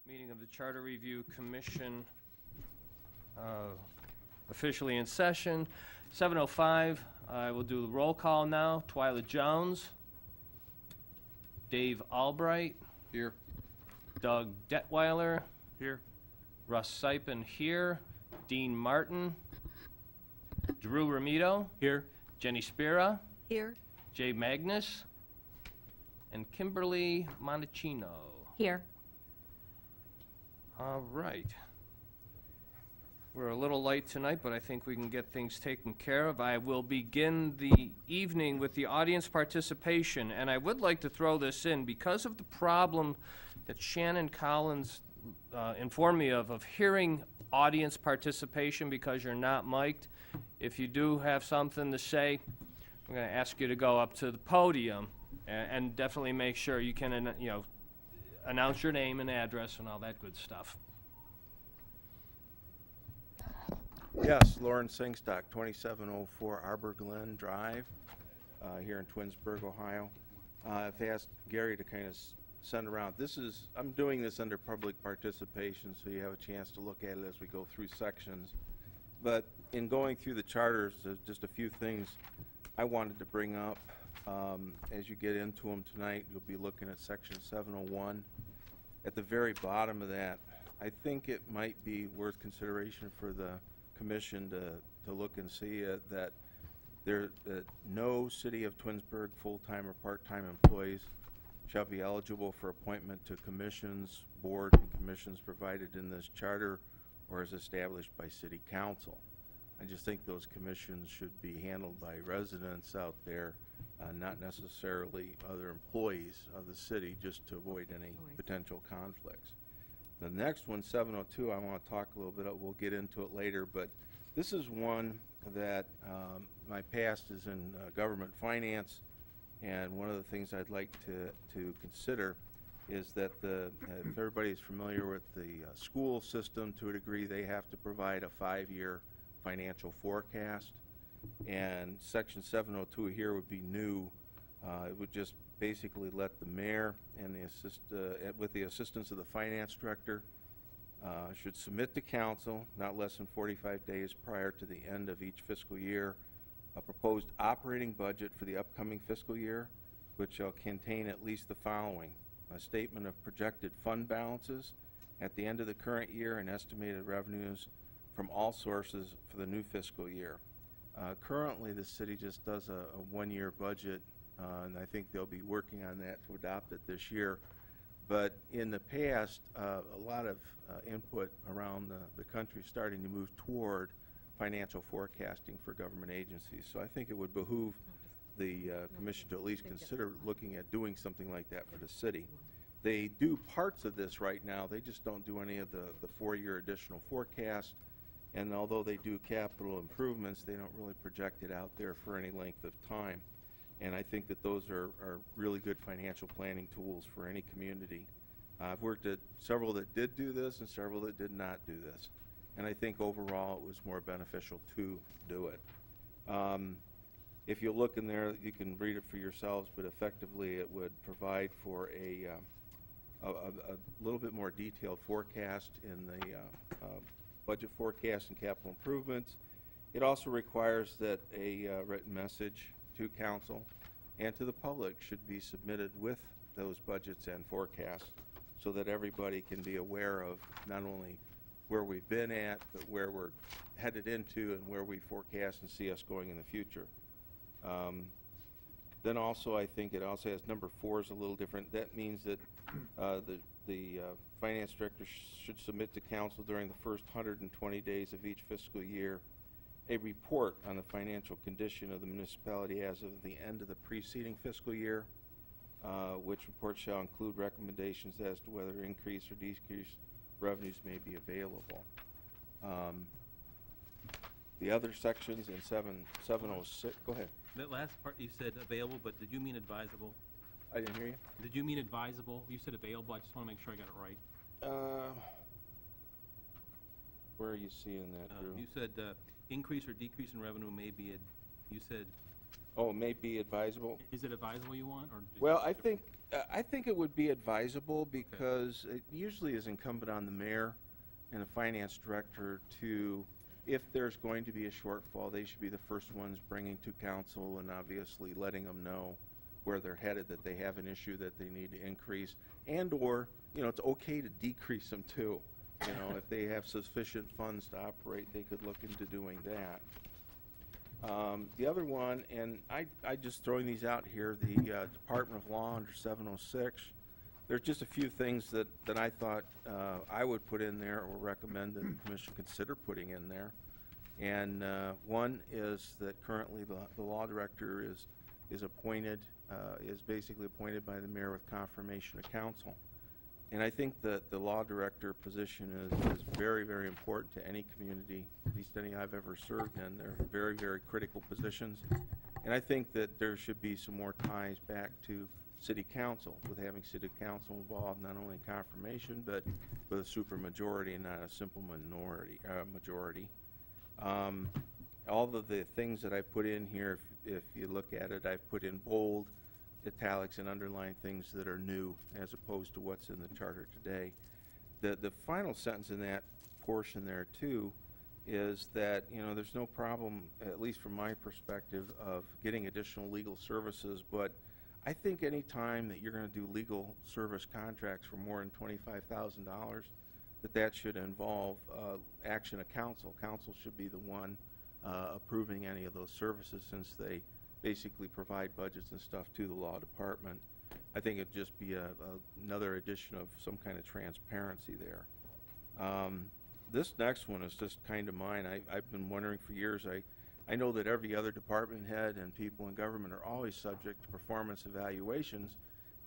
Meeting of the Charter Review Commission officially in session. 7:05, I will do the roll call now. Twyla Jones. Dave Albright. Here. Doug Detweiler. Here. Russ Sipin here. Dean Martin. Drew Ramito. Here. Jenny Spira. Here. Jay Magnus. And Kimberly Monticino. Here. All right. We're a little late tonight, but I think we can get things taken care of. I will begin the evening with the audience participation, and I would like to throw this in because of the problem that Shannon Collins informed me of hearing audience participation because you're not mic'd. If you do have something to say, I'm going to ask you to go up to the podium and definitely make sure you can, announce your name and address and all that good stuff. Yes, Lauren Singstock, 2704 Arbor Glen Drive, here in Twinsburg, Ohio. I've asked Gary to kind of send around. I'm doing this under public participation, so you have a chance to look at it as we go through sections. But in going through the charters, there's just a few things I wanted to bring up. As you get into them tonight, you'll be looking at section 701. At the very bottom of that, I think it might be worth consideration for the commission to look and see that no City of Twinsburg full-time or part-time employees shall be eligible for appointment to commissions, board, and commissions provided in this charter or as established by City Council. I just think those commissions should be handled by residents out there, not necessarily other employees of the city, just to avoid any potential conflicts. The next one, 702, I want to talk a little bit about. We'll get into it later, but this is one that my past is in government finance, and one of the things I'd like to consider is that if everybody's familiar with the school system to a degree, they have to provide a 5-year financial forecast, and section 702 here would be new. It would just basically let the mayor and with the assistance of the finance director should submit to council not less than 45 days prior to the end of each fiscal year a proposed operating budget for the upcoming fiscal year, which shall contain at least the following: a statement of projected fund balances at the end of the current year and estimated revenues from all sources for the new fiscal year. Currently, the city just does a one-year budget, and I think they'll be working on that to adopt it this year. But in the past, a lot of input around the country is starting to move toward financial forecasting for government agencies. So I think it would behoove the commission to at least consider looking at doing something like that for the city. They do parts of this right now. They just don't do any of the 4-year additional forecast. And although they do capital improvements, they don't really project it out there for any length of time. And I think that those are really good financial planning tools for any community. I've worked at several that did do this and several that did not do this. And I think overall it was more beneficial to do it. If you look in there, you can read it for yourselves, but effectively it would provide for a little bit more detailed forecast in the budget forecast and capital improvements. It also requires that a written message to council and to the public should be submitted with those budgets and forecasts so that everybody can be aware of not only where we've been at, but where we're headed into and where we forecast and see us going in the future. Then also, I think it also has number 4 is a little different. That means that the finance director should submit to council during the first 120 days of each fiscal year a report on the financial condition of the municipality as of the end of the preceding fiscal year, which report shall include recommendations as to whether increase or decrease revenues may be available. The other sections in 706, go ahead. That last part you said available, but did you mean advisable? I didn't hear you. Did you mean advisable? You said available. I just want to make sure I got it right. Where are you seeing that, Drew? You said increase or decrease in revenue may be, you said. Oh, it may be advisable. Is it advisable you want? Or Well, I think I think it would be advisable because it usually is incumbent on the mayor and the finance director to, if there's going to be a shortfall, they should be the first ones bringing to council and obviously letting them know where they're headed, that they have an issue that they need to increase, and/or, you know, it's okay to decrease them too. You know, if they have sufficient funds to operate, they could look into doing that. The other one, and I just throwing these out here, the Department of Law under 706, there's just a few things that I thought I would put in there or recommend that the commission consider putting in there. And one is that currently the law director is appointed, is basically appointed by the mayor with confirmation of council. And I think that the law director position is very, very important to any community, at least any I've ever served in. They're very, very critical positions. And I think that there should be some more ties back to city council, with having city council involved not only in confirmation, but with a supermajority and not a simple majority. All of the things that I put in here, if you look at it, I've put in bold, italics, and underline things that are new as opposed to what's in the charter today. The final sentence in that portion there too is that, you know, there's no problem, at least from my perspective, of getting additional legal services, but I think any time that you're going to do legal service contracts for more than $25,000, that should involve action of council. Council should be the one approving any of those services, since they basically provide budgets and stuff to the law department. I think it'd just be another addition of some kind of transparency there. This next one is just kind of mine. I've been wondering for years. I know that every other department head and people in government are always subject to performance evaluations.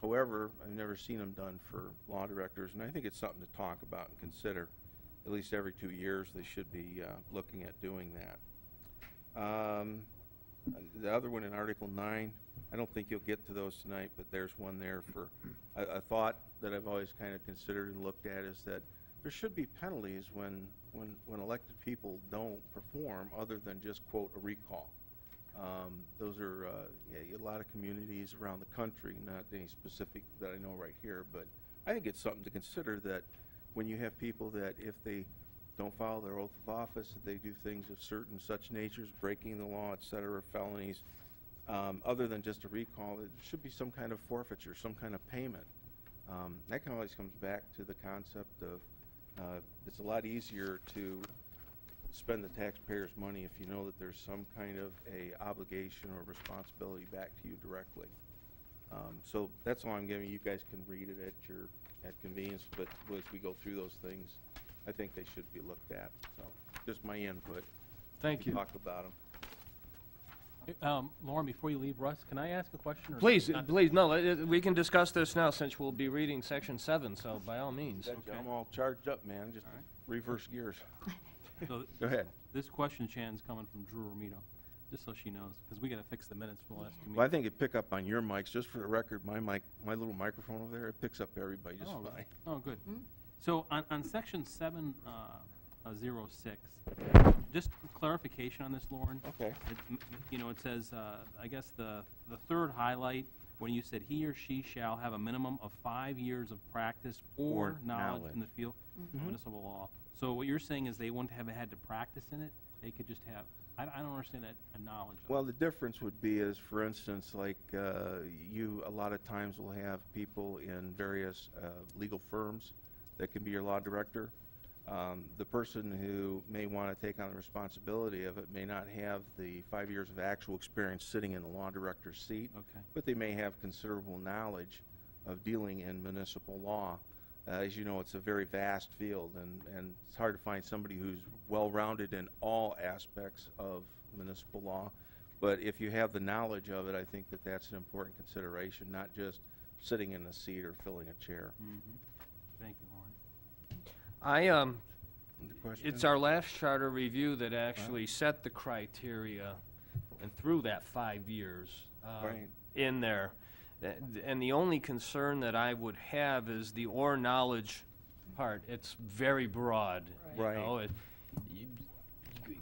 However, I've never seen them done for law directors, and I think it's something to talk about and consider. At least every 2 years they should be looking at doing that. The other one in Article 9, I don't think you'll get to those tonight, but there's one there for a thought that I've always kind of considered and looked at, is that there should be penalties when elected people don't perform, other than just, quote, a recall. Those are a lot of communities around the country, not any specific that I know right here, but I think it's something to consider, that when you have people that if they don't follow their oath of office, that they do things of certain such natures, breaking the law, et cetera, felonies, other than just a recall, there should be some kind of forfeiture, some kind of payment. That kind of always comes back to the concept of it's a lot easier to spend the taxpayers' money if you know that there's some kind of a obligation or responsibility back to you directly. So that's all I'm giving. You guys can read it at convenience, but as we go through those things, I think they should be looked at. So just my input. Thank you. Talk about them. Lauren, before you leave, Russ, can I ask a question? Or Please, not? please, no, we can discuss this now since we'll be reading section 7, so by all means. Okay. I'm all charged up, man. Just All right. reverse gears. So Go ahead. this question, Shannon's coming from Drew Romito, just so she knows, because we got to fix the minutes from the last 2 meetings. Well, I think it pick up on your mics. Just for the record, my mic, my little microphone over there, it picks up everybody just Oh, fine. really? Oh, good. So on section 706, just clarification on this, Lauren. Okay. You know, it says, I guess the third highlight, when you said he or she shall have a minimum of 5 years of practice or knowledge in the field of municipal law. So what you're saying is they wouldn't have had to practice in it? They could just have, I don't understand that, a knowledge of it. Well, the difference would be is, for instance, like you a lot of times will have people in various legal firms that can be your law director. The person who may want to take on the responsibility of it may not have the 5 years of actual experience sitting in the law director's seat, Okay. but they may have considerable knowledge of dealing in municipal law. As you know, it's a very vast field, and it's hard to find somebody who's well-rounded in all aspects of municipal law. But if you have the knowledge of it, I think that that's an important consideration, not just sitting in a seat or filling a chair. Thank you, Lauren. The question? It's our last charter review that actually set the criteria and threw that 5 years Right. in there. And the only concern that I would have is the or knowledge part. It's very broad. Right. You know? You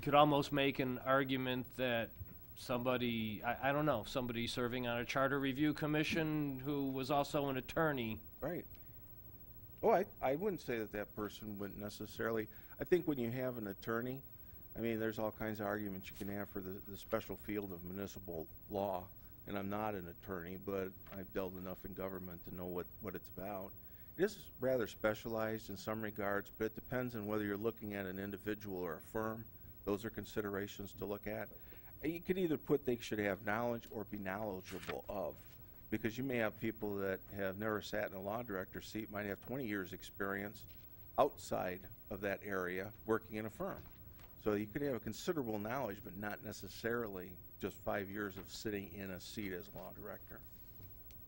could almost make an argument that somebody, I don't know, somebody serving on a charter review commission who was also an attorney. Right. Oh, I wouldn't say that that person wouldn't necessarily. I think when you have an attorney, I mean, there's all kinds of arguments you can have for the special field of municipal law. And I'm not an attorney, but I've dealt enough in government to know what it's about. It is rather specialized in some regards, but it depends on whether you're looking at an individual or a firm. Those are considerations to look at. You could either put they should have knowledge or be knowledgeable of, because you may have people that have never sat in a law director's seat, might have 20 years experience outside of that area working in a firm. So you could have a considerable knowledge, but not necessarily just 5 years of sitting in a seat as law director.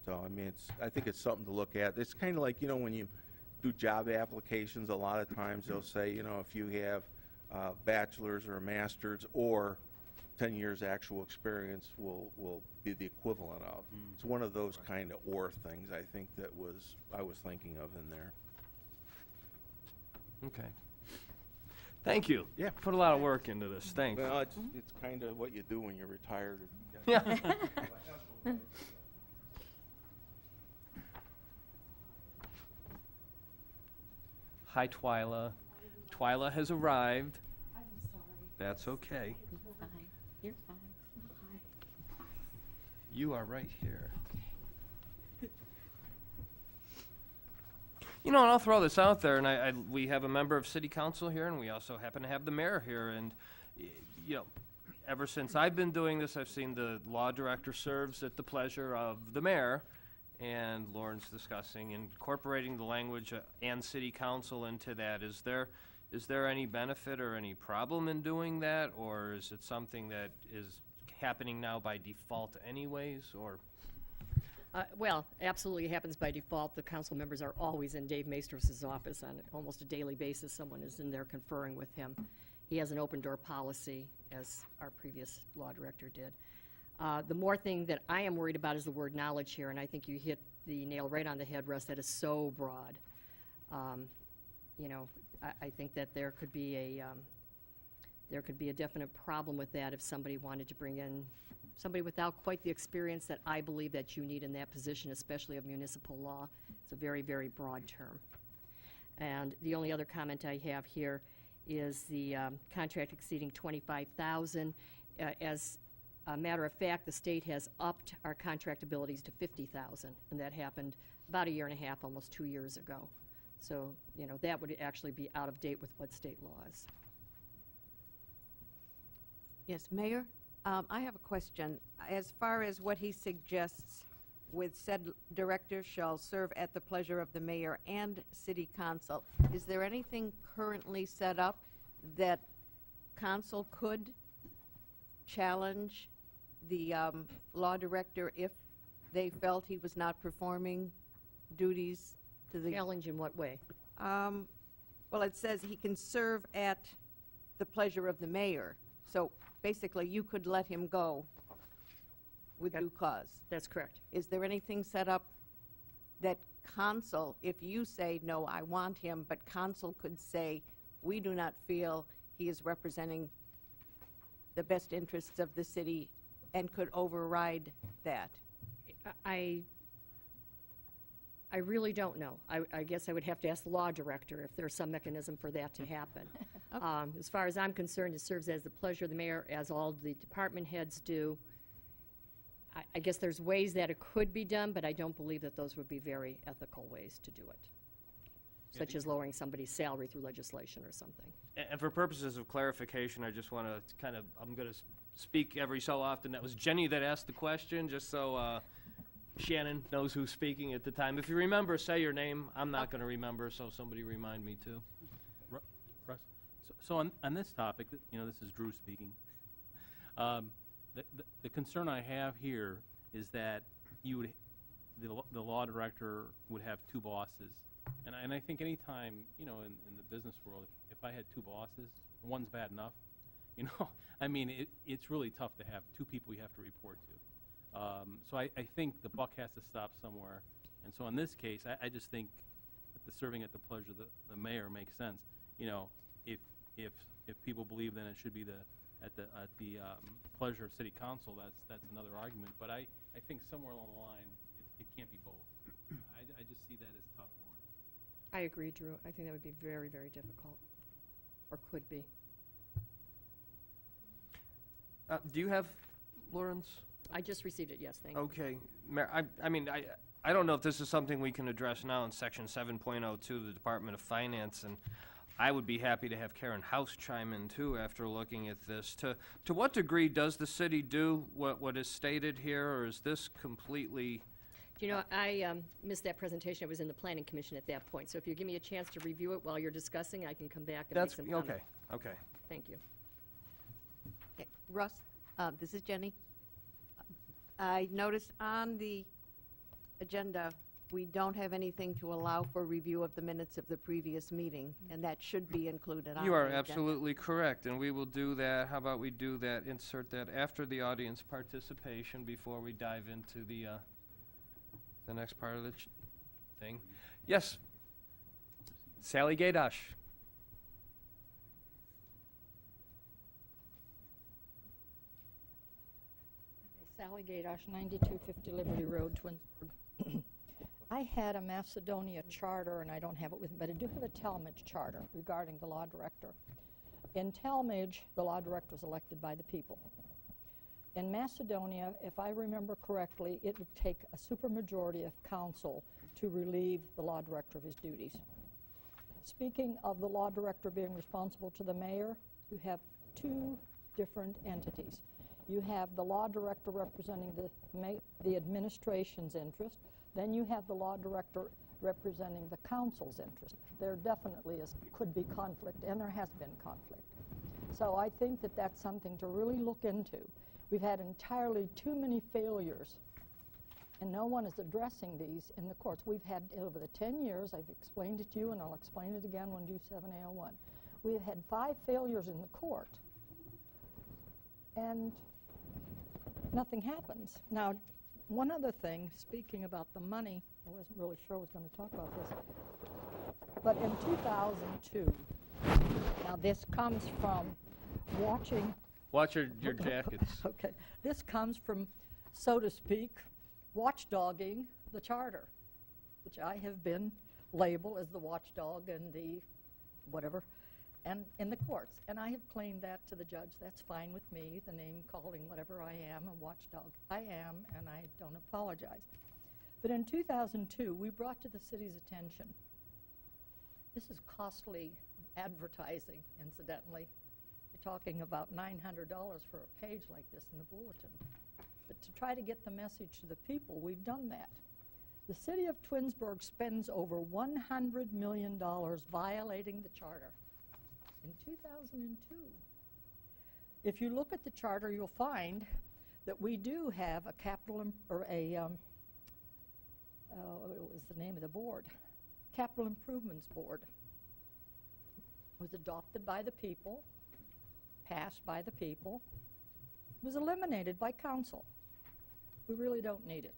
So, I mean, I think it's something to look at. It's kind of like, you know, when you do job applications, a lot of times they'll say, you know, if you have a bachelor's or a master's or 10 years actual experience will be the equivalent of. It's one of those kind of or things, I think, that I was thinking of in there. Okay. Thank you. Yeah. Put a lot of work into this, thanks. Well, it's kind of what you do when you're retired. Yeah. Hi, Twyla. Twyla has arrived. I'm sorry. That's okay. You're fine. You're fine. Hi. You are right here. You know, and I'll throw this out there, and we have a member of city council here, and we also happen to have the mayor here, and, you know, ever since I've been doing this, I've seen the law director serves at the pleasure of the mayor, and Lauren's discussing incorporating the language and city council into that. Is there any benefit or any problem in doing that, or is it something that is happening now by default anyways, or? Well, absolutely happens by default. The council members are always in Dave Maestros' office on almost a daily basis. Someone is in there conferring with him. He has an open door policy, as our previous law director did. The more thing that I am worried about is the word knowledge here, and I think you hit the nail right on the head, Russ. That is so broad. You know, I think that there could be a definite problem with that if somebody wanted to bring in somebody without quite the experience that I believe that you need in that position, especially of municipal law. It's a very, very broad term. And the only other comment I have here is the contract exceeding $25,000. As a matter of fact, the state has upped our contract abilities to $50,000, and that happened about a year and a half, almost 2 years ago. So, you know, that would actually be out of date with what state law is. Yes, Mayor, I have a question. As far as what he suggests with said director shall serve at the pleasure of the mayor and city council, is there anything currently set up that council could challenge the law director if they felt he was not performing duties to the... Challenge in what way? Well, it says he can serve at the pleasure of the mayor. So basically, you could let him go with due cause. That's correct. Is there anything set up that council, if you say, no, I want him, but council could say, we do not feel he is representing the best interests of the city and could override that? I really don't know. I guess I would have to ask the law director if there's some mechanism for that to happen. As far as I'm concerned, it serves as the pleasure of the mayor, as all the department heads do. I guess there's ways that it could be done, but I don't believe that those would be very ethical ways to do it, such as lowering somebody's salary through legislation or something. And for purposes of clarification, I just want to kind of, I'm going to speak every so often. That was Jenny that asked the question, just so Shannon knows who's speaking at the time. If you remember, say your name. I'm not going to remember, so somebody remind me too. Russ, so on this topic, you know, this is Drew speaking. The concern I have here is that the law director would have two bosses. And I think any time, you know, in the business world, if I had two bosses, one's bad enough. You know, I mean, it's really tough to have two people you have to report to. So I think the buck has to stop somewhere. And so in this case, I just think that the serving at the pleasure of the mayor makes sense. You know, if people believe, then it should be the at the pleasure of city council, that's another argument. But I think somewhere along the line, it can't be both. I just see that as tough, Lauren. I agree, Drew. I think that would be very, very difficult, or could be. Do you have Lauren's? I just received it, yes, thank you. Okay, Mayor, I mean, I don't know if this is something we can address now in section 7.02 of the Department of Finance, and I would be happy to have Karen House chime in too after looking at this. To what degree does the city do what is stated here, or is this completely? Do you know, I missed that presentation. I was in the planning commission at that point. So if you give me a chance to review it while you're discussing, I can come back and make That's, some comment. okay. Thank you. Okay, Russ, this is Jenny. I noticed on the agenda, we don't have anything to allow for review of the minutes of the previous meeting, and that should be included on the You are agenda. absolutely correct, and we will do that. How about we do that, insert that after the audience participation before we dive into the next part of the thing. Yes, Sally Gaydosh. Sally Gaydosh, 9250 Liberty Road, Twinsburg. I had a Macedonia charter, and I don't have it with me, but I do have a Talmadge charter regarding the law director. In Talmadge, the law director is elected by the people. In Macedonia, if I remember correctly, it would take a supermajority of council to relieve the law director of his duties. Speaking of the law director being responsible to the mayor, you have two different entities. You have the law director representing the administration's interest, then you have the law director representing the council's interest. There definitely could be conflict, and there has been conflict. So I think that that's something to really look into. We've had entirely too many failures, and no one is addressing these in the courts. We've had, over the 10 years, I've explained it to you, and I'll explain it again when do 7A01. We have had 5 failures in the court, and nothing happens. Now, one other thing, speaking about the money, I wasn't really sure I was going to talk about this, but in 2002, now this comes from watching. Watch your jackets. Okay, this comes from, so to speak, watchdogging the charter, which I have been labeled as the watchdog and the whatever, and in the courts. And I have claimed that to the judge. That's fine with me, the name calling whatever I am, a watchdog. I am, and I don't apologize. But in 2002, we brought to the city's attention, this is costly advertising, incidentally. You're talking about $900 for a page like this in the bulletin. But to try to get the message to the people, we've done that. The city of Twinsburg spends over $100 million violating the charter in 2002. If you look at the charter, you'll find that we do have a capital, what was the name of the board? Capital Improvements Board. It was adopted by the people, passed by the people, was eliminated by council. We really don't need it.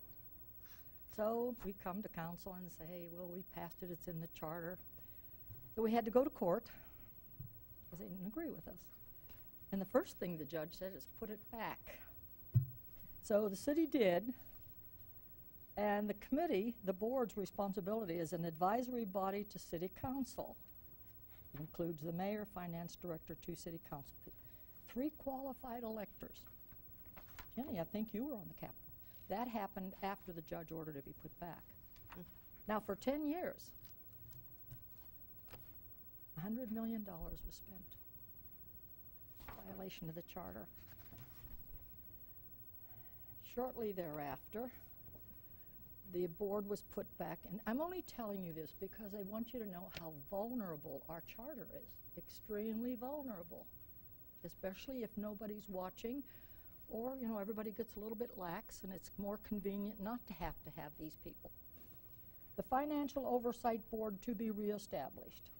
So we come to council and say, hey, well, we passed it, it's in the charter. So we had to go to court because they didn't agree with us. And the first thing the judge said is put it back. So the city did, and the committee, the board's responsibility is an advisory body to city council. It includes the mayor, finance director, 2 city council people, 3 qualified electors. Jenny, I think you were on the Capitol. That happened after the judge ordered it to be put back. Now, for 10 years, $100 million was spent. Violation of the charter. Shortly thereafter, the board was put back, and I'm only telling you this because I want you to know how vulnerable our charter is. Extremely vulnerable, especially if nobody's watching, or, you know, everybody gets a little bit lax and it's more convenient not to have these people. The Financial Oversight Board to be reestablished.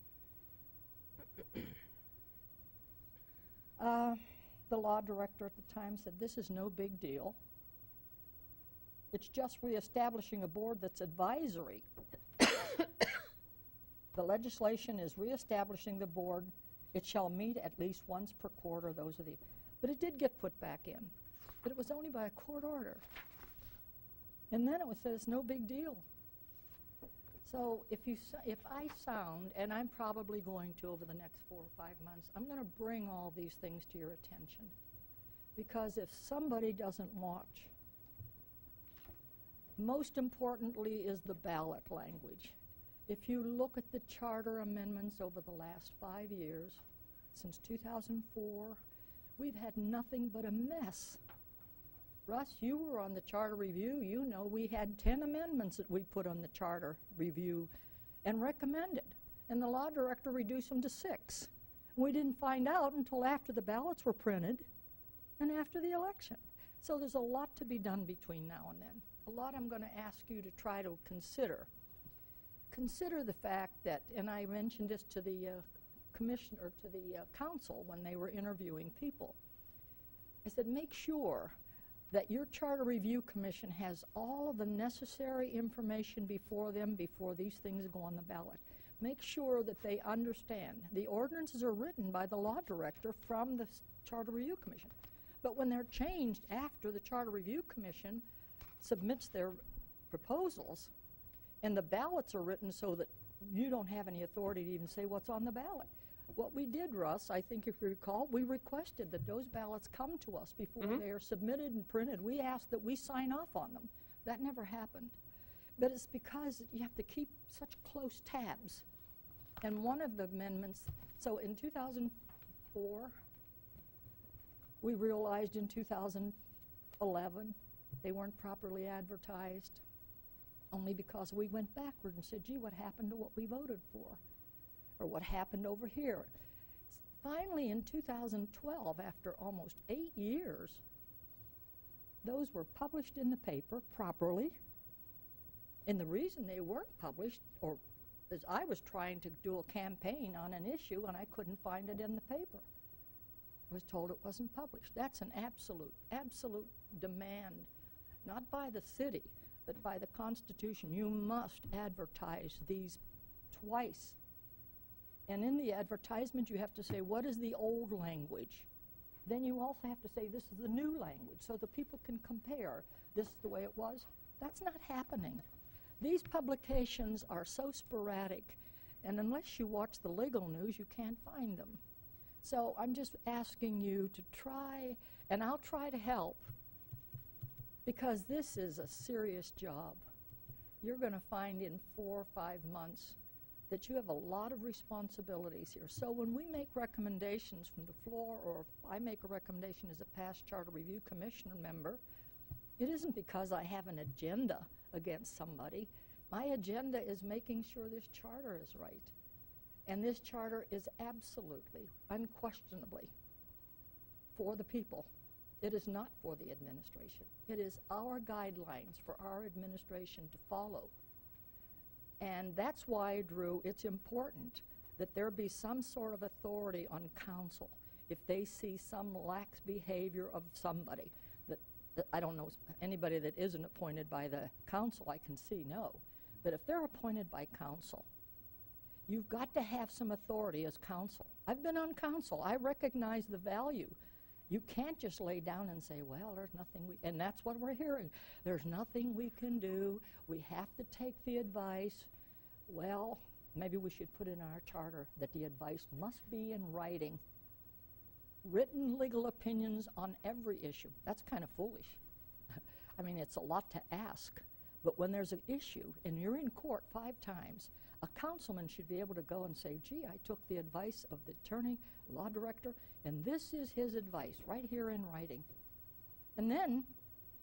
The law director at the time said, this is no big deal. It's just reestablishing a board that's advisory. The legislation is reestablishing the board. It shall meet at least once per quarter. Those are the. But it did get put back in, but it was only by a court order. And then it was said it's no big deal. So if I sound, and I'm probably going to over the next 4 or 5 months, I'm going to bring all these things to your attention. Because if somebody doesn't watch, most importantly is the ballot language. If you look at the charter amendments over the last 5 years, since 2004, we've had nothing but a mess. Russ, you were on the charter review. You know we had 10 amendments that we put on the charter review and recommended. And the law director reduced them to 6. We didn't find out until after the ballots were printed and after the election. So there's a lot to be done between now and then. A lot I'm going to ask you to try to consider. Consider the fact that, and I mentioned this to the commission or to the council when they were interviewing people. I said, make sure that your Charter Review Commission has all of the necessary information before them before these things go on the ballot. Make sure that they understand. The ordinances are written by the law director from the Charter Review Commission. But when they're changed after the Charter Review Commission submits their proposals, and the ballots are written so that you don't have any authority to even say what's on the ballot. What we did, Russ, I think if you recall, we requested that those ballots come to us before they are submitted and printed. We asked that we sign off on them. That never happened. But it's because you have to keep such close tabs. And one of the amendments, so in 2004, we realized in 2011 they weren't properly advertised, only because we went backward and said, gee, what happened to what we voted for? Or what happened over here? Finally, in 2012, after almost 8 years, those were published in the paper properly. And the reason they weren't published, or is I was trying to do a campaign on an issue and I couldn't find it in the paper. I was told it wasn't published. That's an absolute demand, not by the city, but by the Constitution. You must advertise these twice. And in the advertisement, you have to say, what is the old language? Then you also have to say, this is the new language, so the people can compare. This is the way it was. That's not happening. These publications are so sporadic, and unless you watch the legal news, you can't find them. So I'm just asking you to try, and I'll try to help, because this is a serious job. You're going to find in 4 or 5 months that you have a lot of responsibilities here. So when we make recommendations from the floor, or if I make a recommendation as a past Charter Review Commissioner member, it isn't because I have an agenda against somebody. My agenda is making sure this charter is right. And this charter is absolutely, unquestionably, for the people. It is not for the administration. It is our guidelines for our administration to follow. And that's why, Drew, it's important that there be some sort of authority on council if they see some lax behavior of somebody. That I don't know anybody that isn't appointed by the council, I can see, no. But if they're appointed by council, you've got to have some authority as council. I've been on council. I recognize the value. You can't just lay down and say, well, there's nothing and that's what we're hearing. There's nothing we can do. We have to take the advice. Well, maybe we should put in our charter that the advice must be in writing. Written legal opinions on every issue. That's kind of foolish. I mean, it's a lot to ask. But when there's an issue and you're in court 5 times, a councilman should be able to go and say, gee, I took the advice of the attorney, law director, and this is his advice right here in writing. And then,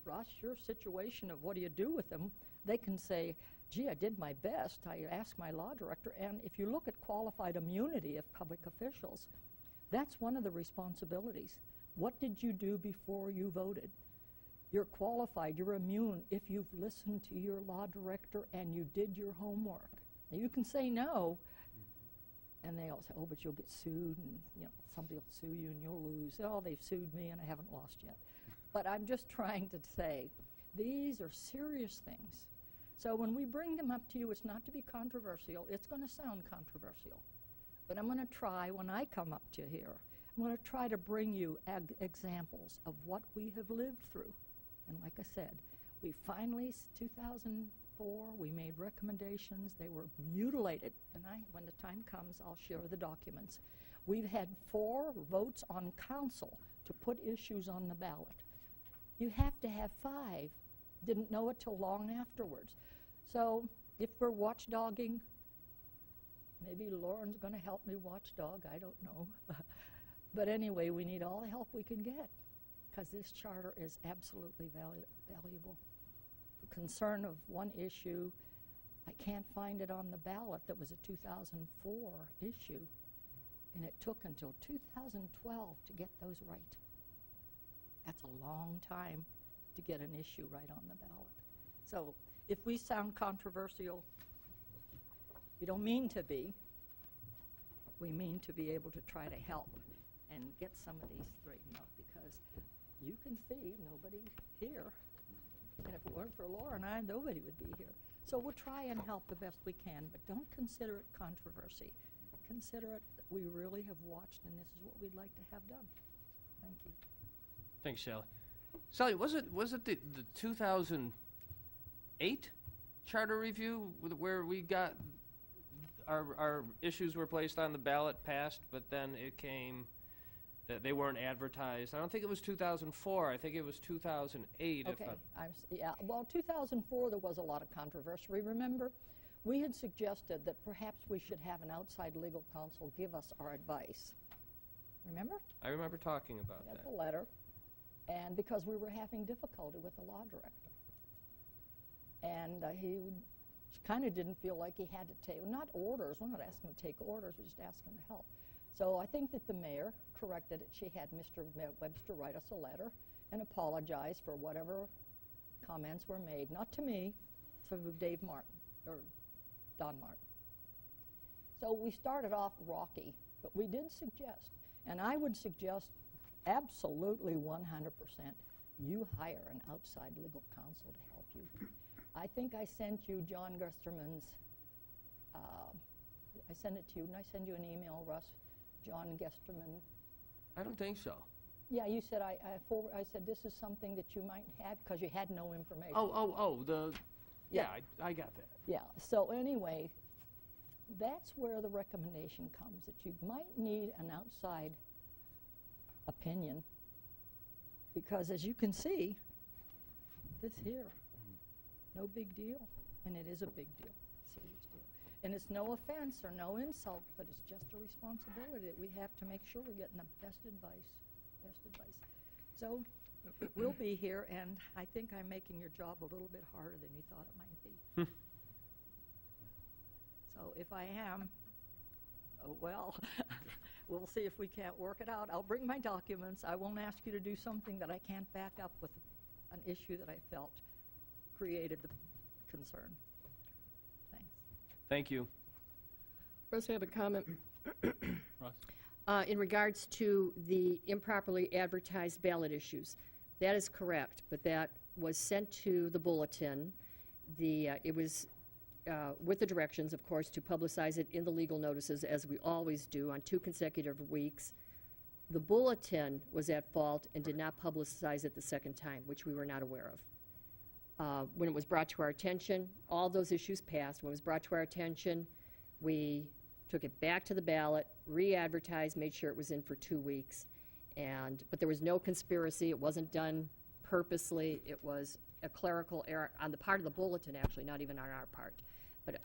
Ross, your situation of what do you do with them, they can say, gee, I did my best. I asked my law director. And if you look at qualified immunity of public officials, that's one of the responsibilities. What did you do before you voted? You're qualified, you're immune if you've listened to your law director and you did your homework. Now, you can say no, and they all say, oh, but you'll get sued, and somebody will sue you and you'll lose. Oh, they've sued me and I haven't lost yet. But I'm just trying to say, these are serious things. So when we bring them up to you, it's not to be controversial. It's going to sound controversial. But I'm going to try, when I come up to here, I'm want to try to bring you examples of what we have lived through. And like I said, we finally, 2004, we made recommendations. They were mutilated. And when the time comes, I'll share the documents. We've had 4 votes on council to put issues on the ballot. You have to have 5. Didn't know it till long afterwards. So if we're watchdogging, maybe Lauren's going to help me watchdog, I don't know. But anyway, we need all the help we can get, because this charter is absolutely valuable. The concern of one issue, I can't find it on the ballot, that was a 2004 issue, and it took until 2012 to get those right. That's a long time to get an issue right on the ballot. So if we sound controversial, we don't mean to be. We mean to be able to try to help and get some of these straightened up, because you can see nobody's here. And if it weren't for Laura and I, nobody would be here. So we'll try and help the best we can, but don't consider it controversy. Consider it that we really have watched, and this is what we'd like to have done. Thank you. Thanks, Sally. Sally, was it the 2008 charter review where we got our issues were placed on the ballot, passed, but then it came that they weren't advertised? I don't think it was 2004. I think it was 2008. Okay, yeah, well, 2004, there was a lot of controversy. Remember, we had suggested that perhaps we should have an outside legal counsel give us our advice. Remember? I remember talking about Got that. the letter, and because we were having difficulty with the law director. And he kind of didn't feel like he had to take, not orders, we're not asking him to take orders, we just asked him to help. So I think that the mayor corrected it. She had Mr. Webster write us a letter and apologize for whatever comments were made, not to me, to Dave Martin, or Don Martin. So we started off rocky, but we did suggest, and I would suggest absolutely 100%, you hire an outside legal counsel to help you. I think I sent you John Gesterman's, I sent it to you. Didn't I send you an email, Russ? John Gesterman. I don't think so. Yeah, you said, I said this is something that you might have, because you had no information. Yeah, I got that. Yeah, so anyway, that's where the recommendation comes, that you might need an outside opinion, because as you can see, this here, no big deal, and it is a big deal, serious deal. And it's no offense or no insult, but it's just a responsibility that we have to make sure we're getting the best advice, So we'll be here, and I think I'm making your job a little bit harder than you thought it might be. So if I am, oh well, we'll see if we can't work it out. I'll bring my documents. I won't ask you to do something that I can't back up with an issue that I felt created the concern. Thanks. Thank you. Russ, I have a comment. Russ? In regards to the improperly advertised ballot issues. That is correct, but that was sent to the bulletin. It was with the directions, of course, to publicize it in the legal notices, as we always do, on 2 consecutive weeks. The bulletin was at fault and did not publicize it the second time, which we were not aware of. When it was brought to our attention, all those issues passed. When it was brought to our attention, we took it back to the ballot, re-advertised, made sure it was in for 2 weeks. But there was no conspiracy. It wasn't done purposely. It was a clerical error on the part of the bulletin, actually, not even on our part. But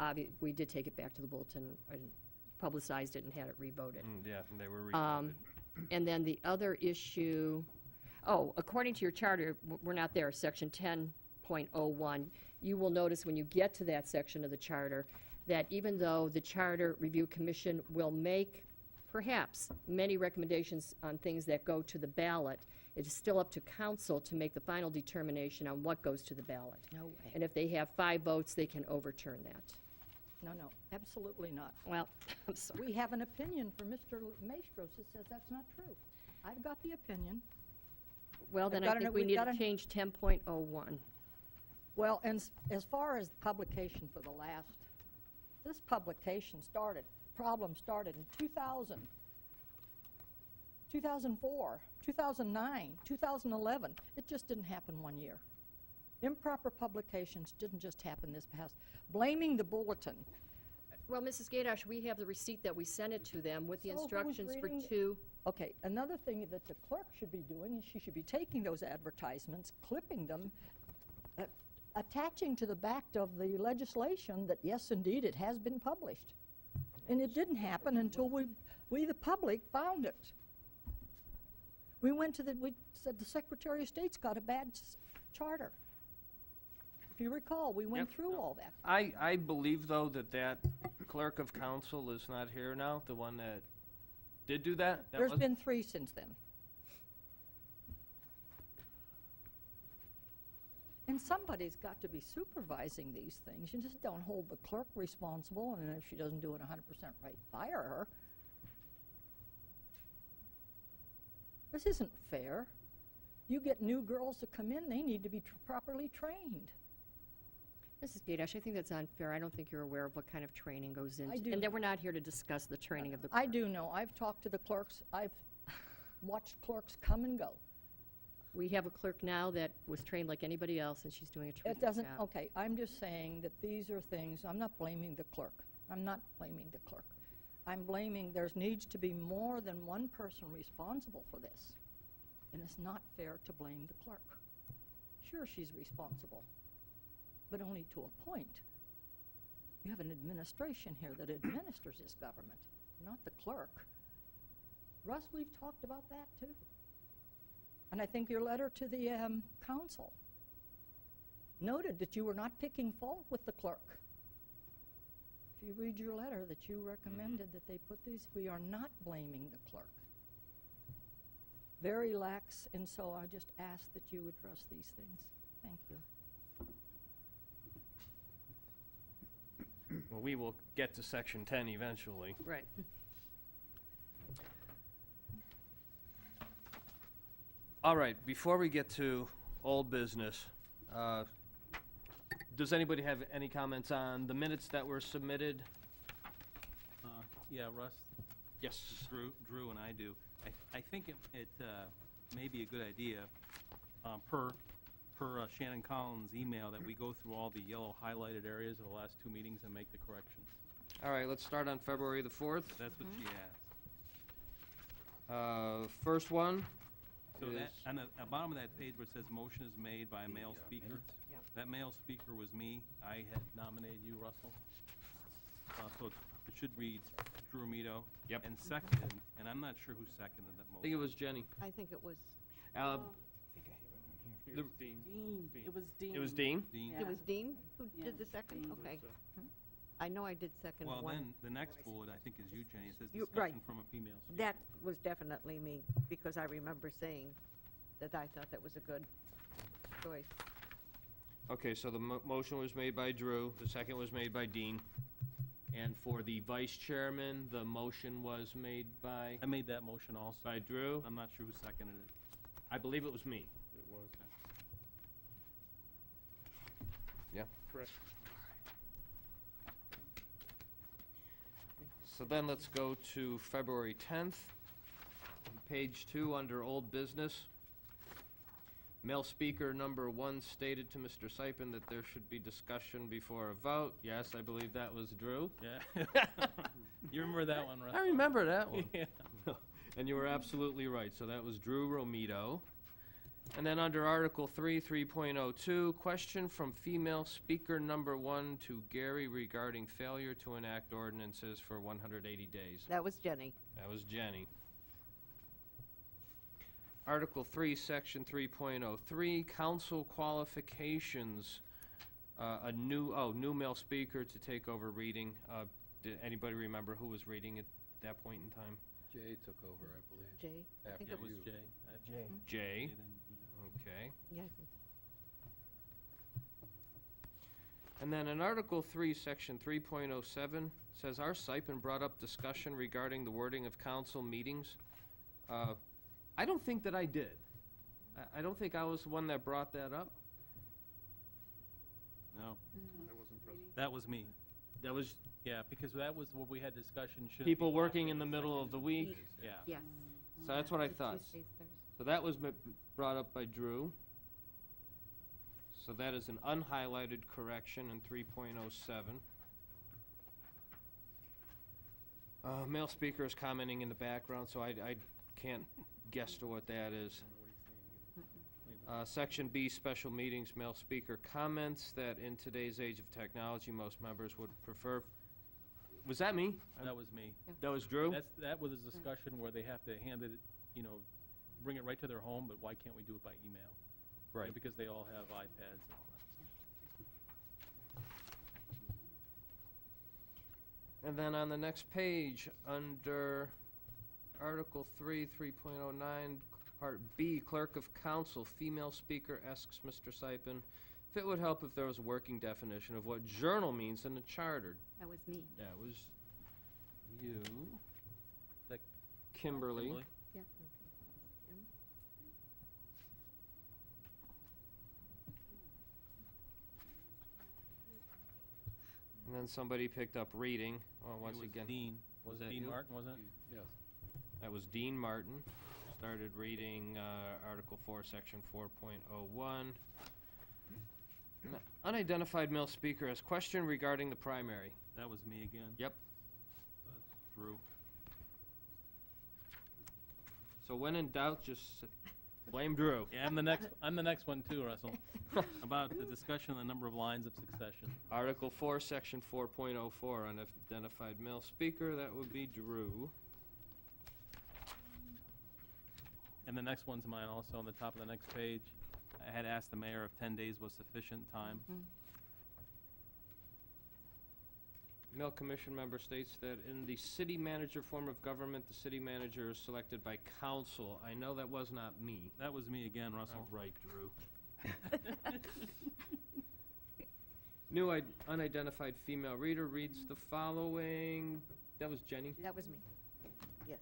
we did take it back to the bulletin and publicized it and had it revoted. Yeah, and they were revoted. And then the other issue, according to your charter, we're not there, section 10.01, you will notice when you get to that section of the charter that even though the Charter Review Commission will make perhaps many recommendations on things that go to the ballot, it is still up to council to make the final determination on what goes to the ballot. No way. And if they have 5 votes, they can overturn that. No, absolutely not. Well, I'm sorry. We have an opinion from Mr. Maestros that says that's not true. I've got the opinion. Well, then We've I got think an- we we've need got to an- change 10.01. Well, and as far as the publication for the last, problem started in 2000. 2004, 2009, 2011. It just didn't happen one year. Improper publications didn't just happen this past. Blaming the bulletin. Well, Mrs. Gaydosh, we have the receipt that we sent it to them with the So who's instructions for reading the- two. Okay, another thing that the clerk should be doing is she should be taking those advertisements, clipping them, attaching to the back of the legislation that, yes, indeed, it has been published. And it didn't happen until we, the public, found it. We said the Secretary of State's got a bad charter. If you recall, we went Yep. through all that. I believe, though, that clerk of council is not here now, the one that did do that? That There's was- been 3 since then. And somebody's got to be supervising these things. You just don't hold the clerk responsible, and if she doesn't do it 100% right, fire her. This isn't fair. You get new girls to come in, they need to be properly trained. Mrs. Gaydosh, I think that's unfair. I don't think you're aware of what kind of training goes into. do. And then we're not here to discuss the training of the I clerk. do know. I've talked to the clerks. I've watched clerks come and go. We have a clerk now that was trained like anybody else, and she's doing a It terrific doesn't, job. okay, I'm just saying that these are things, I'm not blaming the clerk. I'm not blaming the clerk. I'm blaming, there needs to be more than one person responsible for this. And it's not fair to blame the clerk. Sure, she's responsible, but only to a point. You have an administration here that administers this government, not the clerk. Russ, we've talked about that too. And I think your letter to the council noted that you were not picking fault with the clerk. If you read your letter, that you recommended that they put these, we are not blaming the clerk. Very lax, and so I just ask that you address these things. Thank you. Well, we will get to section 10 eventually. Right. All right, before we get to old business, does anybody have any comments on the minutes that were submitted? Yeah, Russ, Yes. Drew and I do. I think it may be a good idea, per Shannon Collins' email, that we go through all the yellow highlighted areas of the last 2 meetings and make the corrections. All right, let's start on February the 4th. That's what she asked. First one So that, is, on the bottom of that page where it says motion is made by a male speaker, Yeah. that male speaker was me. I had nominated you, Russell. So it should read Drew Amito. Yep. And seconded, and I'm not sure who seconded that I think it motion. was Jenny. I think it was, The- It was Dean. It was Dean? Dean? it was Dean who did the second? Okay. I know I did second Well, one. then, the next bullet, I think, is you, Jenny. It says You- right. discussion from a female speaker. That was definitely me, because I remember saying that I thought that was a good choice. Okay, so the motion was made by Drew, the second was made by Dean. And for the vice chairman, the motion was made by, I made that motion also. by Drew. I'm not sure who seconded it. I believe it was me. It was. Yeah. Correct. So then let's go to February 10th. Page 2, under old business. Male speaker number 1 stated to Mr. Sipin that there should be discussion before a vote. Yes, I believe that was Drew. Yeah. You remember that one, Russ? I remember that one. Yeah. And you were absolutely right. So that was Drew Romito. And then under Article 3, 3.02, question from female speaker number 1 to Gary regarding failure to enact ordinances for 180 days. That was Jenny. That was Jenny. Article 3, Section 3.03, council qualifications. New male speaker to take over reading. Did anybody remember who was reading at that point in time? Jay took over, I believe. Jay? I think It it was was, Jay. Jay. Jay. then Dean. Okay. yeah. And then in Article 3, Section 3.07, says, our Sipin brought up discussion regarding the wording of council meetings. I don't think that I did. I don't think I was the one that brought that up. No, I wasn't present. that was me. That was Yeah, because that was where we had discussion. should it be people 5 working in the days, middle of the week. Yeah. Yes. So that's what I thought. So that was brought up by Drew. So that is an unhighlighted correction in 3.07. Male speaker is commenting in the background, so I can't guess to what that is. Section B, special meetings, male speaker comments that in today's age of technology, most members would prefer. Was that me? That was me. That was Drew? That was a discussion where they have to hand it, bring it right to their home, but why can't we do it by email? Right. Because they all have iPads and all that. And then on the next page, under Article 3, 3.09, Part B, Clerk of Council, female speaker asks Mr. Sipin if it would help if there was a working definition of what journal means in the charter. That was me. That was you. That- Kimberly. Kimberly? Yeah. And then somebody picked up reading. Well, once It was again, Dean. Was Was that it Dean you? Martin, wasn't it? Yes. that was Dean Martin. Started reading Article 4, Section 4.01. An unidentified male speaker has question regarding the primary. That was me again. Yep. That's Drew. So when in doubt, just blame Drew. Yeah, I'm the next one too, Russell. About the discussion of the number of lines of succession. Article 4, Section 4.04, unidentified male speaker, that would be Drew. And the next one's mine also, on the top of the next page. I had asked the mayor if 10 days was sufficient time. Male commission member states that in the city manager form of government, the city manager is selected by council. I know that was not me. That was me again, Russell. Right, Drew. New unidentified female reader reads the following. That was Jenny. That was me. Yes.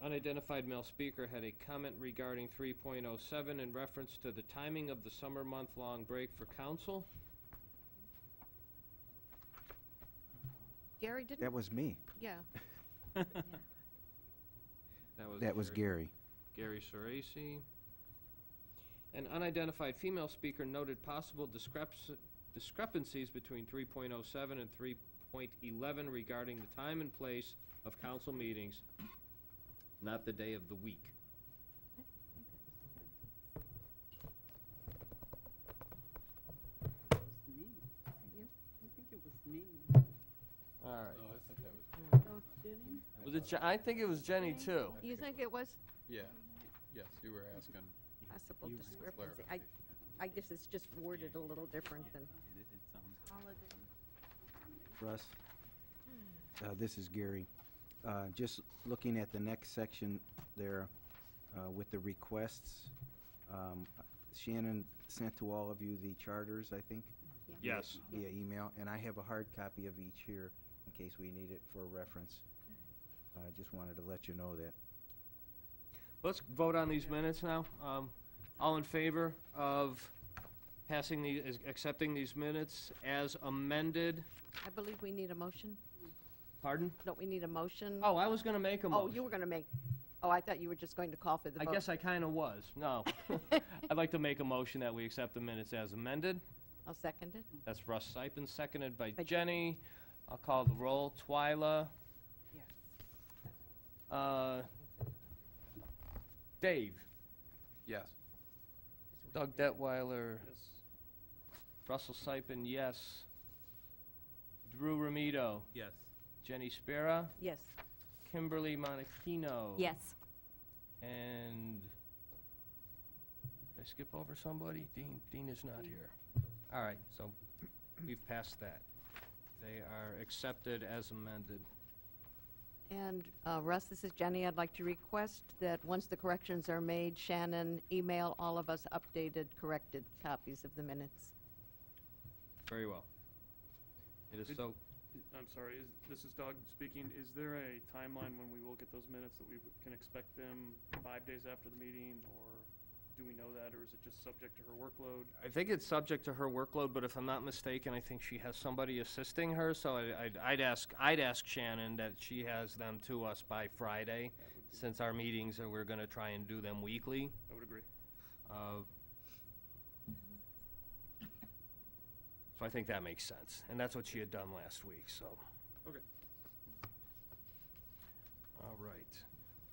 Unidentified male speaker had a comment regarding 3.07 in reference to the timing of the summer month-long break for council. Gary didn't? That was me. Yeah. That was Gary. Gary Soresi. An unidentified female speaker noted possible discrepancies between 3.07 and 3.11 regarding the time and place of council meetings, not the day of the week. Me. I think it was me. All right. Oh, I thought that was, Oh, Jenny? Was it? I think it was Jenny too. You think it was yeah, yes, you were asking possible You- discrepancy? clarification. I guess it's just worded a little different than, It sounds. Russ, this is Gary. Just looking at the next section there with the requests, Shannon sent to all of you the charters, I think? Yes. Via email, and I have a hard copy of each here in case we need it for reference. I just wanted to let you know that. Let's vote on these minutes now. All in favor of passing accepting these minutes as amended? I believe we need a motion. Pardon? Don't we need a motion? Oh, I was gonna make a Oh, motion. you were going to make, oh, I thought you were just going to call for the I vote. guess I kinda was. No. I'd like to make a motion that we accept the minutes as amended. I'll second it. That's Russ Sipin, seconded by By Jenny. I'll call the roll. Twyla. Dave. yes. Doug Detweiler. Yes. Russell Sipin, yes. Drew Ramito. Yes. Jenny Spera. Yes. Kimberly Monachino. Yes. And did I skip over somebody? Dean is not here. All right, so we've passed that. They are accepted as amended. And Russ, this is Jenny. I'd like to request that once the corrections are made, Shannon email all of us updated, corrected copies of the minutes. Very well. It is so, I'm sorry, this is Doug speaking. Is there a timeline when we will get those minutes that we can expect them 5 days after the meeting or? Do we know that, or is it just subject to her workload? I think it's subject to her workload, but if I'm not mistaken, I think she has somebody assisting her, so I'd ask Shannon that she has them to us by Friday, since our meetings are, we're gonna try and do them weekly. I would agree. So I think that makes sense, and that's what she had done last week, so. Okay. All right.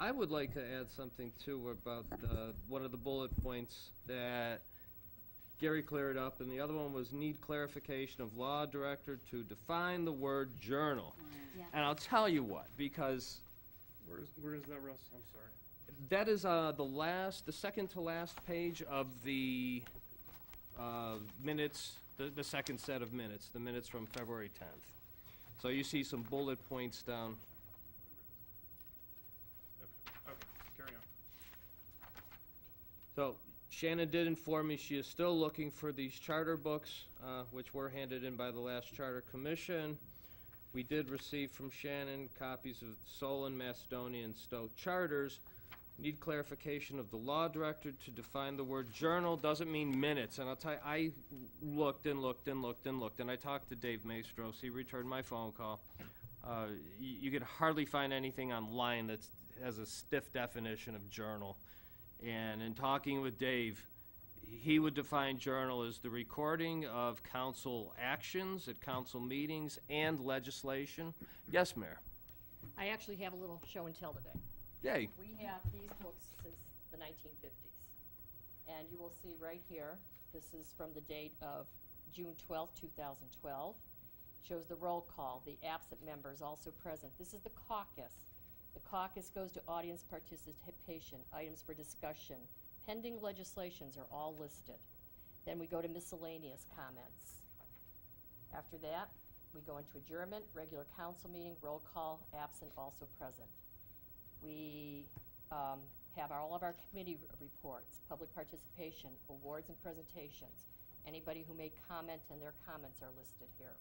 I would like to add something too about one of the bullet points that Gary cleared up, and the other one was need clarification of law director to define the word journal. And I'll tell you what, because Where is that, Russ? I'm sorry. that is the second to last page of the minutes, the second set of minutes, the minutes from February 10th. So you see some bullet points down. Okay, carry on. So Shannon did inform me she is still looking for these charter books, which were handed in by the last Charter Commission. We did receive from Shannon copies of Solon, Macedonia, and Stowe charters. Need clarification of the law director to define the word journal. Doesn't mean minutes. And I'll tell you, I looked and looked and looked and looked, and I talked to Dave Maestros. He returned my phone call. You could hardly find anything online that has a stiff definition of journal. And in talking with Dave, he would define journal as the recording of council actions at council meetings and legislation. Yes, Mayor? I actually have a little show and tell today. Yay. We have these books since the 1950s. And you will see right here, this is from the date of June 12th, 2012. Shows the roll call, the absent members also present. This is the caucus. The caucus goes to audience participation, items for discussion. Pending legislations are all listed. Then we go to miscellaneous comments. After that, we go into adjournment, regular council meeting, roll call, absent, also present. We have all of our committee reports, public participation, awards and presentations. Anybody who made comment and their comments are listed here.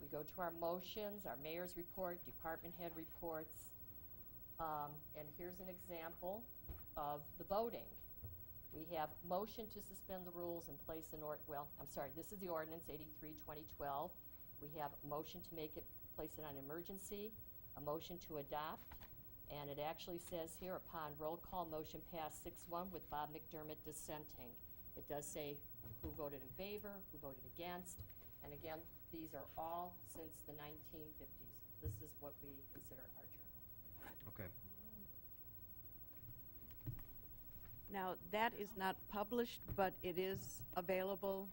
We go to our motions, our mayor's report, department head reports. And here's an example of the voting. We have motion to suspend the rules and place an this is the ordinance 83-2012. We have a motion to place it on emergency, a motion to adopt, and it actually says here, upon roll call, motion passed 6-1 with Bob McDermott dissenting. It does say who voted in favor, who voted against, and again, these are all since the 1950s. This is what we consider our journal. Okay. Now, that is not published, but it is available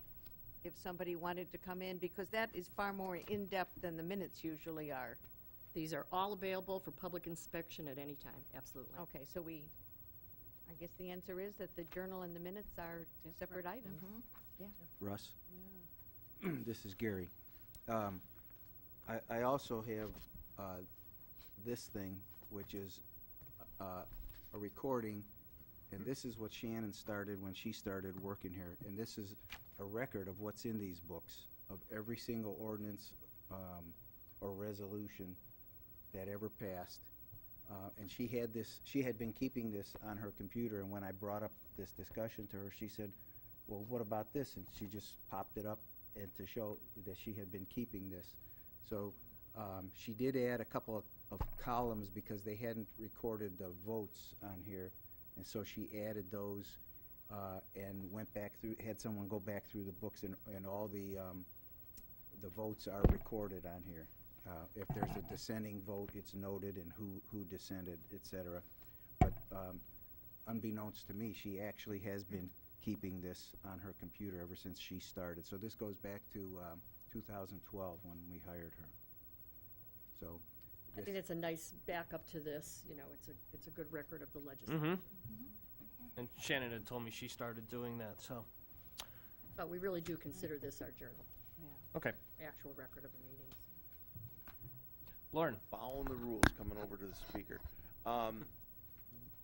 if somebody wanted to come in, because that is far more in-depth than the minutes usually are. These are all available for public inspection at any time, absolutely. Okay, so I guess the answer is that the journal and the minutes are two separate items. Yeah. Russ? This is Gary. I also have this thing, which is a recording, and this is what Shannon started when she started working here, and this is a record of what's in these books, of every single ordinance or resolution that ever passed. And she had been keeping this on her computer, and when I brought up this discussion to her, she said, well, what about this? And she just popped it up and to show that she had been keeping this. So she did add a couple of columns because they hadn't recorded the votes on here, and so she added those and went back through, had someone go back through the books, and all the votes are recorded on here. If there's a dissenting vote, it's noted, and who dissented, et cetera. But unbeknownst to me, she actually has been keeping this on her computer ever since she started. So this goes back to 2012 when we hired her. So I think it's a nice backup to this, it's a good record of the legislature. And Shannon had told me she started doing that, so. But we really do consider this our journal, Okay. actual record of the meetings. Lauren? Following the rules, coming over to the speaker.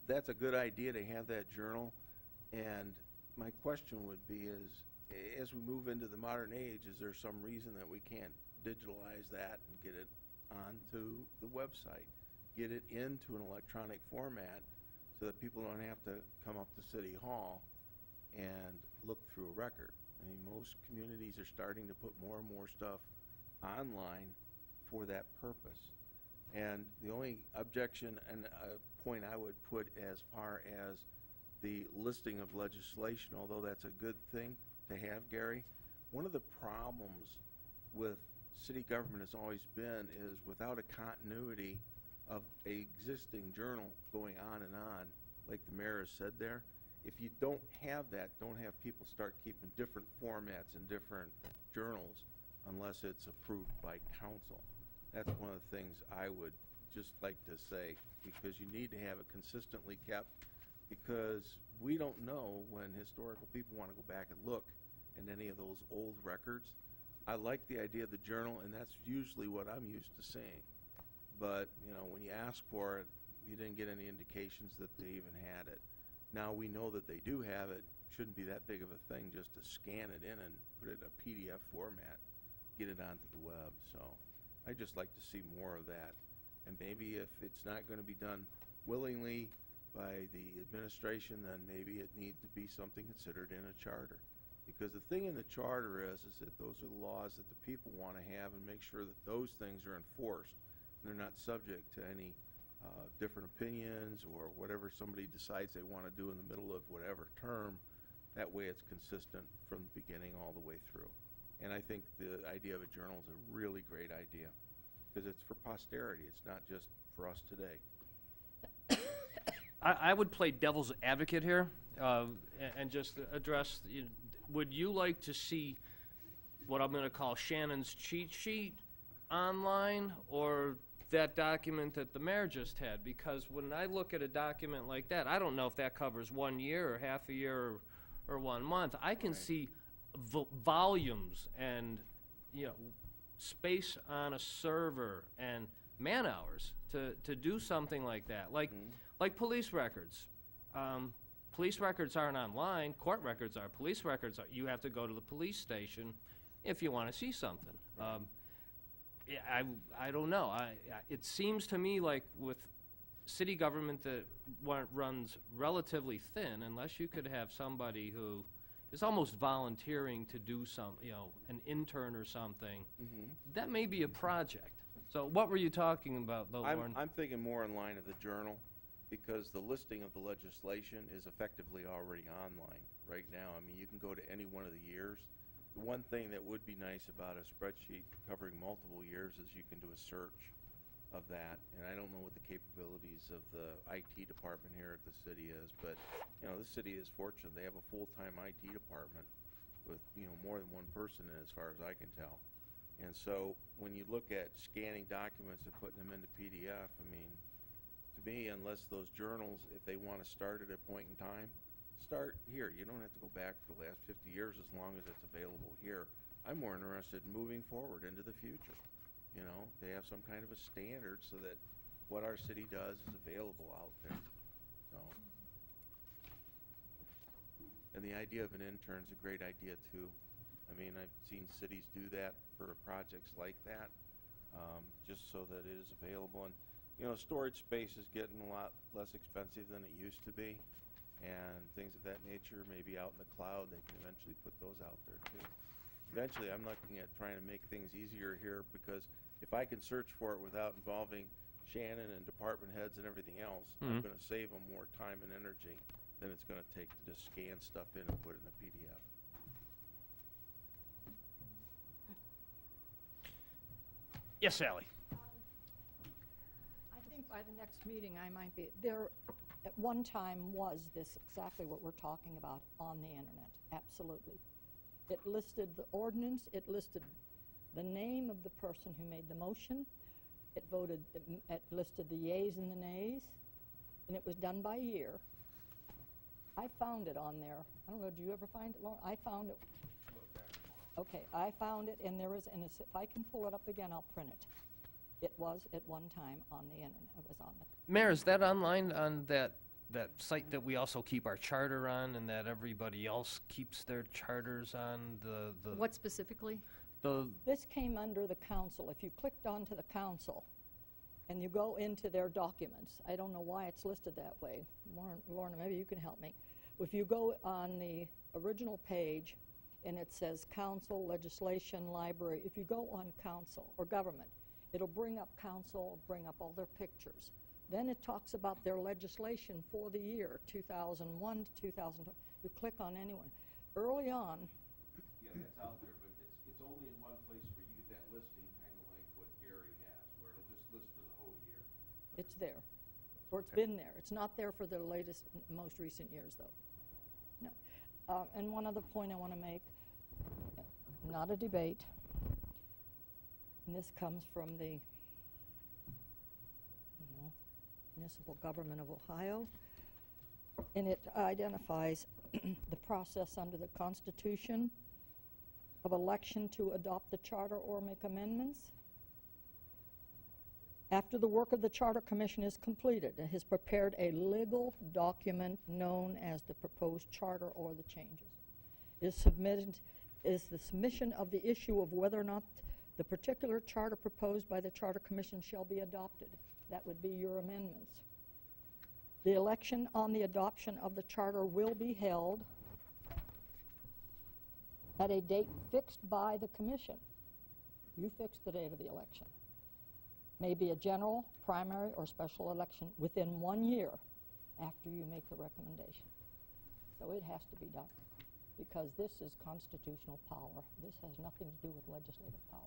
That's a good idea to have that journal, and my question would be is, as we move into the modern age, is there some reason that we can't digitalize that and get it onto the website, get it into an electronic format so that people don't have to come up to City Hall and look through a record. I mean, most communities are starting to put more and more stuff online for that purpose. And the only objection and point I would put as far as the listing of legislation, although that's a good thing to have, Gary, one of the problems with city government has always been is without a continuity of a existing journal going on and on, like the mayor has said there, if you don't have that, don't have people start keeping different formats and different journals unless it's approved by council. That's one of the things I would just like to say, because you need to have it consistently kept, because we don't know when historical people want to go back and look in any of those old records. I like the idea of the journal, and that's usually what I'm used to seeing. But, you know, when you ask for it, you didn't get any indications that they even had it. Now we know that they do have it. Shouldn't be that big of a thing just to scan it in and put it in a PDF format, get it onto the web. So I'd just like to see more of that. And maybe if it's not going to be done willingly by the administration, then maybe it needs to be something considered in a charter. Because the thing in the charter is that those are the laws that the people want to have, and make sure that those things are enforced. And they're not subject to any different opinions or whatever somebody decides they want to do in the middle of whatever term. That way it's consistent from the beginning all the way through. And I think the idea of a journal is a really great idea, because it's for posterity. It's not just for us today. I would play devil's advocate here, and just address, would you like to see what I'm gonna call Shannon's cheat sheet online, or that document that the mayor just had? Because when I look at a document like that, I don't know if that covers 1 year or half a year or 1 month. I can see volumes and, space on a server and man hours to do something like that. Like police records. Police records aren't online, court records are. Police records are, you have to go to the police station if you want to see something. Yeah, I don't know. It seems to me like with city government that runs relatively thin, unless you could have somebody who is almost volunteering to do an intern or something, that may be a project. So what were you talking about, though, Lauren? I'm thinking more in line of the journal, because the listing of the legislation is effectively already online right now. I mean, you can go to any one of the years. The one thing that would be nice about a spreadsheet covering multiple years is you can do a search of that. And I don't know what the capabilities of the IT department here at the city is, but, the city is fortunate. They have a full-time IT department with, more than one person in, as far as I can tell. And so when you look at scanning documents and putting them into PDF, I mean, to me, unless those journals, if they want to start at a point in time, start here. You don't have to go back for the last 50 years as long as it's available here. I'm more interested in moving forward into the future. They have some kind of a standard so that what our city does is available out there. So, and the idea of an intern is a great idea too. I mean, I've seen cities do that for projects like that, just so that it is available. And storage space is getting a lot less expensive than it used to be. And things of that nature, maybe out in the cloud, they can eventually put those out there too. Eventually, I'm looking at trying to make things easier here, because if I can search for it without involving Shannon and department heads and everything else, I'm going to save them more time and energy than it's going to take to just scan stuff in and put it in a PDF. Yes, Sally. I think by the next meeting, I might be, there at one time was this exactly what we're talking about on the internet, absolutely. It listed the ordinance, it listed the name of the person who made the motion, it listed the yeas and the nays, and it was done by year. I found it on there. I don't know, did you ever find it, Lauren? I found it. Okay, I found it, and if I can pull it up again, I'll print it. It was at one time on the internet. It was on the. Mayor, is that online on that site that we also keep our charter on, and that everybody else keeps their charters on? What specifically? This came under the council. If you clicked onto the council and you go into their documents, I don't know why it's listed that way. Lorna, maybe you can help me. If you go on the original page, and it says council, legislation, library. If you go on council or government, it'll bring up council, bring up all their pictures. Then it talks about their legislation for the year 2001 to 2020. You click on anyone. Early on, Yeah, that's out there, but it's only in one place where you get that listing, kind of like what Gary has, where it'll just list for the whole year. it's there, or it's been there. It's not there for the latest, most recent years, though. No. And one other point I want to make, not a debate, and this comes from the municipal government of Ohio, and it identifies the process under the Constitution of election to adopt the charter or make amendments. After the work of the Charter Commission is completed, it has prepared a legal document known as the proposed charter or the changes. Is the submission of the issue of whether or not the particular charter proposed by the Charter Commission shall be adopted. That would be your amendments. The election on the adoption of the charter will be held at a date fixed by the commission. You fix the date of the election. May be a general, primary, or special election within 1 year after you make the recommendation. So it has to be done, because this is constitutional power. This has nothing to do with legislative power.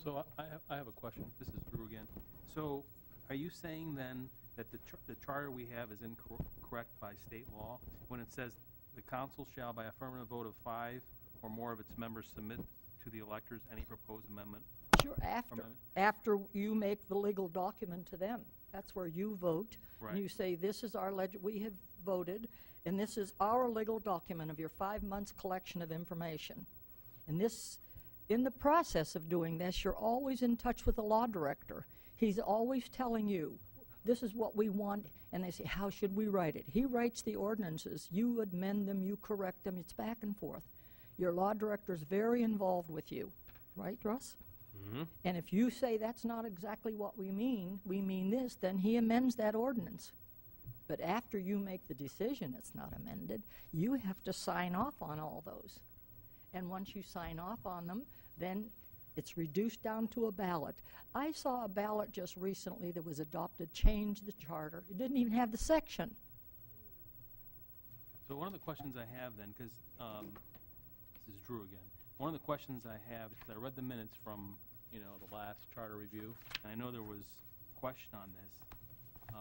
So I have a question. This is Drew again. So are you saying then that the charter we have is incorrect by state law when it says the council shall by affirmative vote of 5 or more of its members submit to the electors any proposed amendment? Sure, after you make the legal document to them. That's where you vote. Right. And you say, this is our, we have voted, and this is our legal document of your 5 months collection of information. And this, in the process of doing this, you're always in touch with the law director. He's always telling you, this is what we want, and they say, how should we write it? He writes the ordinances. You amend them, you correct them. It's back and forth. Your law director's very involved with you. Right, Russ? Mm-hmm. And if you say that's not exactly what we mean this, then he amends that ordinance. But after you make the decision it's not amended, you have to sign off on all those. And once you sign off on them, then it's reduced down to a ballot. I saw a ballot just recently that was adopted, changed the charter. It didn't even have the section. So one of the questions I have then, because this is Drew again. One of the questions I have, because I read the minutes from, the last charter review, and I know there was question on this,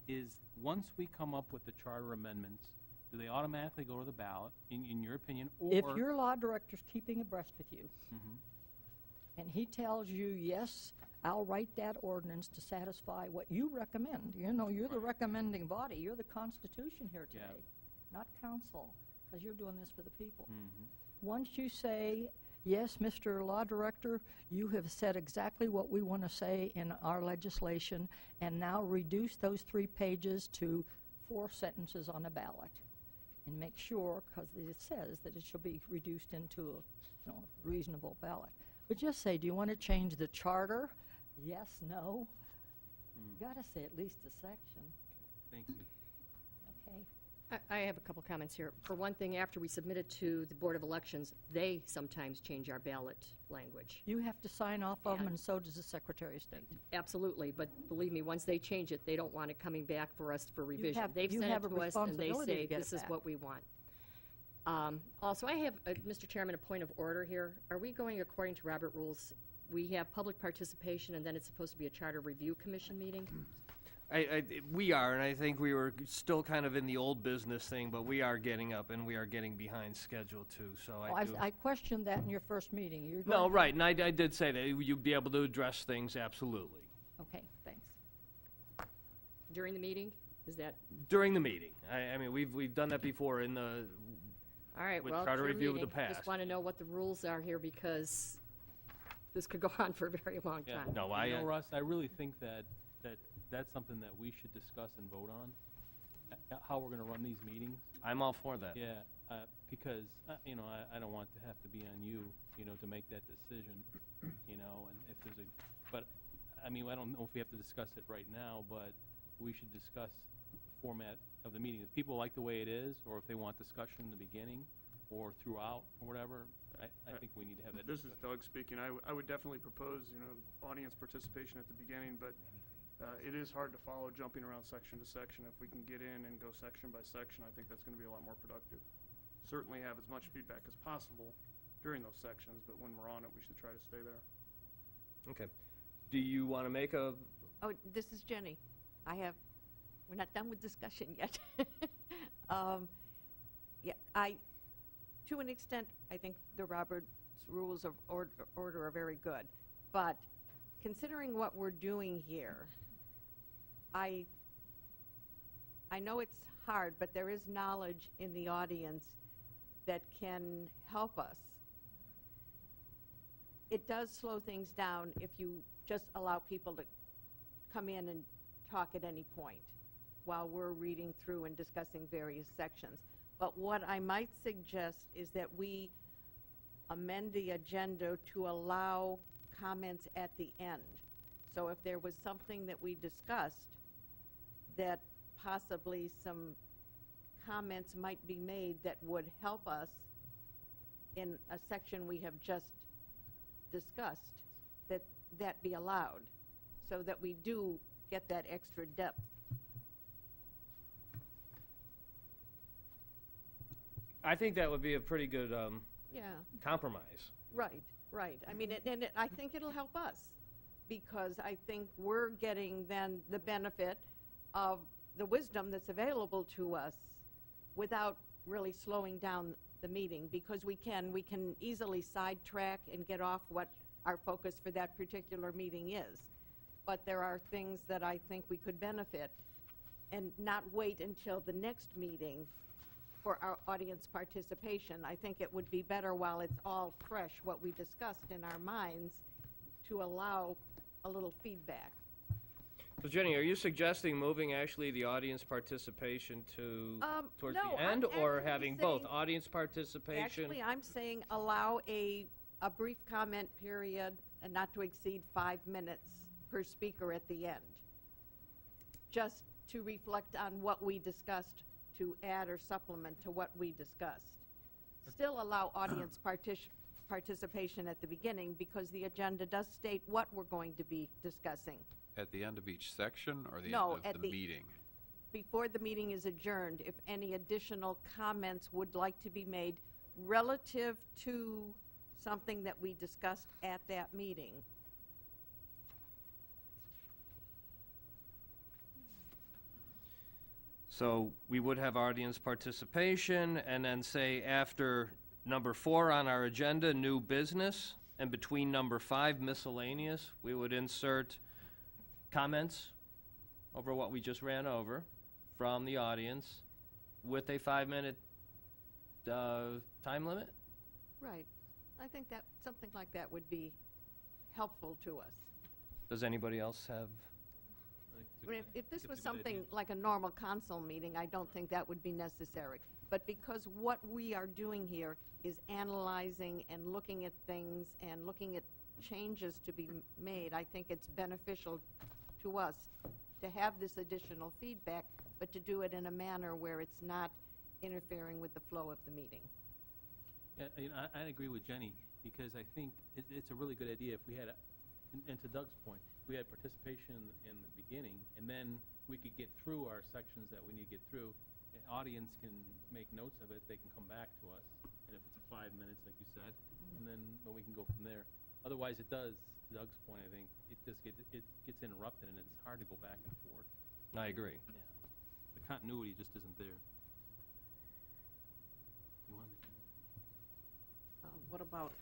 is once we come up with the charter amendments, do they automatically go to the ballot, in your opinion, or? If your law director's keeping abreast with you, Mhm. and he tells you, yes, I'll write that ordinance to satisfy what you recommend. You're the recommending body. You're the Constitution here Yeah. today, not council, because you're doing this for the people. Mhm. Once you say, yes, Mr. Law Director, you have said exactly what we want to say in our legislation, and now reduce those 3 pages to 4 sentences on a ballot. And make sure, because it says that it shall be reduced into a reasonable ballot. But just say, do you want to change the charter? Yes, no. You got to say at least a section, Thank you. okay? I have a couple comments here. For one thing, after we submit it to the Board of Elections, they sometimes change our ballot language. You have to sign off of them, Yeah. and so does the Secretary of State. Absolutely, but believe me, once they change it, they don't want it coming back for us for revision. have- They've you sent have it a to us, and they responsibility to say, get it this is back. what we want. Also, I have, Mr. Chairman, a point of order here. Are we going according to Robert rules? We have public participation, and then it's supposed to be a Charter Review Commission meeting? We are, and I think we were still kind of in the old business thing, but we are getting up and we are getting behind schedule too, so Oh, I do. I questioned that in your first meeting. You're No, going- right, and I did say that, you'd be able to address things, absolutely. Okay, thanks. During the meeting? Is that, During the meeting. I mean, we've done that before in the, all right, With well, charter it's your review of the meeting. past. Just want to know what the rules are here, because this could go on for a very long Yeah. time. no, Russ, I really think that's something that we should discuss and vote on, how we're gonna run these meetings. I'm all for that. Yeah, because, I don't want to have to be on you, to make that decision, and if there's but, I don't know if we have to discuss it right now, but we should discuss the format of the meeting. If people like the way it is, or if they want discussion in the beginning, or throughout, or whatever, I think we need to have that This is discussion. Doug speaking. I would definitely propose, audience participation at the beginning, but it is hard to follow jumping around section to section. If we can get in and go section by section, I think that's gonna be a lot more productive. Certainly have as much feedback as possible during those sections, but when we're on it, we should try to stay there. Okay. Do you want to make a, Oh, this is Jenny. We're not done with discussion yet. Yeah, to an extent, I think the Robert's Rules of Order are very good. But considering what we're doing here, I know it's hard, but there is knowledge in the audience that can help us. It does slow things down if you just allow people to come in and talk at any point while we're reading through and discussing various sections. But what I might suggest is that we amend the agenda to allow comments at the end. So if there was something that we discussed, that possibly some comments might be made that would help us in a section we have just discussed, that be allowed, so that we do get that extra depth. I think that would be a pretty good Yeah, compromise. right. I mean, I think it'll help us, because I think we're getting then the benefit of the wisdom that's available to us without really slowing down the meeting, because we can easily sidetrack and get off what our focus for that particular meeting is. But there are things that I think we could benefit and not wait until the next meeting for our audience participation. I think it would be better while it's all fresh, what we discussed in our minds, to allow a little feedback. So Jenny, are you suggesting moving actually the audience participation to towards no, the I'm end, or actually having both saying- audience participation? Actually, I'm saying allow a brief comment period and not to exceed 5 minutes per speaker at the end, just to reflect on what we discussed, to add or supplement to what we discussed. Still allow audience participation at the beginning, because the agenda does state what we're going to be discussing. At the end of each section or the No, end at of the the- meeting? Before the meeting is adjourned, if any additional comments would like to be made relative to something that we discussed at that meeting. So we would have audience participation, and then say after number 4 on our agenda, new business, and between number 5, miscellaneous, we would insert comments over what we just ran over from the audience with a 5-minute time limit? Right. I think that something like that would be helpful to us. Does anybody else have? I mean, if this was something like a normal council meeting, I don't think that would be necessary. But because what we are doing here is analyzing and looking at things and looking at changes to be made, I think it's beneficial to us to have this additional feedback, but to do it in a manner where it's not interfering with the flow of the meeting. Yeah, I agree with Jenny, because I think it's a really good idea if we had, and to Doug's point, if we had participation in the beginning, and then we could get through our sections that we need to get through. An audience can make notes of it, they can come back to us, and if it's 5 minutes, like you said, and then we can go from there. Otherwise, it does, to Doug's point, I think, it gets interrupted, and it's hard to go back and forth. I agree. Yeah. The continuity just isn't there. You want to make a note? What about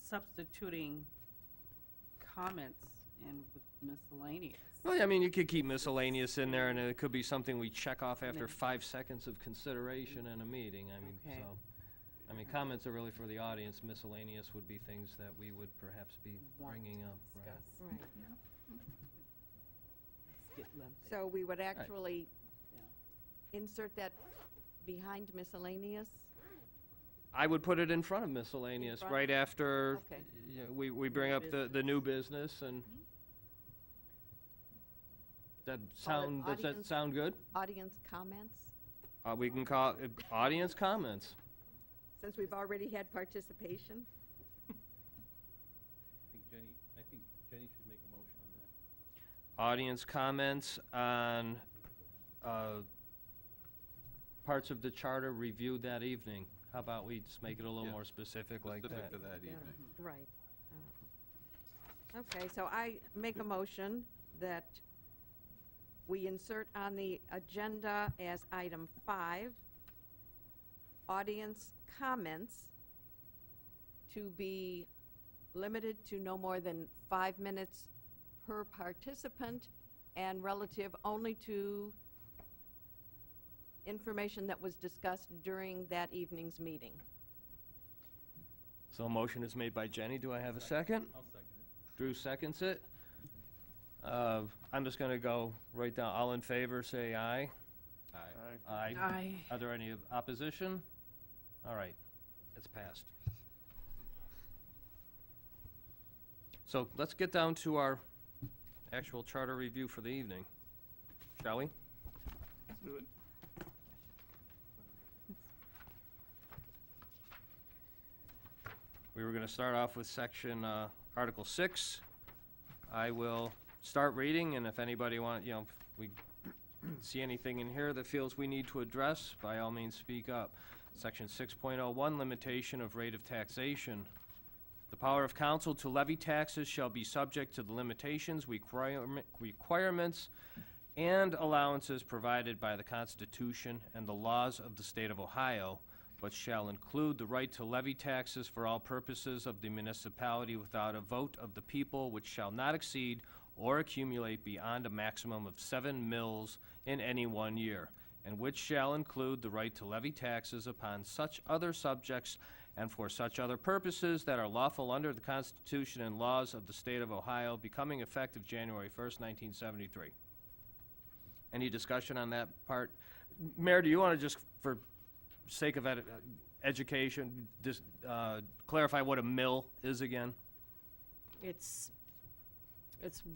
substituting comments in with miscellaneous? Well, I mean, you could keep miscellaneous in there, and it could be something we check off after Yeah. 5 seconds of consideration in a meeting. I mean, Okay. so, I mean, comments are really for the audience. Miscellaneous would be things that we would perhaps be Want to bringing up. Right. discuss. Right. Let's get lengthy. So we would actually Yeah. insert that behind miscellaneous? I would put it in front of miscellaneous, front? right after Okay. we bring up the new business, and does that audience- sound good? Audience comments? We can call it audience comments. since we've already had participation? I think Jenny should make a motion on that. Audience comments on parts of the charter reviewed that evening. How about we just make it a little Yeah. more specific like Specific that? to that evening. Right. Okay, so I make a motion that we insert on the agenda as item 5, audience comments to be limited to no more than 5 minutes per participant and relative only to information that was discussed during that evening's meeting. So a motion is made by Jenny. Do I have a second? I'll second it. Drew seconds it. I'm just gonna go right down. All in favor, say aye. Aye. Aye. Aye. Are there any opposition? All right, it's passed. So let's get down to our actual charter review for the evening, shall we? Let's do it. We were gonna start off with section, Article 6. I will start reading, and if anybody if we see anything in here that feels we need to address, by all means, speak up. Section 6.01, limitation of rate of taxation. The power of council to levy taxes shall be subject to the limitations, requirements, and allowances provided by the Constitution and the laws of the state of Ohio, but shall include the right to levy taxes for all purposes of the municipality without a vote of the people, which shall not exceed or accumulate beyond a maximum of 7 mills in any 1 year, and which shall include the right to levy taxes upon such other subjects and for such other purposes that are lawful under the Constitution and laws of the state of Ohio, becoming effective January 1st, 1973. Any discussion on that part? Mayor, do you want to just, for sake of education, just clarify what a mill is again? It's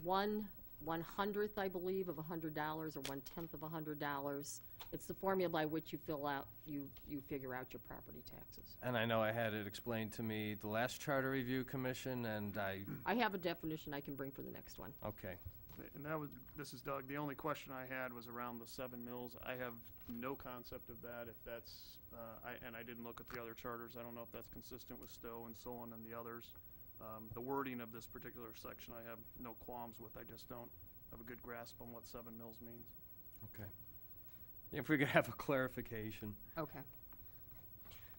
1/100th, I believe, of $100, or 1/10 of $100. It's the formula by which you figure out your property taxes. And I know I had it explained to me the last Charter Review Commission, and I have a definition I can bring for the next one. okay. And this is Doug. The only question I had was around the 7 mills. I have no concept of that, if that's, and I didn't look at the other charters. I don't know if that's consistent with Stowe and Solon and the others. The wording of this particular section, I have no qualms with. I just don't have a good grasp on what 7 mills means. Okay. If we could have a clarification. Okay.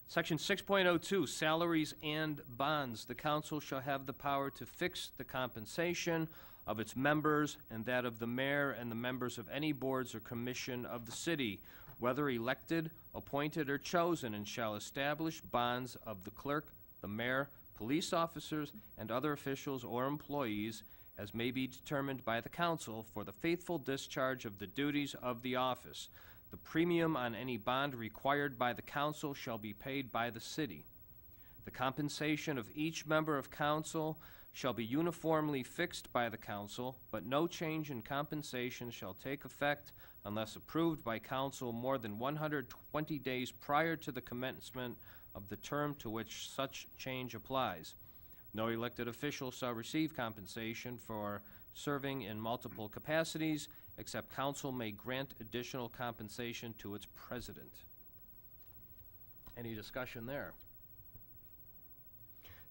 Section 6.02, salaries and bonds. The council shall have the power to fix the compensation of its members and that of the mayor and the members of any boards or commission of the city, whether elected, appointed, or chosen, and shall establish bonds of the clerk, the mayor, police officers, and other officials or employees as may be determined by the council for the faithful discharge of the duties of the office. The premium on any bond required by the council shall be paid by the city. The compensation of each member of council shall be uniformly fixed by the council, but no change in compensation shall take effect unless approved by council more than 120 days prior to the commencement of the term to which such change applies. No elected official shall receive compensation for serving in multiple capacities, except council may grant additional compensation to its president. Any discussion there?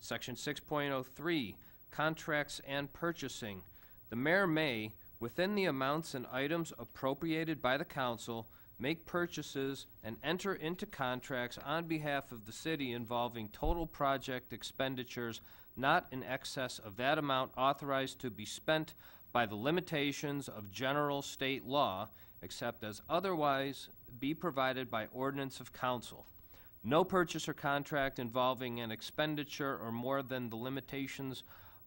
Section 6.03, contracts and purchasing. The mayor may, within the amounts and items appropriated by the council, make purchases and enter into contracts on behalf of the city involving total project expenditures not in excess of that amount authorized to be spent by the limitations of general state law, except as otherwise be provided by ordinance of council. No purchase or contract involving an expenditure or more than the limitations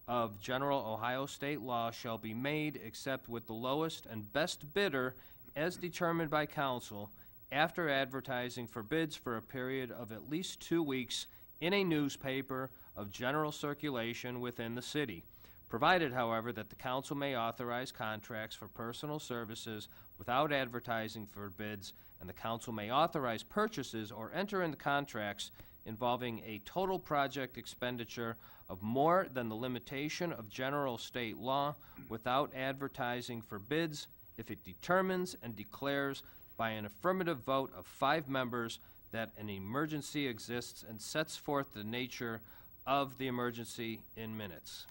of general Ohio state law shall be made except with the lowest and best bidder as determined by council after advertising for bids for a period of at least 2 weeks in a newspaper of general circulation within the city, provided, however, that the council may authorize contracts for personal services without advertising for bids, and the council may authorize purchases or enter into contracts involving a total project expenditure of more than the limitation of general state law without advertising for bids if it determines and declares by an affirmative vote of 5 members that an emergency exists and sets forth the nature of the emergency in minutes.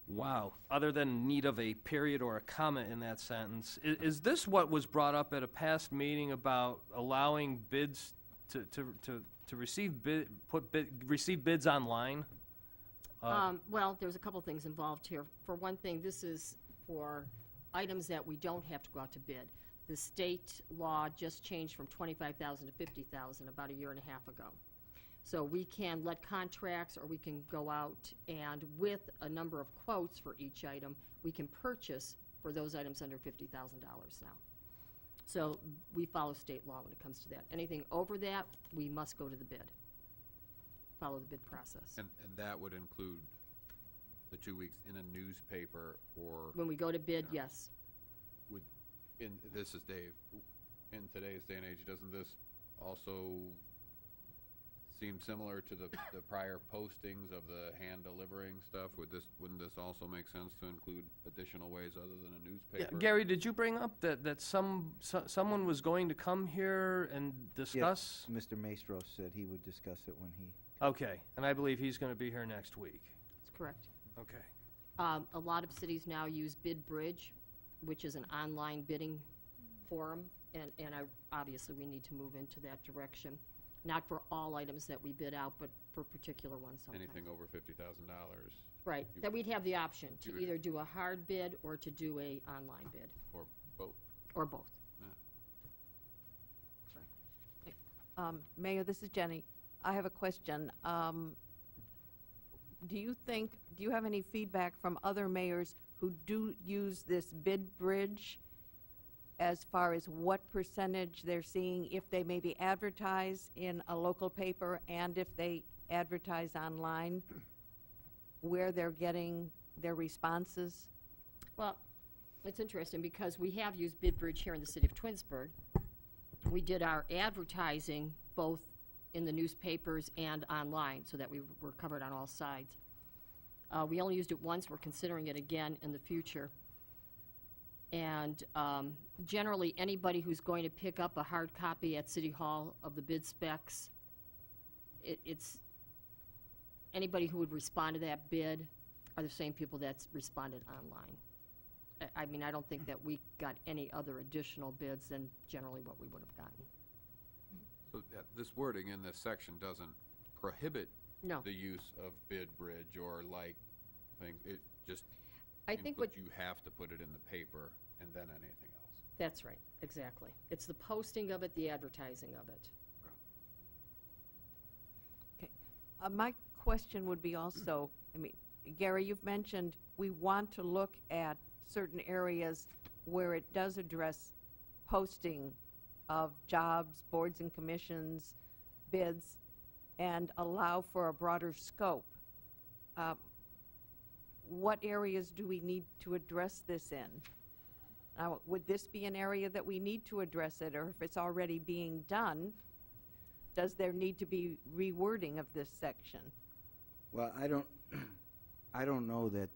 Wow, other than need of a period or a comma in that sentence, is this what was brought up at a past meeting about allowing bids to receive receive bids online? Well, there's a couple things involved here. For one thing, this is for items that we don't have to go out to bid. The state law just changed from 25,000 to 50,000 about a year and a half ago. So we can let contracts, or we can go out and with a number of quotes for each item, we can purchase for those items under $50,000 now. So we follow state law when it comes to that. Anything over that, we must go to the bid. Follow the bid process. And that would include the 2 weeks in a newspaper or When we go to bid, yes. this is Dave. In today's day and age, doesn't this also seem similar to the prior postings of the hand delivering stuff? Wouldn't this also make sense to include additional ways other than a newspaper? Gary, did you bring up that someone was going to come here and discuss? Yes, Mr. Maestro said he would discuss it when he... Okay, and I believe he's going to be here next week. That's correct. Okay. A lot of cities now use BidBridge, which is an online bidding forum, and obviously we need to move into that direction. Not for all items that we bid out, but for particular ones sometimes. Anything over $50,000. Right, that we'd have the option to You would- either do a hard bid or to do a online bid, Or both. or both. Mayor, this is Jenny. I have a question. Do you have any feedback from other mayors who do use this BidBridge as far as what percentage they're seeing if they maybe advertise in a local paper and if they advertise online, where they're getting their responses? Well, it's interesting because we have used BidBridge here in the city of Twinsburg. We did our advertising both in the newspapers and online so that we were covered on all sides. We only used it once. We're considering it again in the future. And generally, anybody who's going to pick up a hard copy at City Hall of the bid specs, it's anybody who would respond to that bid are the same people that's responded online. I mean, I don't think that we got any other additional bids than generally what we would have gotten. So this wording in this section doesn't prohibit No. the use of BidBridge or like things. It just I think what, you have to put it in the paper and then anything else. that's right, exactly. It's the posting of it, the advertising of it. Okay. My question would be also, I mean, Gary, you've mentioned we want to look at certain areas where it does address posting of jobs, boards and commissions, bids, and allow for a broader scope. What areas do we need to address this in? Now, would this be an area that we need to address it, or if it's already being done, does there need to be rewording of this section? Well, I don't know that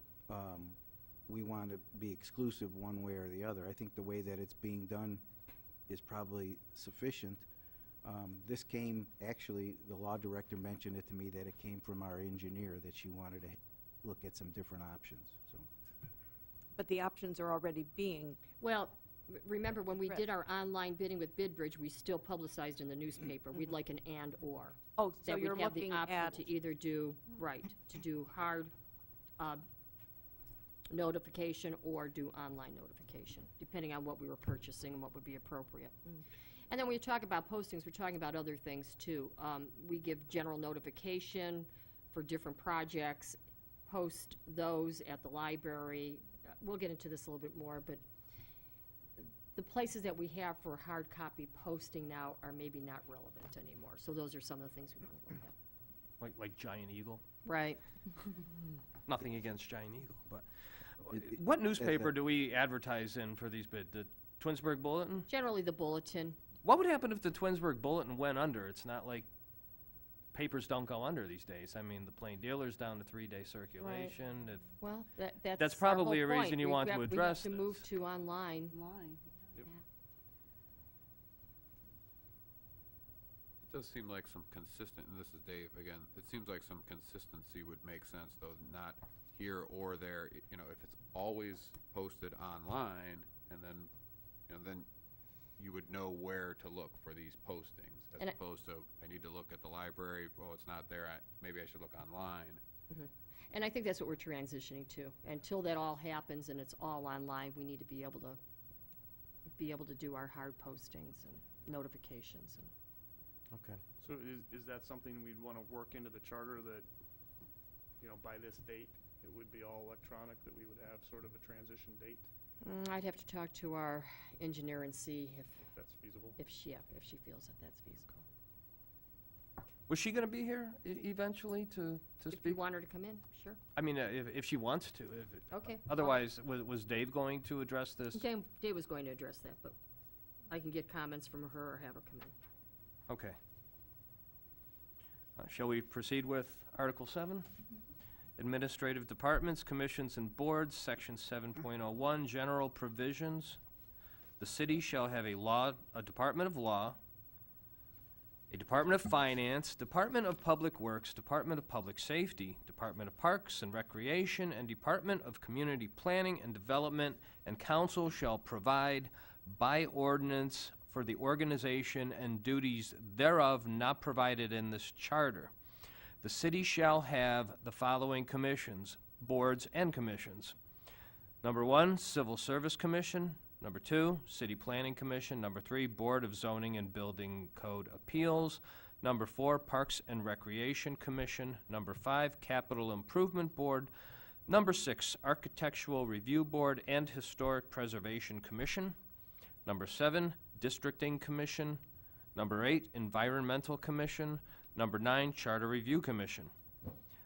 we want to be exclusive one way or the other. I think the way that it's being done is probably sufficient. This came, actually, the law director mentioned it to me that it came from our engineer, that she wanted to look at some different options, so. But the options are already being, Well, remember, when we Right. did our online bidding with BidBridge, we still publicized in the newspaper. We'd like an and/or. oh, so That you're we'd have the looking option at, to either do, right, to do hard notification or do online notification, depending on what we were purchasing and what would be appropriate. And then when you talk about postings, we're talking about other things too. We give general notification for different projects, post those at the library. We'll get into this a little bit more, but the places that we have for hard copy posting now are maybe not relevant anymore. So those are some of the things we want to look at. Like Giant Eagle? Right. Nothing against Giant Eagle, but It- what newspaper do we advertise in for these bids? The Twinsburg Bulletin? Generally, the Bulletin. What would happen if the Twinsburg Bulletin went under? It's not like papers don't go under these days. I mean, the plain dealer's down to 3-day circulation. Well, that's That's our probably whole a reason point. you want to address We have to move this. to online. Line. Yep. Yeah. It does seem like some consistent, and this is Dave again, it seems like some consistency would make sense, though, not here or there. You know, if it's always posted online, and then, you know, then you would know where to look for these postings, as And I- opposed to, I need to look at the library, oh, it's not there, maybe I should look online. And I think that's what we're transitioning to. Until that all happens and it's all online, we need to be able to do our hard postings and notifications and. Okay. So is that something we'd want to work into the charter that, you know, by this date, it would be all electronic, that we would have sort of a transition date, I'd have to talk to our engineer and see if that's feasible? if she feels that that's feasible. Was she going to be here eventually to If you speak? want her to come in, sure. I mean, if she wants to. Okay. Otherwise, was Dave going to address this? Dave was going to address that, but I can get comments from her or have her come in. Okay. Shall we proceed with Article 7? Administrative Departments, Commissions, and Boards, Section 7.01, General Provisions. The city shall have a Department of Law, a Department of Finance, Department of Public Works, Department of Public Safety, Department of Parks and Recreation, and Department of Community Planning and Development, and council shall provide by ordinance for the organization and duties thereof not provided in this charter. The city shall have the following commissions, boards, and commissions. Number 1, Civil Service Commission. Number 2, City Planning Commission. Number 3, Board of Zoning and Building Code Appeals. Number 4, Parks and Recreation Commission. Number 5, Capital Improvement Board. Number 6, Architectural Review Board and Historic Preservation Commission. Number 7, Districting Commission. Number 8, Environmental Commission. Number 9, Charter Review Commission.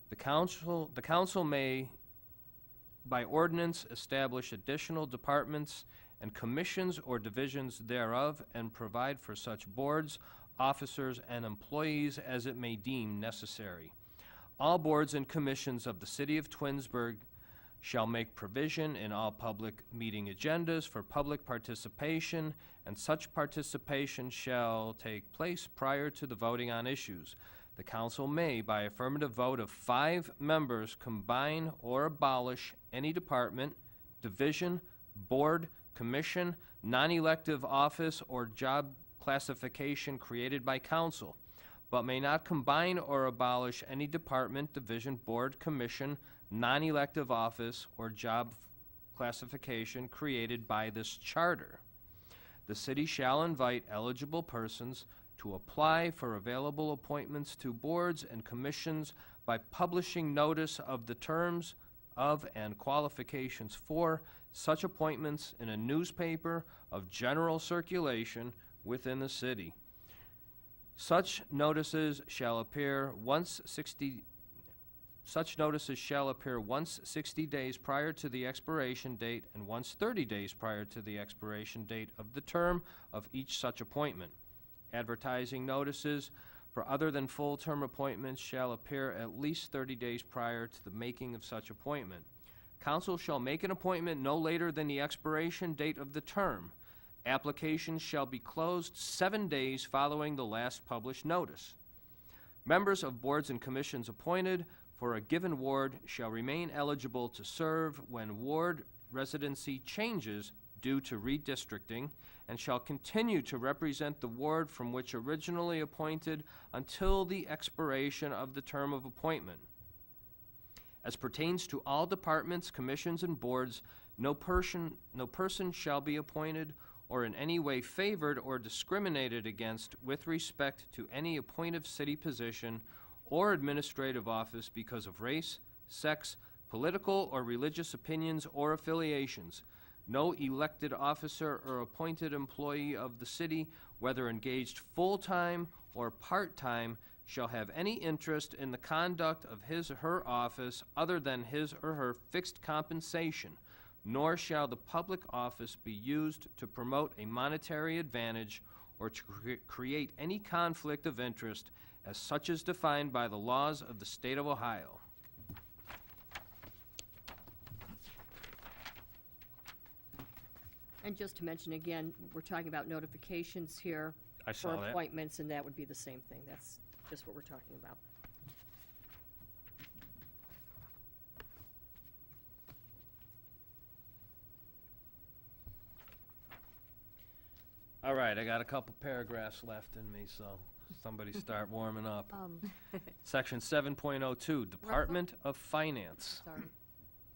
The council may, by ordinance, establish additional departments and commissions or divisions thereof, and provide for such boards, officers, and employees as it may deem necessary. All boards and commissions of the city of Twinsburg shall make provision in all public meeting agendas for public participation, and such participation shall take place prior to the voting on issues. The council may, by affirmative vote of 5 members, combine or abolish any department, division, board, commission, non-elective office, or job classification created by council, but may not combine or abolish any department, division, board, commission, non-elective office, or job classification created by this charter. The city shall invite eligible persons to apply for available appointments to boards and commissions by publishing notice of the terms of and qualifications for such appointments in a newspaper of general circulation within the city. Such notices shall appear once 60 days prior to the expiration date and once 30 days prior to the expiration date of the term of each such appointment. Advertising notices for other than full-term appointments shall appear at least 30 days prior to the making of such appointment. Council shall make an appointment no later than the expiration date of the term. Applications shall be closed 7 days following the last published notice. Members of boards and commissions appointed for a given ward shall remain eligible to serve when ward residency changes due to redistricting, and shall continue to represent the ward from which originally appointed until the expiration of the term of appointment. As pertains to all departments, commissions, and boards, no person shall be appointed or in any way favored or discriminated against with respect to any appointed city position or administrative office because of race, sex, political or religious opinions or affiliations. No elected officer or appointed employee of the city, whether engaged full-time or part-time, shall have any interest in the conduct of his or her office other than his or her fixed compensation, nor shall the public office be used to promote a monetary advantage or to create any conflict of interest as such is defined by the laws of the state of Ohio. And just to mention again, we're talking about notifications here I saw for that. appointments, and that would be the same thing. That's just what we're talking about. All right, I got a couple paragraphs left in me, so somebody start warming up. Section 7.02, Department of Finance. Sorry.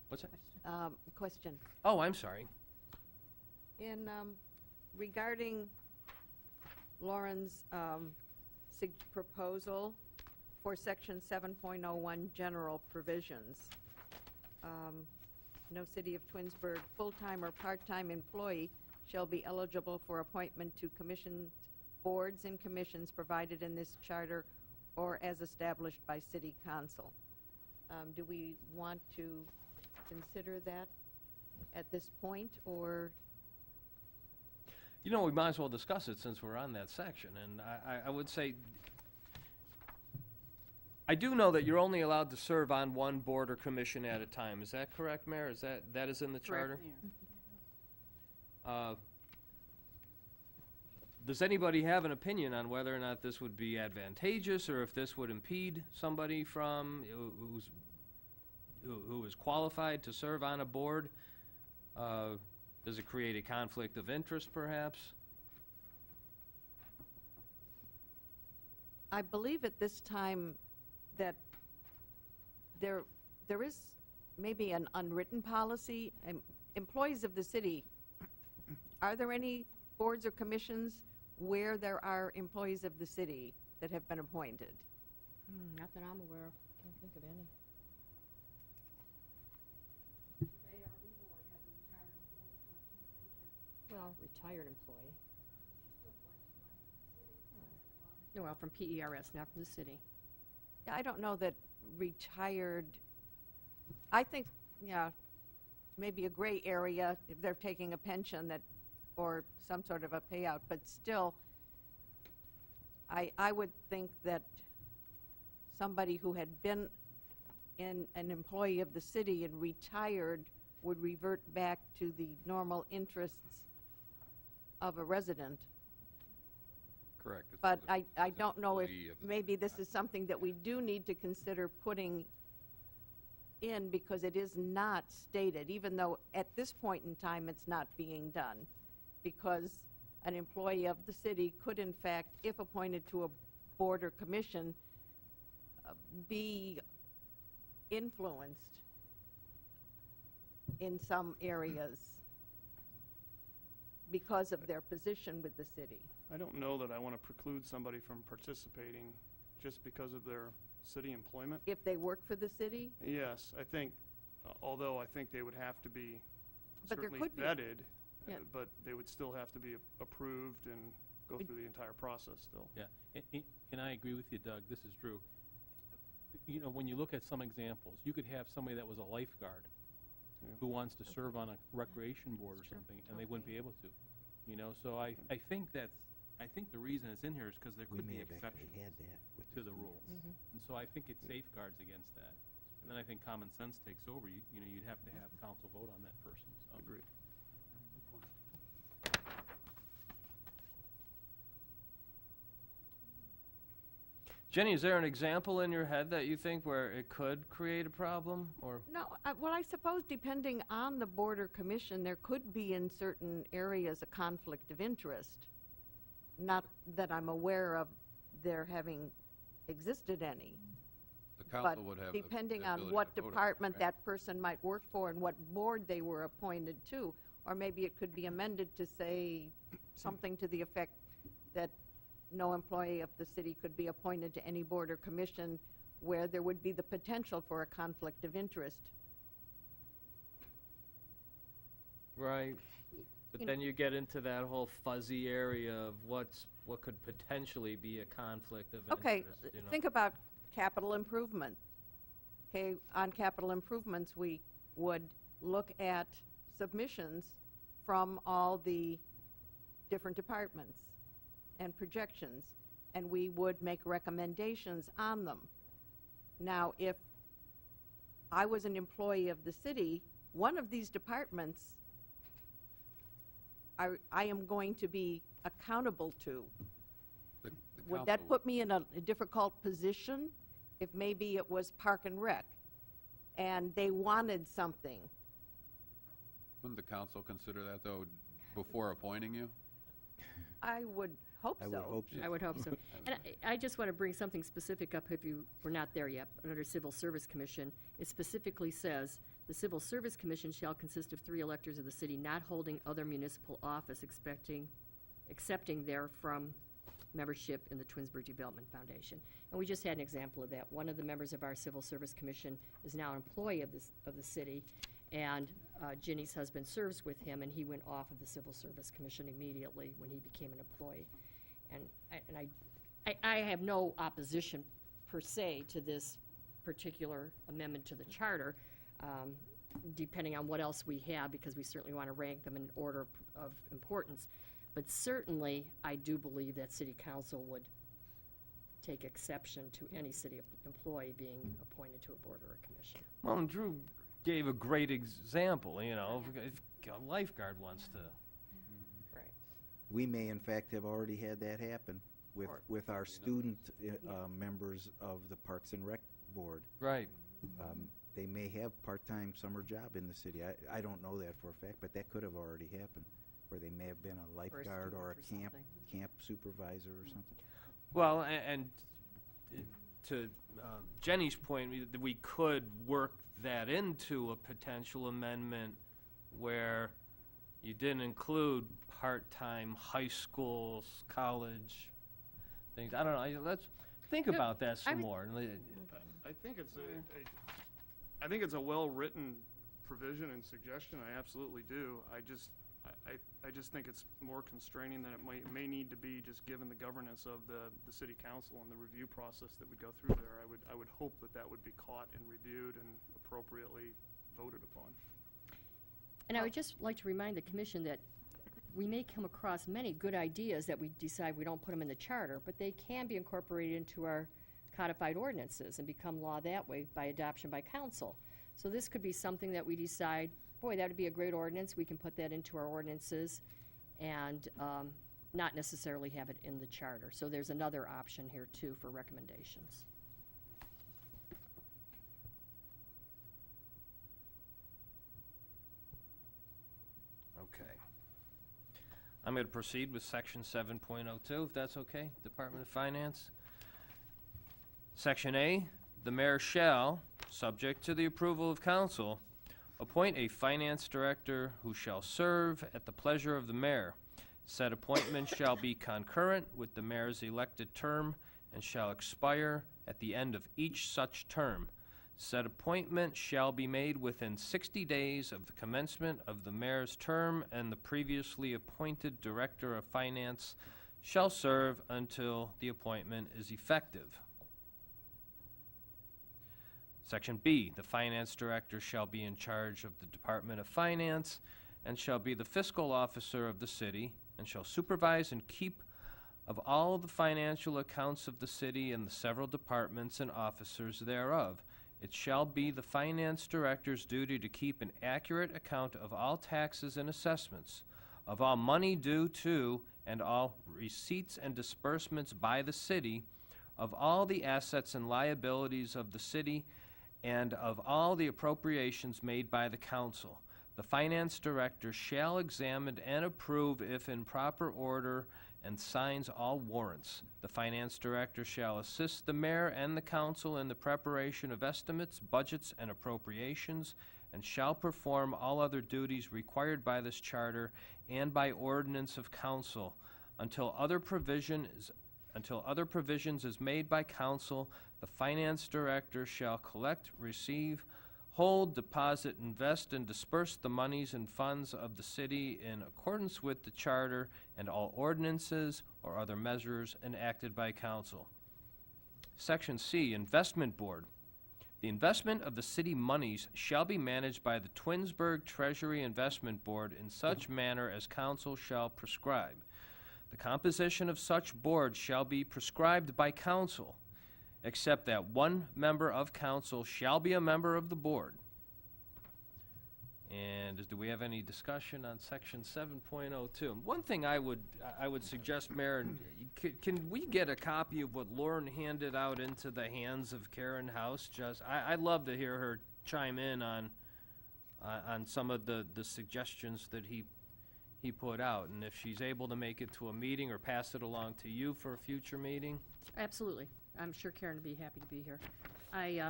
What's that? Question. Oh, I'm sorry. In, regarding Lauren's proposal for Section 7.01 General Provisions, no City of Twinsburg full-time or part-time employee shall be eligible for appointment to commissions, boards, and commissions provided in this charter or as established by City Council. Do we want to consider that at this point, or? You know, we might as well discuss it since we're on that section, and I would say, I do know that you're only allowed to serve on one board or commission at a time. Is that correct, Mayor? Is that is in the charter? Does anybody have an opinion on whether or not this would be advantageous, or if this would impede somebody from, who is qualified to serve on a board? Does it create a conflict of interest, perhaps? I believe at this time that there is maybe an unwritten policy. Employees of the city, are there any boards or commissions where there are employees of the city that have been appointed? Not that I'm aware of. Can't think of any. Well, retired employee. No, well, from PERS, not from the city. Yeah, I don't know that retired, I think, yeah, maybe a gray area if they're taking a pension that, or some sort of a payout, but still, I would think that somebody who had been an employee of the city and retired would revert back to the normal interests of a resident. Correct. It's But a- I it's an don't know if employee of the maybe city. this is something that we do need to consider putting in, because it is not stated, even though at this point in time it's not being done. Because an employee of the city could in fact, if appointed to a board or commission, be influenced in some areas because of their position with the city. I don't know that I want to preclude somebody from participating just because of their city employment. If they work for the city, Yes, I think, although I think they would have to be But there certainly could be- vetted, Yeah. but they would still have to be approved and go through the entire process still. Yeah, and I agree with you, Doug, this is Drew. You know, when you look at some examples, you could have somebody that was a lifeguard Yeah. who wants to serve on a recreation board or something, and they wouldn't be able to. You know, so I think I think the reason it's in here is because there could be exceptions to the rules. And so I think it safeguards against that. And then I think common sense takes over. You know, you'd have to have council vote on that person, so. Agreed. Jenny, is there an example in your head that you think where it could create a problem, or? no, well, I suppose depending on the board or commission, there could be in certain areas a conflict of interest. Not that I'm aware of there having existed any. The But council would have the depending ability on to what vote on it, department right? that person might work for and what board they were appointed to, or maybe it could be amended to say something to the effect that no employee of the city could be appointed to any board or commission where there would be the potential for a conflict of interest. Right. But then you get into that whole fuzzy area of what could potentially be a conflict of Okay, interest, you know? think about capital improvement. Okay, on capital improvements, we would look at submissions from all the different departments and projections. and we would make recommendations on them. Now, if I was an employee of the city, one of these departments I am going to be accountable to. The Would that council- put me in a difficult position if maybe it was Park and Rec and they wanted something? Wouldn't the council consider that, though, before appointing you? I would hope so. I would hope so. I would hope so. And I just want to bring something specific up if we're not there yet. Under Civil Service Commission, it specifically says, "The Civil Service Commission shall consist of 3 electors of the city not holding other municipal office accepting therefrom membership in the Twinsburg Development Foundation." And we just had an example of that. One of the members of our Civil Service Commission is now an employee of the city, and Ginny's husband serves with him, and he went off of the Civil Service Commission immediately when he became an employee. And I have no opposition per se to this particular amendment to the charter, depending on what else we have, because we certainly want to rank them in order of importance. But certainly, I do believe that city council would take exception to any city employee being appointed to a board or a commission. Well, and Drew gave a great example, you know, if a lifeguard wants to. Right. We may in fact have already had that happen with our student members of the Parks and Rec Board. Right. They may have part-time summer job in the city. I don't know that for a fact, but that could have already happened, where they may have been a lifeguard or a student or camp supervisor or something. Well, and to Jenny's point, we could work that into a potential amendment where you didn't include part-time high schools, college, things. I don't know. Let's think No, about that some would- more. I think I think it's a well-written provision and suggestion, I absolutely do. I just think it's more constraining than it may need to be, just given the governance of the city council and the review process that would go through there. I would hope that would be caught and reviewed and appropriately voted upon. And I would just like to remind the commission that we may come across many good ideas that we decide we don't put them in the charter, but they can be incorporated into our codified ordinances and become law that way by adoption by council. So this could be something that we decide, boy, that would be a great ordinance, we can put that into our ordinances and not necessarily have it in the charter. So there's another option here too for recommendations. Okay. I'm going to proceed with section 7.02, if that's okay, Department of Finance. Section A, the mayor shall, subject to the approval of council, appoint a finance director who shall serve at the pleasure of the mayor. Said appointment shall be concurrent with the mayor's elected term and shall expire at the end of each such term. Said appointment shall be made within 60 days of the commencement of the mayor's term, and the previously appointed director of finance shall serve until the appointment is effective. Section B, the finance director shall be in charge of the Department of Finance and shall be the fiscal officer of the city and shall supervise and keep of all the financial accounts of the city and the several departments and officers thereof. It shall be the finance director's duty to keep an accurate account of all taxes and assessments, of all money due to and all receipts and disbursements by the city, of all the assets and liabilities of the city, and of all the appropriations made by the council. The finance director shall examine and approve if in proper order and signs all warrants. The finance director shall assist the mayor and the council in the preparation of estimates, budgets, and appropriations, and shall perform all other duties required by this charter and by ordinance of council until other provisions is made by council. The finance director shall collect, receive, hold, deposit, invest, and disperse the monies and funds of the city in accordance with the charter and all ordinances or other measures enacted by council. Section C, Investment Board. The investment of the city monies shall be managed by the Twinsburg Treasury Investment Board in such manner as council shall prescribe. The composition of such board shall be prescribed by council, except that one member of council shall be a member of the board. And do we have any discussion on section 7.02? One thing I would suggest, Mayor, can we get a copy of what Lauren handed out into the hands of Karen House? I'd love to hear her chime in on some of the suggestions that he put out, and if she's able to make it to a meeting or pass it along to you for a future meeting. Absolutely. I'm sure Karen would be happy to be here. I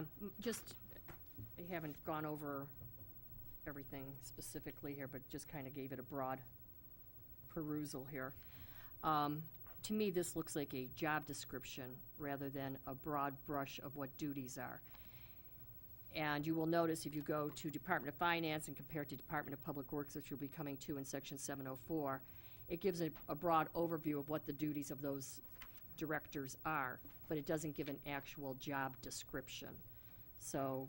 haven't gone over everything specifically here, but just kind of gave it a broad perusal here. To me, this looks like a job description rather than a broad brush of what duties are. And you will notice if you go to Department of Finance and compare it to Department of Public Works, which you'll be coming to in section 704, it gives a broad overview of what the duties of those directors are, but it doesn't give an actual job description. So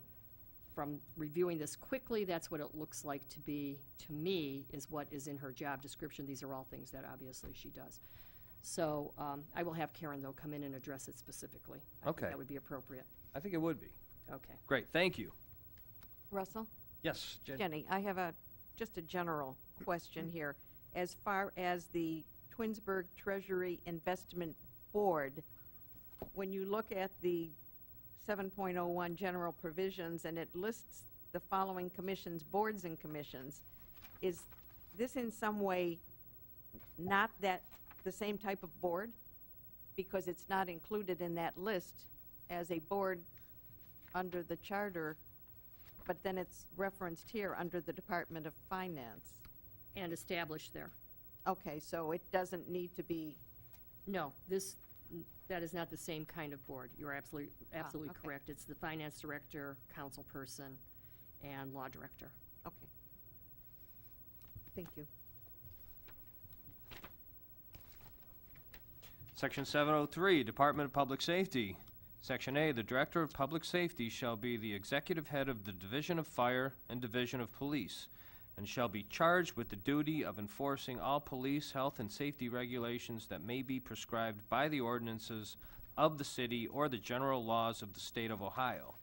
from reviewing this quickly, that's what it looks like to be, to me, is what is in her job description. These are all things that obviously she does. So I will have Karen, though, come in and address it specifically. I think Okay. that would be appropriate. I think it would be. Okay. Great, thank you. Russell? Yes, Jenny? Jenny, I have just a general question here. As far as the Twinsburg Treasury Investment Board, when you look at the 7.01 general provisions and it lists the following commissions, boards and commissions, is this in some way not the same type of board? Because it's not included in that list as a board under the charter, but then it's referenced here under the Department of Finance. And established there. Okay, so it doesn't need to be, No, that is not the same kind of board. You're absolutely okay. correct. It's the finance director, council person, and law director. okay. Thank you. Section 703, Department of Public Safety. Section A, the Director of Public Safety shall be the executive head of the Division of Fire and Division of Police, and shall be charged with the duty of enforcing all police, health, and safety regulations that may be prescribed by the ordinances of the city or the general laws of the state of Ohio.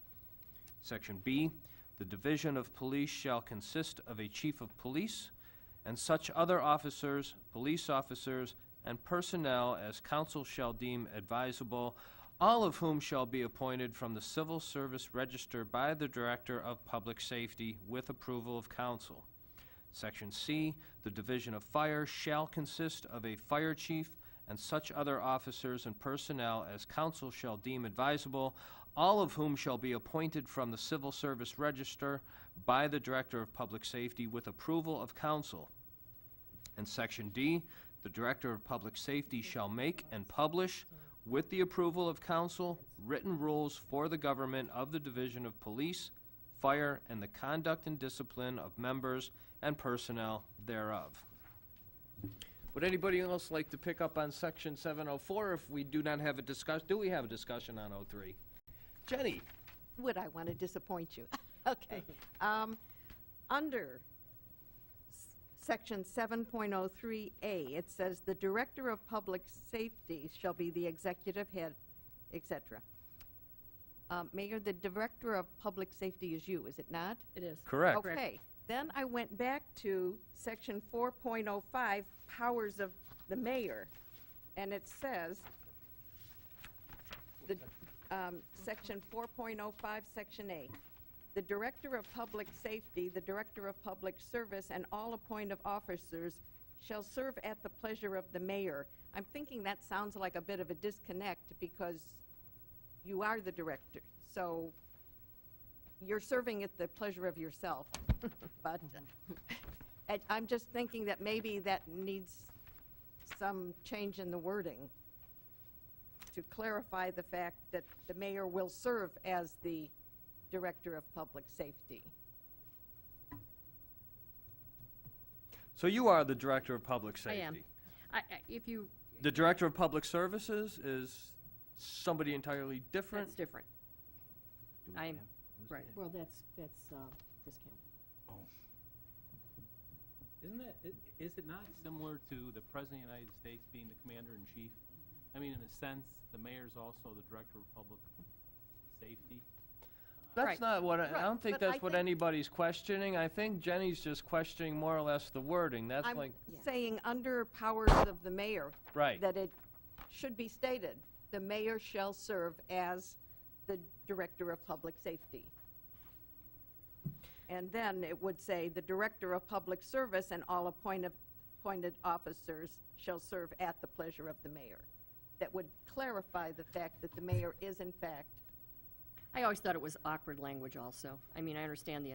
Section B, the Division of Police shall consist of a chief of police and such other officers, police officers, and personnel as council shall deem advisable, all of whom shall be appointed from the Civil Service Register by the Director of Public Safety with approval of council. Section C, the Division of Fire shall consist of a fire chief and such other officers and personnel as council shall deem advisable, all of whom shall be appointed from the Civil Service Register by the Director of Public Safety with approval of council. And Section D, the Director of Public Safety shall make and publish, with the approval of council, written rules for the government of the Division of Police, Fire, and the conduct and discipline of members and personnel thereof. Would anybody else like to pick up on section 704 if we do not have a discussion? Do we have a discussion on 03? Jenny? Would I want to disappoint you? Okay. Under section 7.03A, it says the Director of Public Safety shall be the executive head, etc. Mayor, the Director of Public Safety is you, is it not? It is. Correct. Okay. Then I went back to section 4.05, powers of the mayor, and it says, section 4.05, section A, the Director of Public Safety, the Director of Public Service, and all appointed officers shall serve at the pleasure of the mayor. I'm thinking that sounds like a bit of a disconnect because you are the director, so you're serving at the pleasure of yourself. But I'm just thinking that maybe that needs some change in the wording to clarify the fact that the mayor will serve as the Director of Public Safety. So you are the Director of Public I Safety? am. If you, The Director of Public Services is somebody entirely different? that's different. Do we I'm, have- who's right, that? well, that's Chris Campbell. Is it not similar to the President of the United States being the Commander-in-Chief? I mean, in a sense, the mayor's also the Director of Public Safety. That's Right. not what, I Right, don't think but I that's what think- anybody's questioning. I think Jenny's just questioning more or less the wording. That's I'm like, saying under powers of the mayor. Right. That it should be stated, the mayor shall serve as the director of public safety. And then it would say, the director of public service and all appointed officers shall serve at the pleasure of the mayor. That would clarify the fact that the mayor is in fact, I always thought it was awkward language also. I mean, I understand the.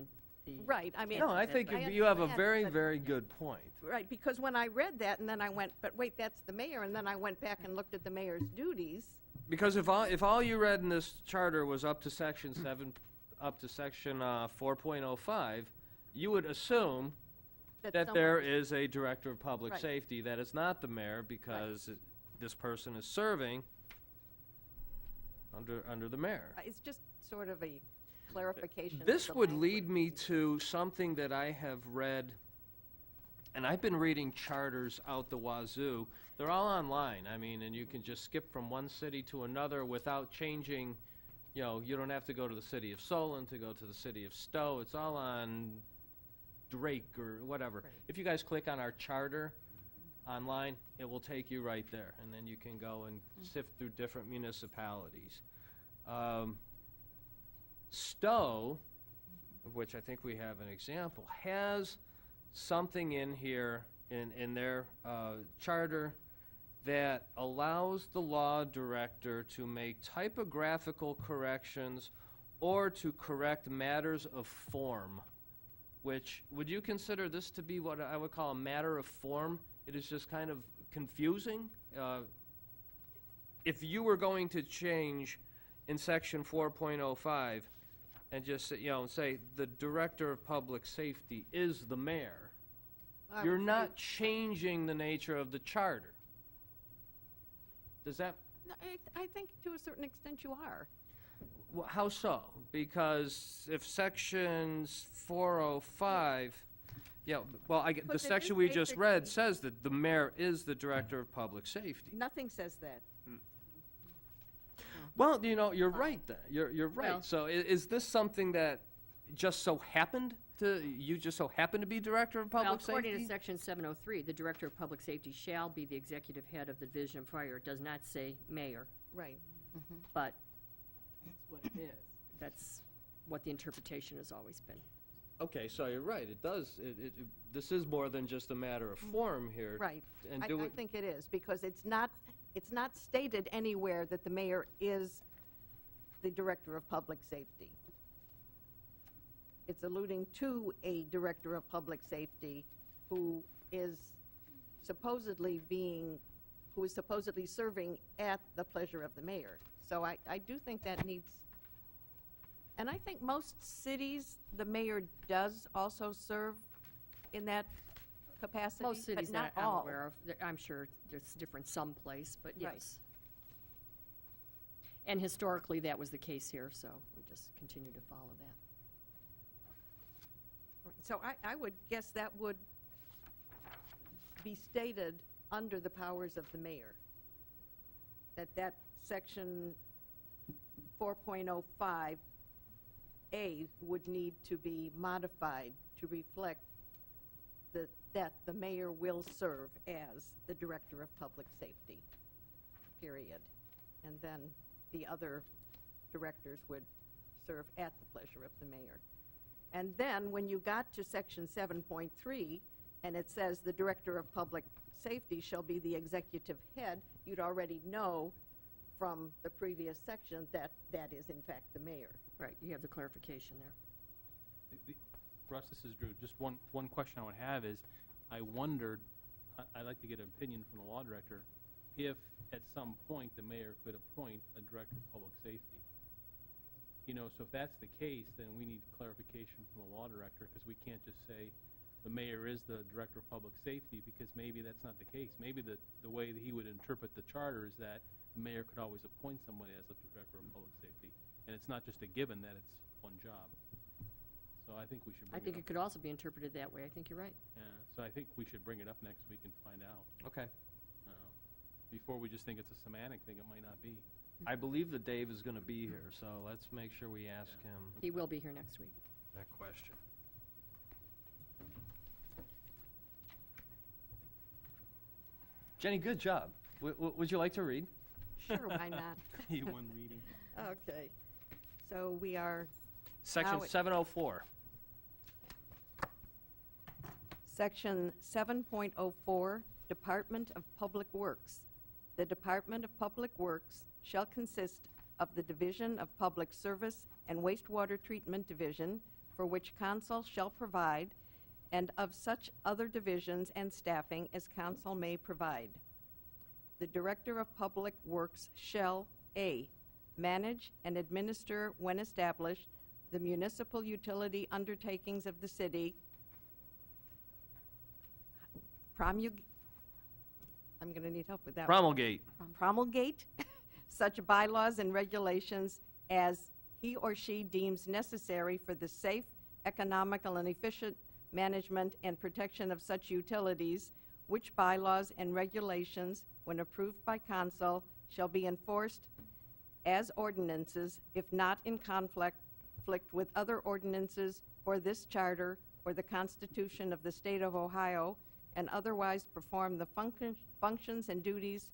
right, I mean. no, I think I you have a understand, very, but- very good point. Right, because when I read that, and then I went, but wait, that's the mayor, and then I went back and looked at the mayor's duties. Because if all you read in this charter was up to section 4.05, you would assume that someone- there is a director of public Right. safety, that is not the mayor, because this person is serving under the mayor. It's just sort of a clarification. of This the would lead language. me to something that I have read, and I've been reading charters out the wazoo. They're all online, I mean, and you can just skip from one city to another without changing, you don't have to go to the city of Solon to go to the city of Stowe. It's all on Drake or whatever. Right. If you guys click on our charter online, it will take you right there, and then you can go and sift through different municipalities. Stowe, of which I think we have an example, has something in here in their charter that allows the law director to make typographical corrections or to correct matters of form, which, would you consider this to be what I would call a matter of form? It is just kind of confusing. If you were going to change in section 4.05 and just, say, the director of public safety is the mayor, I you're would not say- changing the nature of the charter. Does that, No, I think to a certain extent you are. how so? Because if sections 405, the Because it section is we just read basically- says that the mayor is the director of public safety. Nothing says that. Well, you're right then. You're right. Well- So is this something that just so happened you just so happen to be director of Well, public according to safety? section 703, the director of public safety shall be the executive head of the division of fire. It does not say mayor, Right. but That's what it is. that's what the interpretation has always been. Okay, so you're right. It does. This is more than just a matter of form here. Right. And I do it. think it is, because it's not stated anywhere that the mayor is the director of public safety. It's alluding to a director of public safety who is supposedly serving at the pleasure of the mayor. So I do think that needs, and I think most cities, the mayor does also serve in that capacity, Most cities but not that I'm all. aware of, I'm sure there's different someplace, but Right. yes. And historically, that was the case here, so we just continue to follow that. So I would guess that would be stated under the powers of the mayor. That section 4.05A would need to be modified to reflect that the mayor will serve as the director of public safety, period. And then the other directors would serve at the pleasure of the mayor. And then, when you got to section 7.3, and it says the director of public safety shall be the executive head, you'd already know from the previous section that that is in fact the mayor. Right, you have the clarification there. Russ, this is Drew. Just one question I would have is, I wondered, I'd like to get an opinion from the law director, if at some point the mayor could appoint a director of public safety. So if that's the case, then we need clarification from the law director, because we can't just say the mayor is the director of public safety, because maybe that's not the case. Maybe the way that he would interpret the charter is that the mayor could always appoint somebody as a director of public safety, and it's not just a given that it's one job. So I think we should I bring think it it up. could also be interpreted that way. I think you're right. Yeah, so I think we should bring it up next week and find out. Okay. Before we just think it's a semantic thing, it might not be. I believe that Dave is gonna be here, so let's make sure we ask him He will be here next week. that question. Jenny, good job. Would you like to read? Sure, why not? You won reading. Okay. So we are Section Now it- 704. Section 7.04, Department of Public Works. The Department of Public Works shall consist of the Division of Public Service and Wastewater Treatment Division, for which council shall provide, and of such other divisions and staffing as council may provide. The Director of Public Works shall, A, manage and administer, when established, the municipal utility undertakings of the city, I'm going to need help with that one. Promulgate. Promulgate such bylaws and regulations as he or she deems necessary for the safe, economical, and efficient management and protection of such utilities, which bylaws and regulations, when approved by council, shall be enforced as ordinances, if not in conflict with other ordinances or this charter or the Constitution of the State of Ohio, and otherwise perform the functions and duties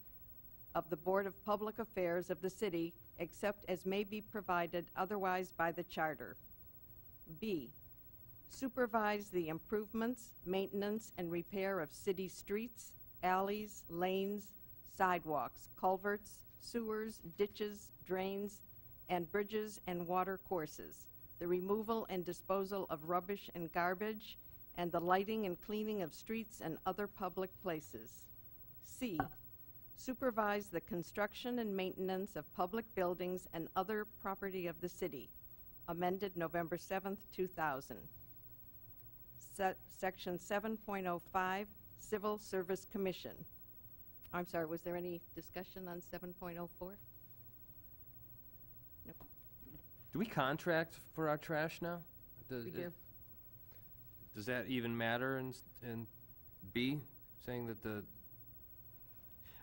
of the Board of Public Affairs of the city, except as may be provided otherwise by the charter. B, supervise the improvements, maintenance, and repair of city streets, alleys, lanes, sidewalks, culverts, sewers, ditches, drains, and bridges and water courses, the removal and disposal of rubbish and garbage, and the lighting and cleaning of streets and other public places. C, supervise the construction and maintenance of public buildings and other property of the city, amended November 7th, 2000. Section 7.05, Civil Service Commission. I'm sorry, was there any discussion on 7.04? No. Do we contract for our trash now? We do. Does that even matter in B, saying that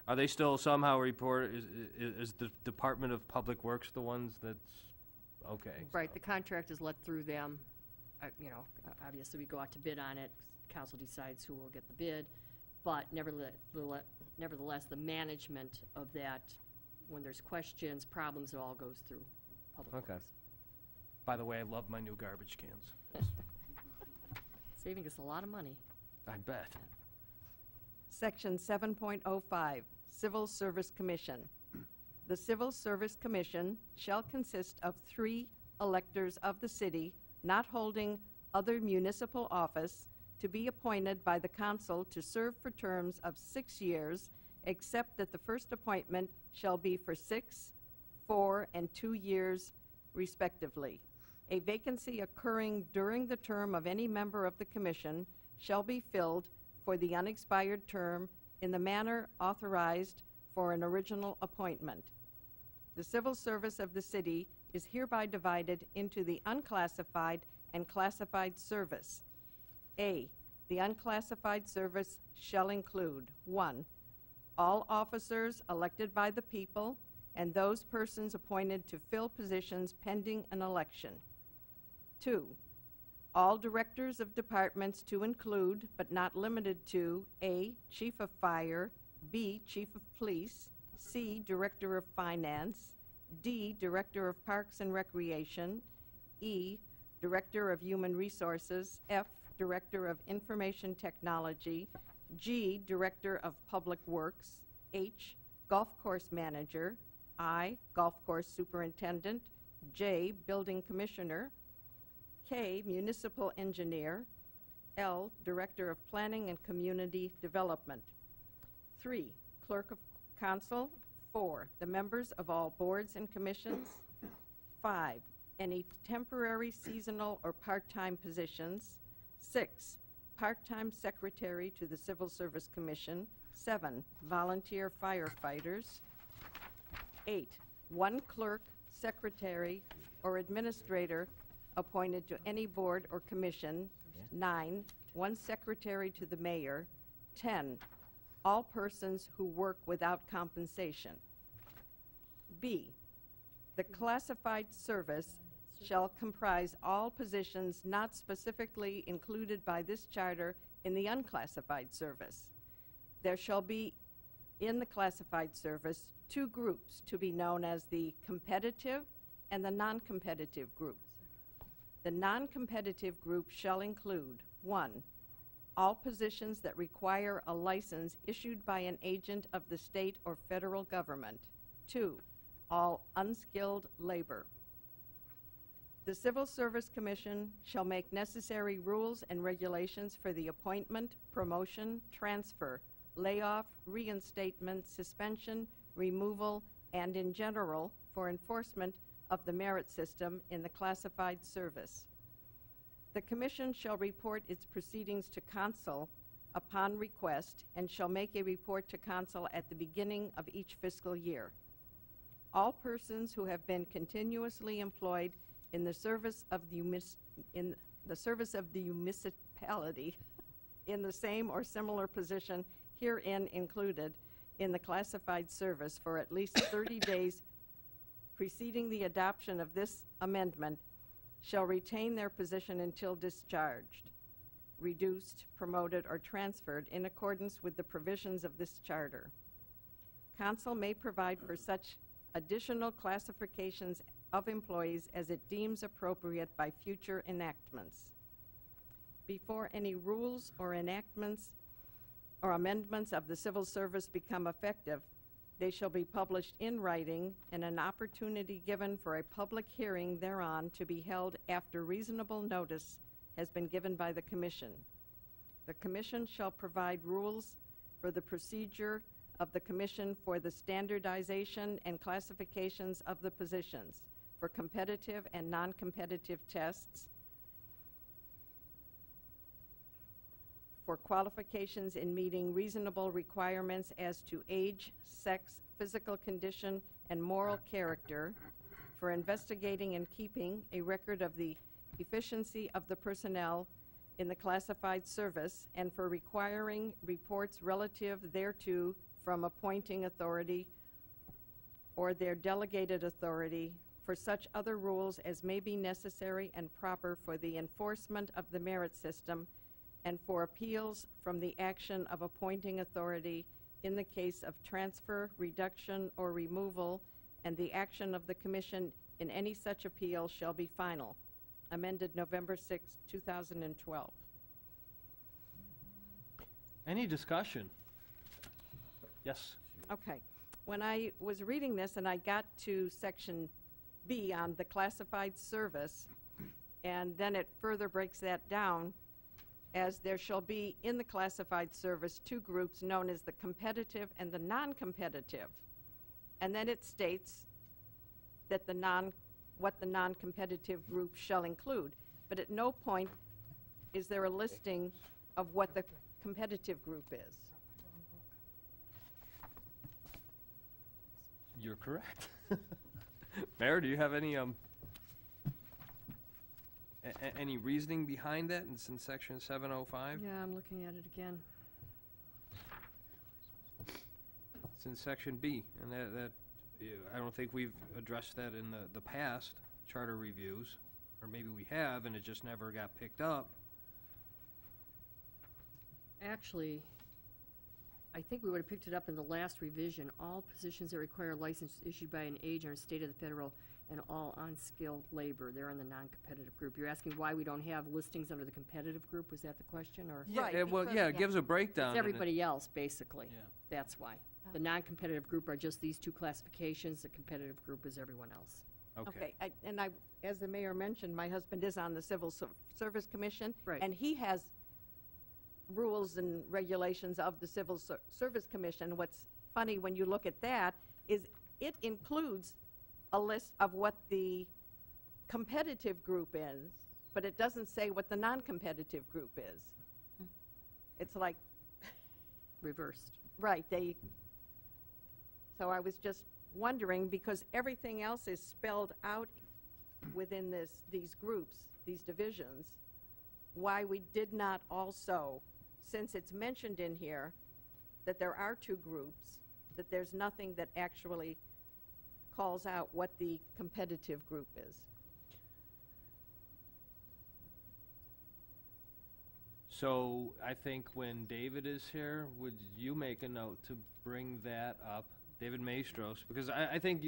are they still somehow is the Department of Public Works the ones that's, okay. Right, the contract is let through them. Obviously, we go out to bid on it. Council decides who will get the bid. But nevertheless, the management of that, when there's questions, problems, it all goes through Public Okay. Works. By the way, I love my new garbage cans. Saving us a lot of money. I bet. Section 7.05, Civil Service Commission. The Civil Service Commission shall consist of 3 electors of the city not holding other municipal office, to be appointed by the council to serve for terms of 6 years, except that the first appointment shall be for 6, 4, and 2 years respectively. A vacancy occurring during the term of any member of the commission shall be filled for the unexpired term in the manner authorized for an original appointment. The civil service of the city is hereby divided into the unclassified and classified service. A, the unclassified service shall include, 1, all officers elected by the people and those persons appointed to fill positions pending an election. 2, all directors of departments to include, but not limited to, A, Chief of Fire, B, Chief of Police, C, Director of Finance, D, Director of Parks and Recreation, E, Director of Human Resources, F, Director of Information Technology, G, Director of Public Works, H, Golf Course Manager, I, Golf Course Superintendent, J, Building Commissioner, K, Municipal Engineer, L, Director of Planning and Community Development. 3, Clerk of Council. 4, the members of all boards and commissions. 5, any temporary, seasonal, or part-time positions. 6, part-time secretary to the Civil Service Commission. 7, volunteer firefighters. 8, 1 clerk, secretary, or administrator appointed to any board or commission. 9, 1 secretary to the mayor. 10, all persons who work without compensation. B, the classified service shall comprise all positions not specifically included by this charter in the unclassified service. There shall be in the classified service 2 groups to be known as the competitive and the non-competitive groups. The non-competitive group shall include 1, all positions that require a license issued by an agent of the state or federal government. 2, all unskilled labor. The Civil Service Commission shall make necessary rules and regulations for the appointment, promotion, transfer, layoff, reinstatement, suspension, removal, and in general, for enforcement of the merit system in the classified service. The Commission shall report its proceedings to Council upon request and shall make a report to Council at the beginning of each fiscal year. All persons who have been continuously employed in the service of the municipality in the same or similar position herein included in the classified service for at least 30 days preceding the adoption of this amendment shall retain their position until discharged, reduced, promoted, or transferred in accordance with the provisions of this charter. Council may provide for such additional classifications of employees as it deems appropriate by future enactments. Before any rules or enactments or amendments of the civil service become effective, they shall be published in writing and an opportunity given for a public hearing thereon to be held after reasonable notice has been given by the Commission. The Commission shall provide rules for the procedure of the Commission for the standardization and classifications of the positions, for competitive and non-competitive tests, for qualifications in meeting reasonable requirements as to age, sex, physical condition, and moral character, for investigating and keeping a record of the efficiency of the personnel in the classified service, and for requiring reports relative thereto from appointing authority or their delegated authority, for such other rules as may be necessary and proper for the enforcement of the merit system, and for appeals from the action of appointing authority in the case of transfer, reduction, or removal, and the action of the Commission in any such appeal shall be final. Amended November 6, 2012. Any discussion? Yes. Okay. When I was reading this and I got to section B on the classified service, and then it further breaks that down as there shall be in the classified service 2 groups known as the competitive and the non-competitive. And then it states that what the non-competitive group shall include. But at no point is there a listing of what the competitive group is. You're correct. Mayor, do you have any reasoning behind that? It's in section 705. Yeah, I'm looking at it again. It's in section B, and I don't think we've addressed that in the past charter reviews, or maybe we have, and it just never got picked up. Actually, I think we would have picked it up in the last revision. All positions that require a license issued by an agent or state of the federal and all unskilled labor, they're in the non-competitive group. You're asking why we don't have listings under the competitive group? Was that the question, or? Right, Well, because- yeah, it gives a breakdown. It's and it- everybody else, basically. Yeah. That's why. The non-competitive group are just these 2 classifications. The competitive group is everyone else. Okay. As the mayor mentioned, my husband is on the Civil Service Commission. Right. And he has rules and regulations of the Civil Service Commission. What's funny when you look at that is it includes a list of what the competitive group is, but it doesn't say what the non-competitive group is. It's like, Reversed. right, so I was just wondering, because everything else is spelled out within these groups, these divisions, why we did not also, since it's mentioned in here that there are two groups, that there's nothing that actually calls out what the competitive group is. So I think when David is here, would you make a note to bring that up, David Maestros? Because I think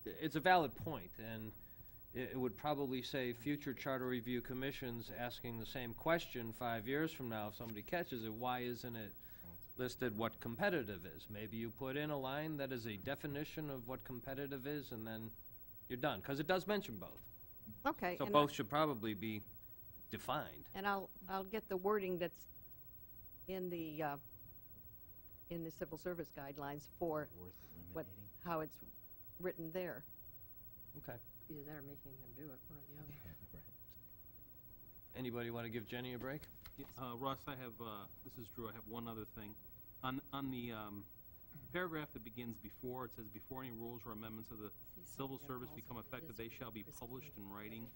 it's a valid point, and it would probably save future charter review commissions asking the same question 5 years from now if somebody catches it, why isn't it listed what competitive is? Maybe you put in a line that is a definition of what competitive is, and then you're done, because it does mention both. Okay. So and both should probably be defined. And I'll get the wording that's in the civil service guidelines for Worth what, eliminating. how it's written there. Okay. Either that or making them do it, one or the other. Anybody want to give Jenny a break? Yeah, Russ, I have, this is Drew, I have one other thing. On the paragraph that begins before, it says, "Before any rules or amendments of the civil service become effective, they shall be published in writing."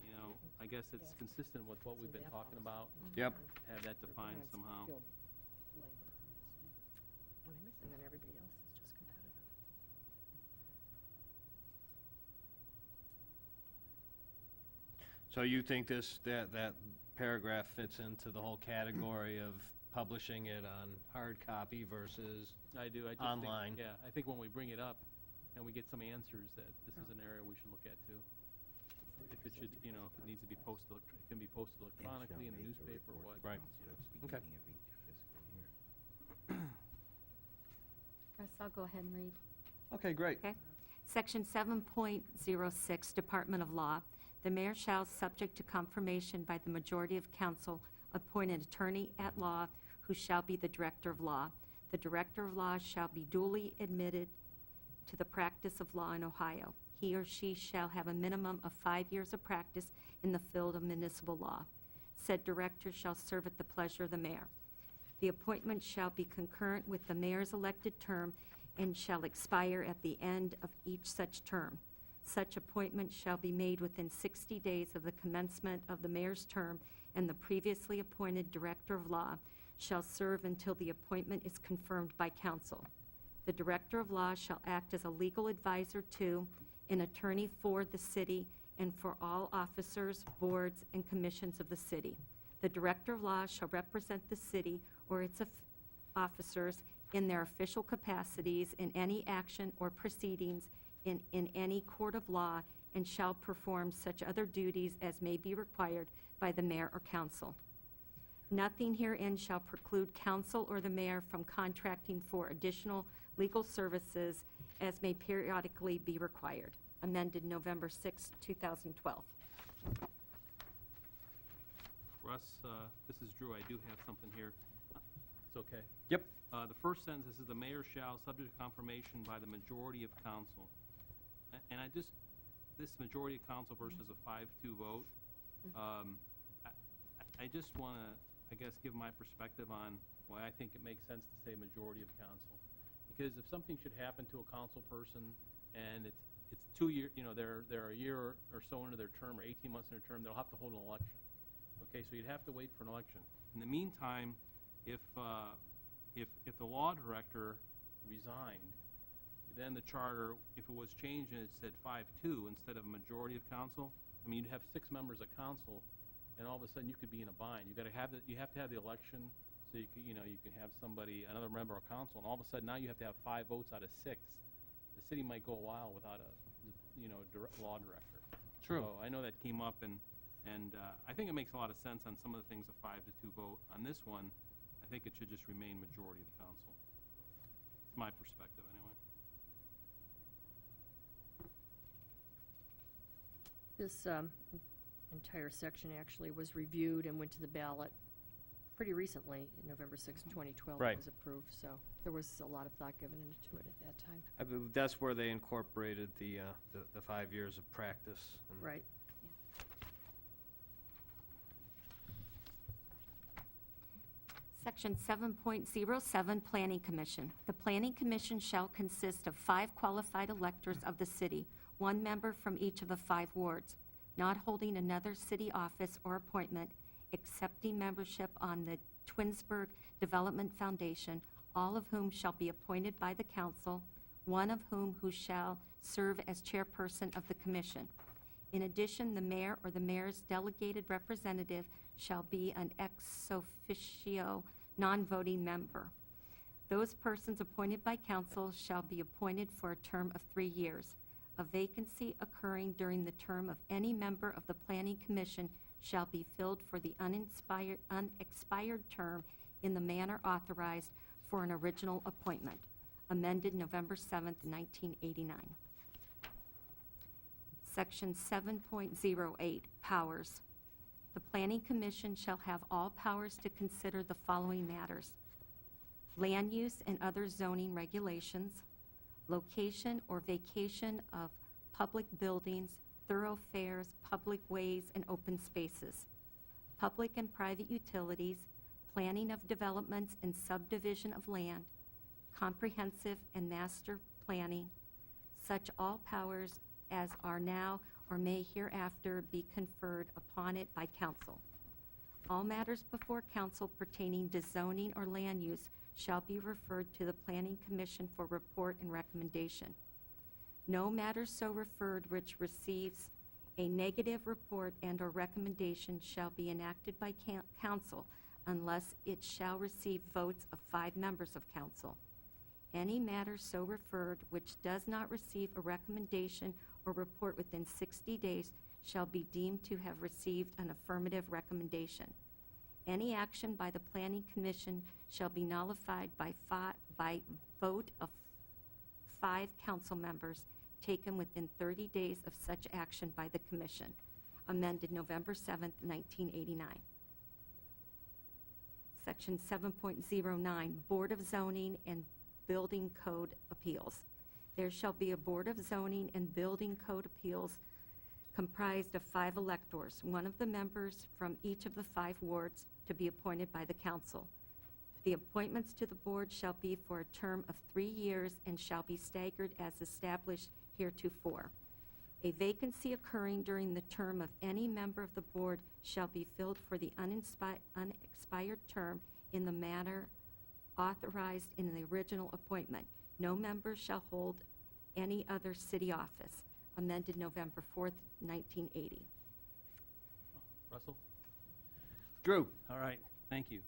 You know, I guess it's consistent with what we've been talking about. Yep. Have that defined somehow. What I miss, and then everybody else is just competitive. So you think that paragraph fits into the whole category of publishing it on hard copy versus I do, I just online? think, yeah, I think when we bring it up and we get some answers, that this is an area we should look at too. If it should, you know, if it needs to be posted, it can be posted electronically in the newspaper or what. Right. Okay. Russ, I'll go ahead and read. Okay, great. Okay. Section 7.06, Department of Law. The mayor shall, subject to confirmation by the majority of council, appoint an attorney at law who shall be the director of law. The director of law shall be duly admitted to the practice of law in Ohio. He or she shall have a minimum of 5 years of practice in the field of municipal law. Said director shall serve at the pleasure of the mayor. The appointment shall be concurrent with the mayor's elected term and shall expire at the end of each such term. Such appointment shall be made within 60 days of the commencement of the mayor's term, and the previously appointed director of law shall serve until the appointment is confirmed by council. The director of law shall act as a legal advisor to, an attorney for the city, and for all officers, boards, and commissions of the city. The director of law shall represent the city or its officers in their official capacities in any action or proceedings in any court of law, and shall perform such other duties as may be required by the mayor or council. Nothing herein shall preclude council or the mayor from contracting for additional legal services as may periodically be required. Amended November 6, 2012. Russ, this is Drew, I do have something here. It's okay. Yep. The first sentence, this is the mayor shall, subject to confirmation by the majority of council. And this majority of council versus a 5-2 vote, I just want to, I guess, give my perspective on why I think it makes sense to say majority of council. Because if something should happen to a council person and it's 2 years, you know, they're a year or so into their term or 18 months into their term, they'll have to hold an election. Okay, so you'd have to wait for an election. In the meantime, if the law director resigned, then the charter, if it was changed and it said 5-2 instead of a majority of council, I mean, you'd have 6 members of council, and all of a sudden you could be in a bind. You have to have the election, so you can have somebody, another member of council, and all of a sudden now you have to have 5 votes out of 6. The city might go a while without a, law director. True. So I know that came up, and I think it makes a lot of sense on some of the things, a 5-2 vote. On this one, I think it should just remain majority of council. It's my perspective, anyway. This entire section actually was reviewed and went to the ballot pretty recently, November 6, 2012. Right. It was approved, so there was a lot of thought given into it at that time. I believe that's where they incorporated the 5 years of practice. And Right. Section 7.07, Planning Commission. The Planning Commission shall consist of 5 qualified electors of the city one member from each of the 5 wards, not holding another city office or appointment, accepting membership on the Twinsburg Development Foundation, all of whom shall be appointed by the council, one of whom who shall serve as chairperson of the commission. In addition, the mayor or the mayor's delegated representative shall be an ex officio non-voting member. Those persons appointed by council shall be appointed for a term of 3 years. A vacancy occurring during the term of any member of the Planning Commission shall be filled for the unexpired term in the manner authorized for an original appointment. Amended November 7th, 1989. Section 7.08, Powers. The Planning Commission shall have all powers to consider the following matters: land use and other zoning regulations, location or vacation of public buildings, thoroughfares, public ways, and open spaces, public and private utilities, planning of developments and subdivision of land, comprehensive and master planning, such all powers as are now or may hereafter be conferred upon it by council. All matters before council pertaining to zoning or land use shall be referred to the Planning Commission for report and recommendation. No matter so referred which receives a negative report and/or recommendation shall be enacted by council unless it shall receive votes of 5 members of council. Any matter so referred which does not receive a recommendation or report within 60 days shall be deemed to have received an affirmative recommendation. Any action by the Planning Commission shall be nullified by vote of 5 council members taken within 30 days of such action by the Commission. Amended November 7th, 1989. Section 7.09, Board of Zoning and Building Code Appeals. There shall be a Board of Zoning and Building Code Appeals comprised of 5 electors, one of the members from each of the 5 wards to be appointed by the council. The appointments to the board shall be for a term of 3 years and shall be staggered as established heretofore. A vacancy occurring during the term of any member of the board shall be filled for the unexpired term in the manner authorized in the original appointment. No member shall hold any other city office. Amended November 4th, 1980. Russell? Drew? All right, thank you.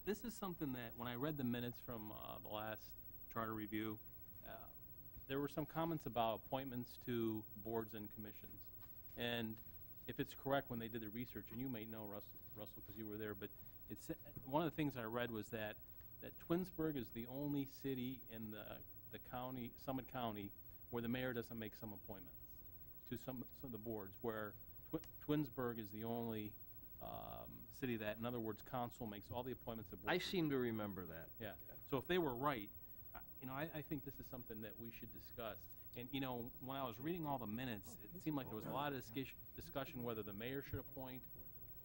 This is something that, when I read the minutes from the last charter review, there were some comments about appointments to boards and commissions. And if it's correct, when they did the research, and you may know, Russell, because you were there, but it's, one of the things I read was that Twinsburg is the only city in the county, Summit County, where the mayor doesn't make some appointments to some of the boards, where Twinsburg is the only city that, in other words, council makes all the appointments to boards. I seem to remember that. Yeah. So if they were right, I think this is something that we should discuss. And, when I was reading all the minutes, it seemed like there was a lot of discussion whether the mayor should appoint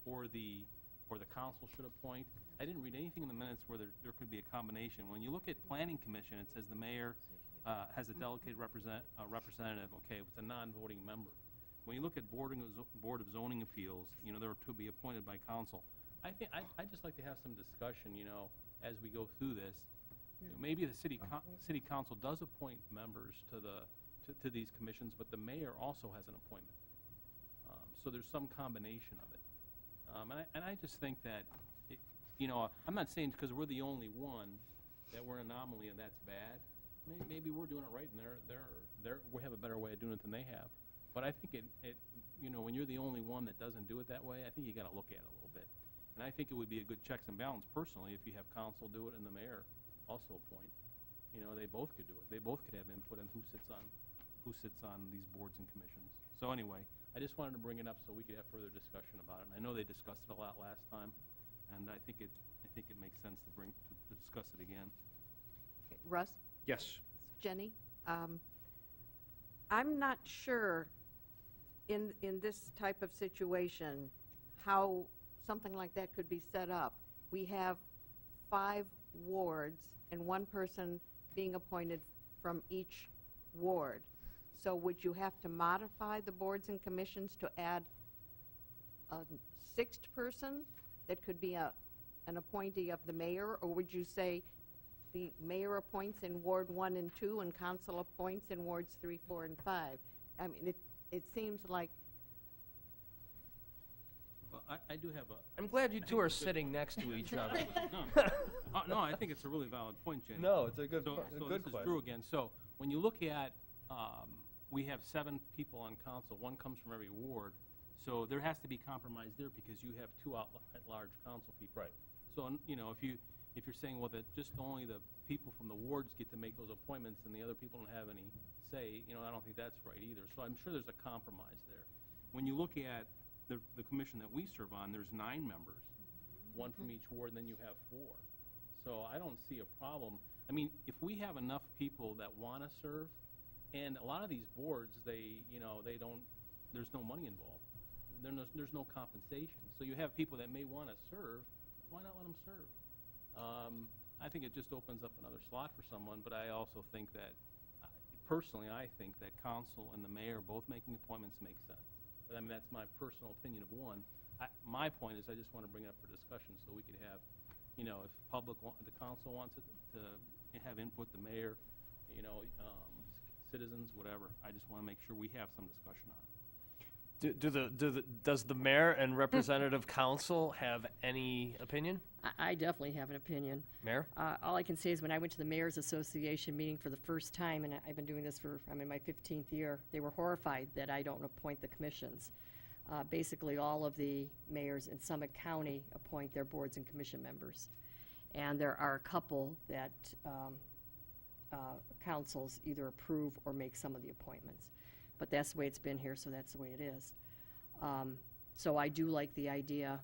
or the council should appoint. I didn't read anything in the minutes where there could be a combination. When you look at Planning Commission, it says the mayor has a delegated representative, okay, it's a non-voting member. When you look at Board of Zoning Appeals, they're to be appointed by council. I'd just like to have some discussion, as we go through this. Maybe the city council does appoint members to these commissions, but the mayor also has an appointment. So there's some combination of it. And I just think that, I'm not saying because we're the only one that we're an anomaly and that's bad. Maybe we're doing it right and we have a better way of doing it than they have. But I think when you're the only one that doesn't do it that way, I think you got to look at it a little bit. And I think it would be a good checks and balance personally if you have council do it and the mayor also appoint. They both could do it. They both could have input on who sits on these boards and commissions. So anyway, I just wanted to bring it up so we could have further discussion about it. And I know they discussed it a lot last time, and I think it makes sense to discuss it again. Okay, Russ? Yes. Jenny? I'm not sure in this type of situation how something like that could be set up. We have 5 wards and 1 person being appointed from each ward. So would you have to modify the boards and commissions to add a sixth person that could be an appointee of the mayor? Or would you say the mayor appoints in Ward 1 and 2 and council appoints in Wards 3, 4, and 5? I mean, it seems like, Well, I do have a, I'm glad you two are sitting next to each other. no, I think it's a really valid point, Jenny. No, it's a good, So this is Drew again. So when you look at, we have 7 people on council, 1 comes from every ward. So there has to be compromise there because you have 2 at-large council people. Right. So, you know, if you're saying, well, that just only the people from the wards get to make those appointments and the other people don't have any say, you know, I don't think that's right either. So I'm sure there's a compromise there. When you look at the commission that we serve on, there's 9 members, 1 from each ward, and then you have 4. So I don't see a problem. I mean, if we have enough people that want to serve, and a lot of these boards, they, you know, they don't, there's no money involved. There's no compensation. So you have people that may want to serve, why not let them serve? I think it just opens up another slot for someone, but I also think that, personally, I think that council and the mayor both making appointments makes sense. But I mean, that's my personal opinion of one. My point is, I just want to bring it up for discussion so we could have, you know, if the council wants it to have input, the mayor, you know, citizens, whatever. I just want to make sure we have some discussion on it. Does the mayor and representative council have any opinion? I definitely have an opinion. Mayor? All I can say is when I went to the Mayor's Association meeting for the first time, and I've been doing this for, I'm in my 15th year, they were horrified that I don't appoint the commissions. Basically, all of the mayors in Summit County appoint their boards and commission members. And there are a couple that councils either approve or make some of the appointments. But that's the way it's been here, so that's the way it is. So I do like the idea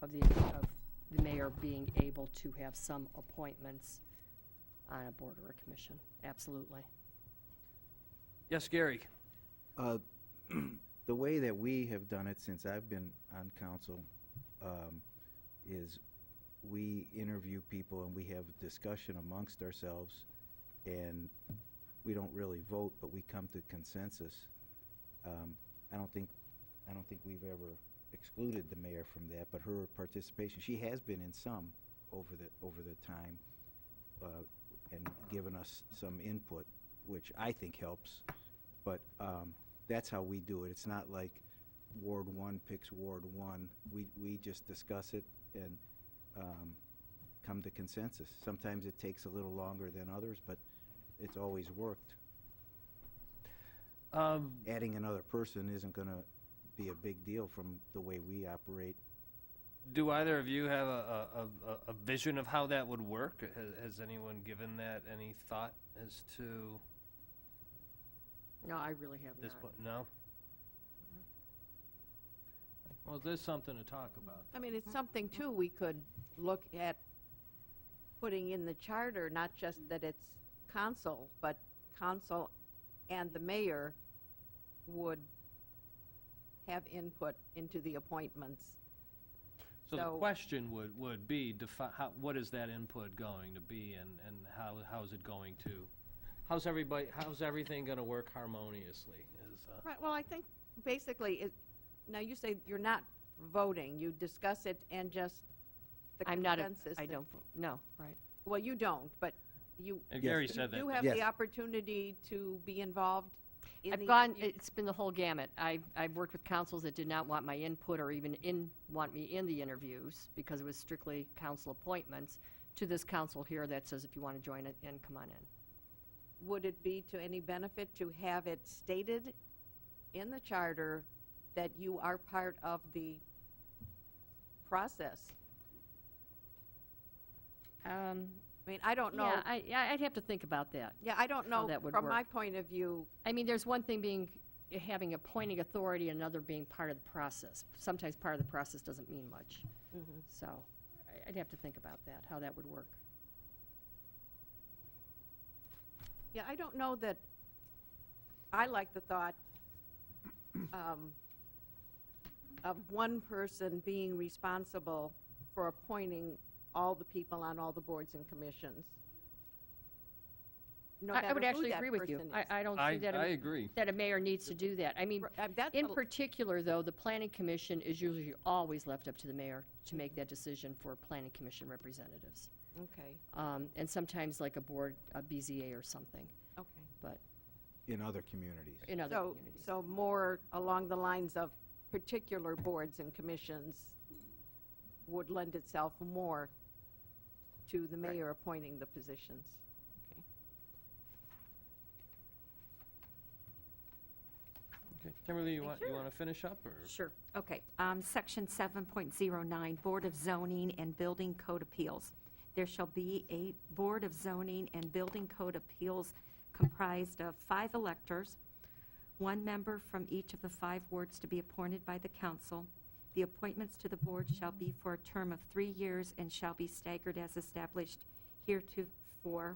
of the mayor being able to have some appointments on a board or a commission, absolutely. Yes, Gary? The way that we have done it since I've been on council is we interview people and we have a discussion amongst ourselves, and we don't really vote, but we come to consensus. I don't think we've ever excluded the mayor from that, but her participation, she has been in some over the time, and given us some input, which I think helps. But that's how we do it. It's not like Ward 1 picks Ward 1. We just discuss it and come to consensus. Sometimes it takes a little longer than others, but it's always worked. Adding another person isn't going to be a big deal from the way we operate. Do either of you have a vision of how that would work? Has anyone given that any thought as to No, I really have this not. point? No? Well, there's something to talk about. I mean, it's something, too, we could look at putting in the charter, not just that it's council, but council and the mayor would have input into the appointments. So the So- question would be, what is that input going to be, and how's it going to, how's everything going to work harmoniously? Right, well, I think basically, now you say you're not voting, you discuss it and just the I'm not, consensus. I don't, no, right. Well, you don't, but you. And Gary you said that. do have Yes. the opportunity to be involved in the I've gone, interview. it's been the whole gamut. I've worked with councils that did not want my input or even want me in the interviews because it was strictly council appointments, to this council here that says if you want to join it, and come on in. Would it be to any benefit to have it stated in the charter that you are part of the process? I mean, I don't know. Yeah, I'd have to think about that. Yeah, I don't how know, that would from my work. point of view, I mean, there's one thing being, having appointing authority, another being part of the process. Sometimes part of the process doesn't mean much. So I'd have to think about that, how that would work. yeah, I don't know that, I like the thought of one person being responsible for appointing all the people on all the boards and commissions. no I matter would who actually that agree with you. person is. I don't I, see that, I agree. that a mayor needs to do that. I mean, That's in a- particular, though, the planning commission is usually always left up to the mayor to make that decision for planning commission representatives. Okay, And sometimes like a board, a BZA or something, okay. but In other communities. in other So, communities. so more along the lines of particular boards and commissions would lend itself more to the mayor appointing the positions. Okay. Okay. Kimberly, you want to finish up, or? Sure. Okay. Section 7.09, Board of Zoning and Building Code Appeals. There shall be a Board of Zoning and Building Code Appeals comprised of 5 electors, 1 member from each of the 5 wards to be appointed by the council. The appointments to the board shall be for a term of 3 years and shall be staggered as established heretofore.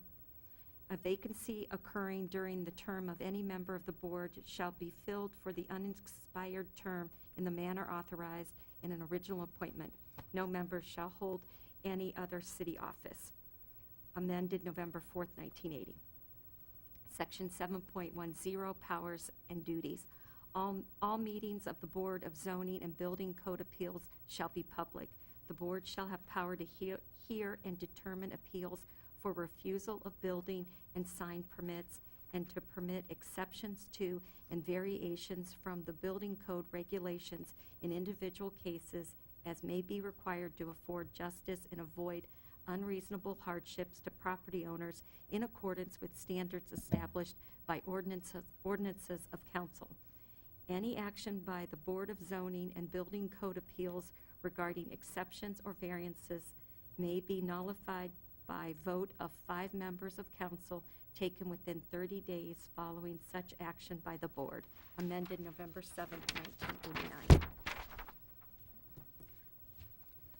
A vacancy occurring during the term of any member of the board shall be filled for the unexpired term in the manner authorized in an original appointment. No member shall hold any other city office. Amended November 4th, 1980. Section 7.10, Powers and Duties. All meetings of the Board of Zoning and Building Code Appeals shall be public. The board shall have power to hear and determine appeals for refusal of building and sign permits, and to permit exceptions to and variations from the building code regulations in individual cases as may be required to afford justice and avoid unreasonable hardships to property owners in accordance with standards established by ordinances of council. Any action by the Board of Zoning and Building Code Appeals regarding exceptions or variances may be nullified by vote of 5 members of council taken within 30 days following such action by the board. Amended November 7, 1989.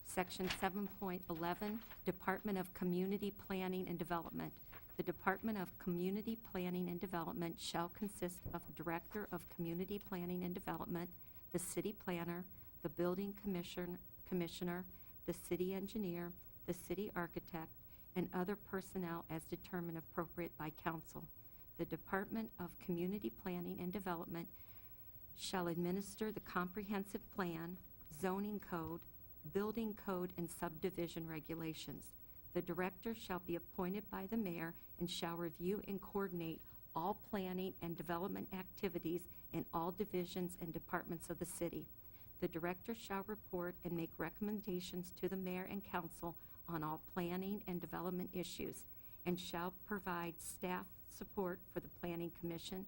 Section 7.11, Department of Community Planning and Development. The Department of Community Planning and Development shall consist of a Director of Community Planning and Development, the City Planner, the Building Commissioner, the City Engineer, the City Architect, and other personnel as determined appropriate by council. The Department of Community Planning and Development shall administer the comprehensive plan, zoning code, building code, and subdivision regulations. The director shall be appointed by the mayor and shall review and coordinate all planning and development activities in all divisions and departments of the city. The director shall report and make recommendations to the mayor and council on all planning and development issues, and shall provide staff support for the Planning Commission,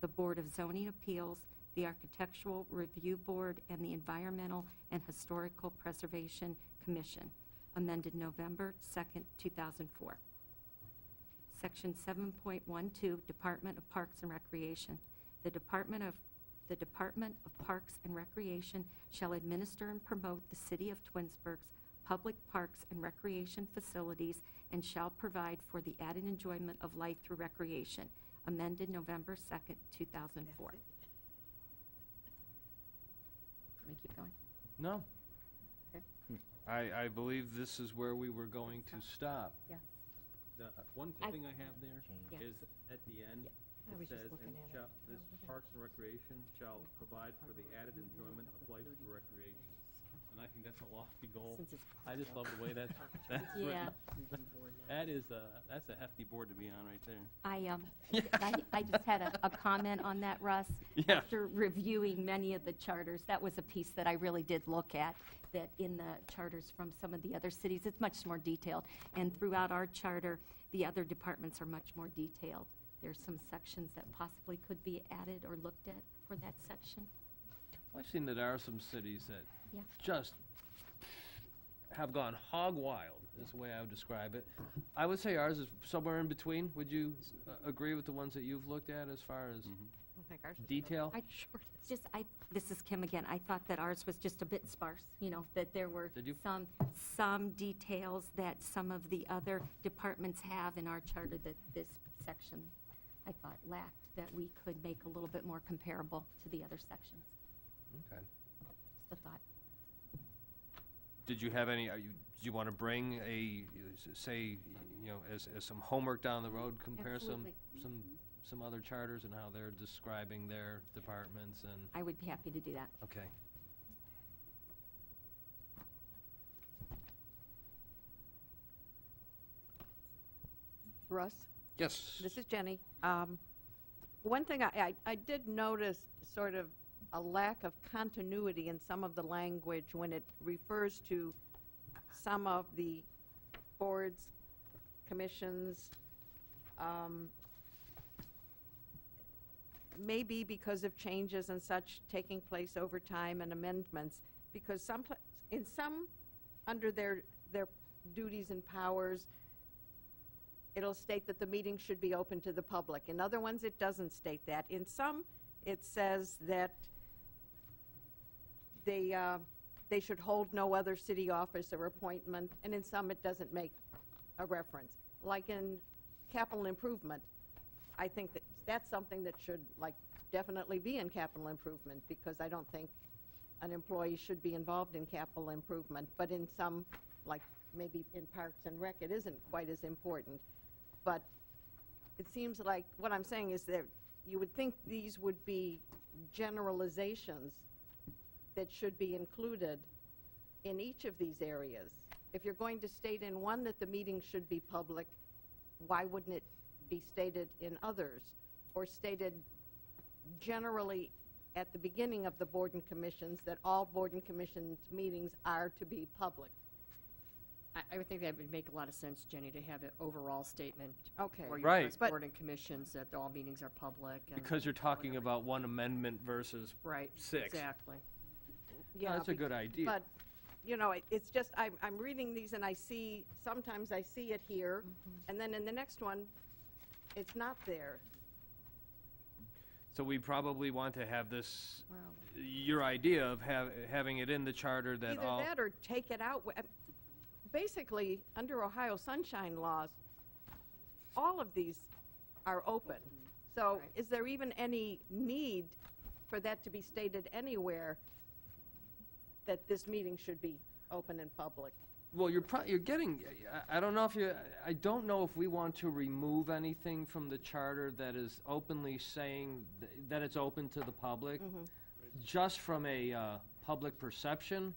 the Board of Zoning Appeals, the Architectural Review Board, and the Environmental and Historical Preservation Commission. Amended November 2nd, 2004. Section 7.12, Department of Parks and Recreation. The Department of Parks and Recreation shall administer and promote the City of Twinsburg's public parks and recreation facilities and shall provide for the added enjoyment of life through recreation. Amended November 2nd, 2004. Let me keep going. No. Okay. I believe this is where we were going to stop. Yes. The one I- thing I have there Yeah. is at the end, I was it just says, looking "And at it. shall, this Parks and Recreation shall provide for the added enjoyment of life through recreation." And I think that's a lofty goal. Since it's I just love the way that's Yeah. written. That's a hefty board to be on right there. I just had a comment on that, Russ. Yeah. After reviewing many of the charters, that was a piece that I really did look at, that in the charters from some of the other cities, it's much more detailed. And throughout our charter, the other departments are much more detailed. There's some sections that possibly could be added or looked at for that section. I've seen that there are some cities that Yeah. just have gone hog wild, is the way I would describe it. I would say ours is somewhere in between. Would you agree with the ones that you've looked at as far as detail? This is Kim again. I thought that ours was just a bit sparse, that there were Did you? some details that some of the other departments have in our charter that this section, I thought, lacked, that we could make a little bit more comparable to the other sections. Okay. Just a thought. did you have any, do you want to bring say, as some homework down the road, compare Absolutely. some other charters and how they're describing their departments and, I would be happy to do that. okay. Russ? Yes. This is Jenny. One thing I did notice sort of a lack of continuity in some of the language when it refers to some of the boards, commissions, maybe because of changes and such taking place over time and amendments, because in some, under their duties and powers, it'll state that the meeting should be open to the public. In other ones, it doesn't state that. In some, it says that they should hold no other city office or appointment, and in some, it doesn't make a reference. Like in capital improvement, I think that's something that should, like, definitely be in capital improvement, because I don't think an employee should be involved in capital improvement. But in some, like maybe in Parks and Rec, it isn't quite as important. But it seems like, what I'm saying is that you would think these would be generalizations that should be included in each of these areas. If you're going to state in one that the meeting should be public, why wouldn't it be stated in others? Or stated generally at the beginning of the board and commissions that all board and commissions meetings are to be public? I would think that would make a lot of sense, Jenny, to have an overall statement. Okay. Where you Right. address But- board and commissions, that all meetings are public. And Because you're talking about one amendment versus, Right, 6. exactly. Yeah, that's a good idea. But, it's just, I'm reading these and sometimes I see it here, and then in the next one, it's not there. So we probably want to have this, Well, your idea of having it in the charter that Either all. that or take it out. Basically, under Ohio sunshine laws, all of these are open. So Right. is there even any need for that to be stated anywhere, that this meeting should be open and public? Well, you're getting, I don't know I don't know if we want to remove anything from the charter that is openly saying that it's open to the public, just from a public perception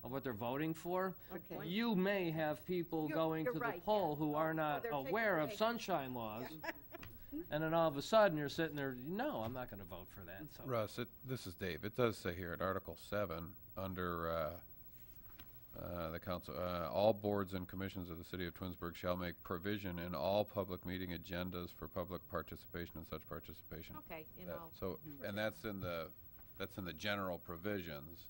of what they're voting for. Okay. You may have people going you're to the right, poll yeah. who are not they're taken aware of away. sunshine laws, and then all of a sudden, you're sitting there, no, I'm not gonna vote for that, so. Russ, this is Dave. It does say here at Article 7, under the council, all boards and commissions of the city of Twinsburg shall make provision in all public meeting agendas for public participation and such participation. Okay, So, and that's in the general provisions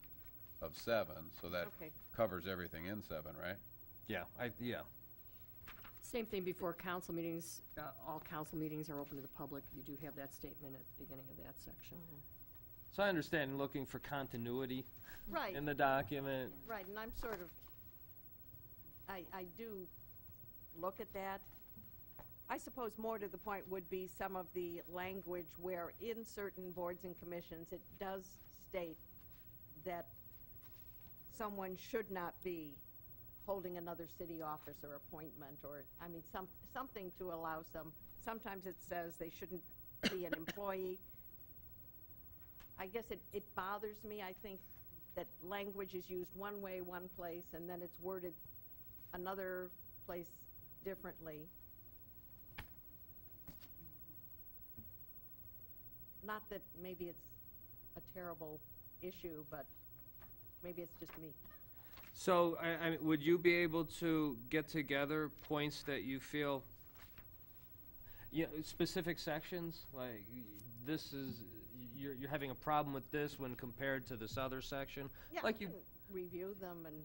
of 7, so that Okay. covers everything in 7, right? Yeah, yeah. Same thing before council meetings, all council meetings are open to the public. You do have that statement at the beginning of that section. So I understand looking for continuity Right. in the document. Right, and I'm sort of, I do look at that. I suppose more to the point would be some of the language where in certain boards and commissions, it does state that someone should not be holding another city office or appointment, or, something to allow sometimes it says they shouldn't be an employee. I guess it bothers me, I think, that language is used one way, one place, and then it's worded another place differently. Not that maybe it's a terrible issue, but maybe it's just me. So, would you be able to get together points that you feel, specific sections, like, this is, you're having a problem with this when compared to this other section? Yeah, I Like you, can review them and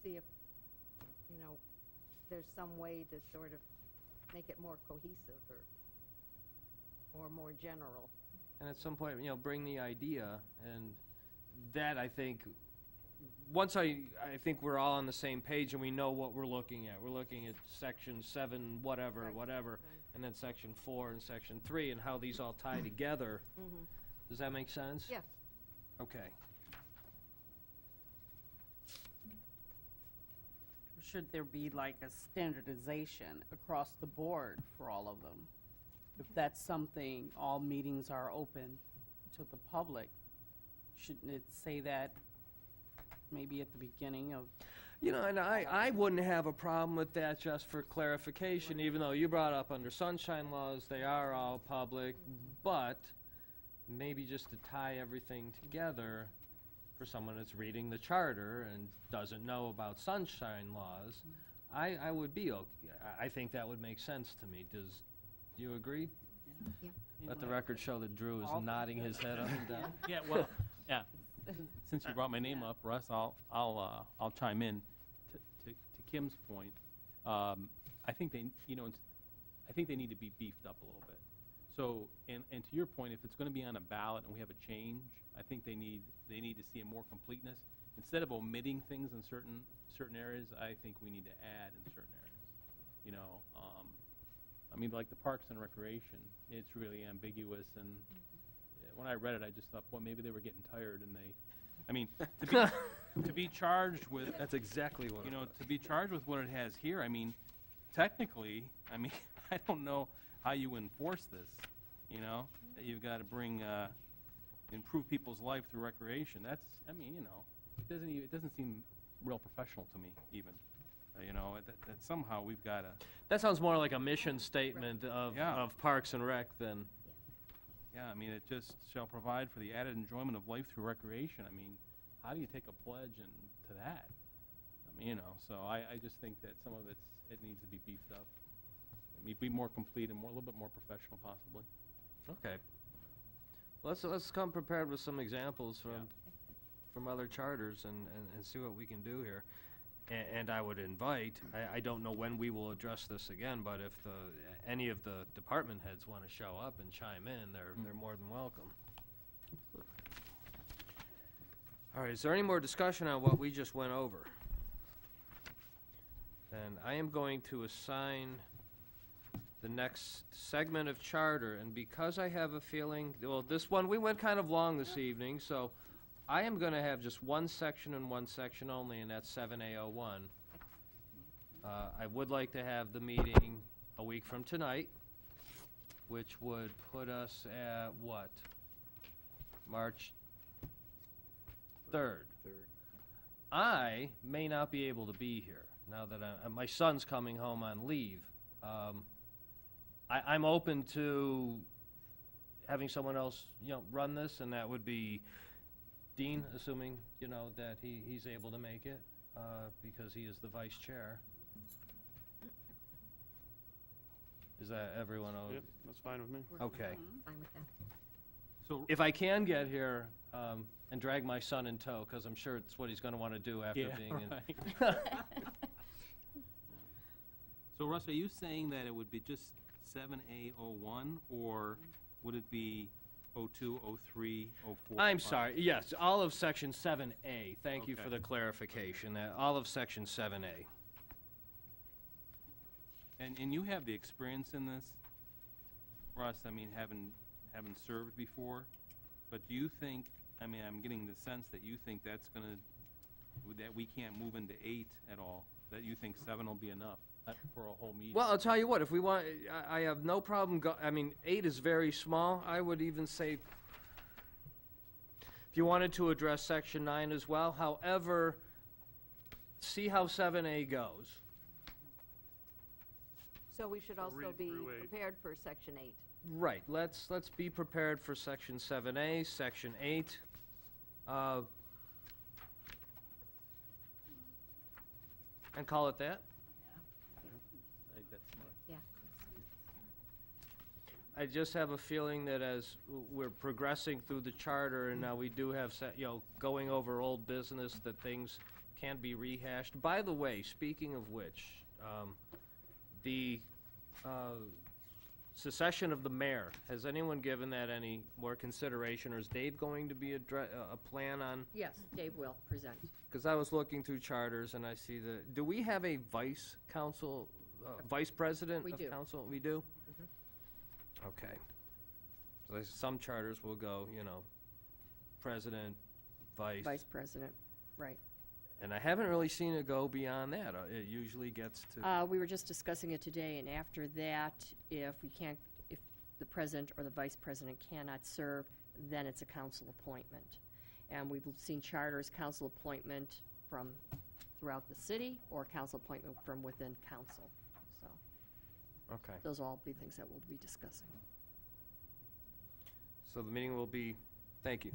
see if, there's some way to sort of make it more cohesive or more general. and at some point, bring the idea, and that, I think, once I think we're all on the same page and we know what we're looking at. We're looking at section 7, whatever, Right. and then section 4 and section 3, and how these all tie together. Does that make sense? Yes. Okay. should there be like a standardization across the board for all of them? If that's something, all meetings are open to the public, shouldn't it say that maybe at the beginning of? You know, and I wouldn't have a problem with that, just for clarification, even though you brought up under sunshine laws, they are all public, but maybe just to tie everything together for someone that's reading the charter and doesn't know about sunshine laws, I would be okay. I think that would make sense to me. Do you agree? Yeah. Let the record show that Drew is nodding his head up and down. Yeah, well, yeah. Since you brought my name up, Russ, I'll chime in. To Kim's point, I think they, I think they need to be beefed up a little bit. So, and to your point, if it's going to be on a ballot and we have a change, I think they need to see a more completeness. Instead of omitting things in certain areas, I think we need to add in certain areas. I mean, like the Parks and Recreation, it's really ambiguous, and when I read it, I just thought, well, maybe they were getting tired, and I mean, to be charged with, That's exactly what to be charged with what it has here, I mean, technically, I mean, I don't know how you enforce this, that you've got to improve people's life through recreation. That's, I mean, it doesn't seem real professional to me, even. That somehow we've got to. That sounds more like a mission statement of Parks and Rec than. Yeah, I mean, it just shall provide for the added enjoyment of life through recreation. I mean, how do you take a pledge to that? I mean, so I just think that some of it needs to be beefed up. I mean, be more complete and a little bit more professional, possibly. Okay. Let's come prepared with some examples from other charters and see what we can do here. And I would invite, I don't know when we will address this again, but if any of the department heads want to show up and chime in, they're more than welcome. All right, is there any more discussion on what we just went over? Then I am going to assign the next segment of charter, and because I have a feeling, well, this one, we went kind of long this evening, so I am going to have just one section and one section only, and that's 7A01. I would like to have the meeting a week from tonight, which would put us at what? March 3rd. I may not be able to be here now that my son's coming home on leave. I'm open to having someone else, run this, and that would be Dean, assuming, that he's able to make it, because he is the vice chair. Is that everyone? Yep, that's fine with me. Okay. Fine with that. So, If I can get here, and drag my son in tow, because I'm sure it's what he's going to want to do after being in. right. So, Russ, are you saying that it would be just 7A01, or would it be 02, 03, 04? I'm sorry, yes, all of section 7A. Thank you for Okay. the clarification. All of section 7A. And you have the experience in this, Russ, I mean, having served before, but do you think, I mean, I'm getting the sense that you think that we can't move into 8 at all, that you think 7 will be enough for a whole meeting? Well, I'll tell you what, if we want, I have no problem, 8 is very small. I would even say, if you wanted to address section 9 as well, however, see how 7A goes. So we should also read be through 8. prepared for section 8. Right, let's be prepared for section 7A, section 8. And call it that. I think that's smart. Yeah. I just have a feeling that as we're progressing through the charter, and now we do have, going over old business, that things can be rehashed. By the way, speaking of which, the secession of the mayor, has anyone given that any more consideration, or is Dave going to be a plan on? Yes, Dave will present. Because I was looking through charters and I see do we have a vice president We of do. council? We do? Okay. So some charters will go, president, vice. Vice president, right. And I haven't really seen it go beyond that. It usually gets to, We were just discussing it today, and after that, if the president or the vice president cannot serve, then it's a council appointment. And we've seen charters, council appointment from throughout the city, or council appointment from within council. So okay. those will all be things that we'll be discussing. So the meeting will be, thank you,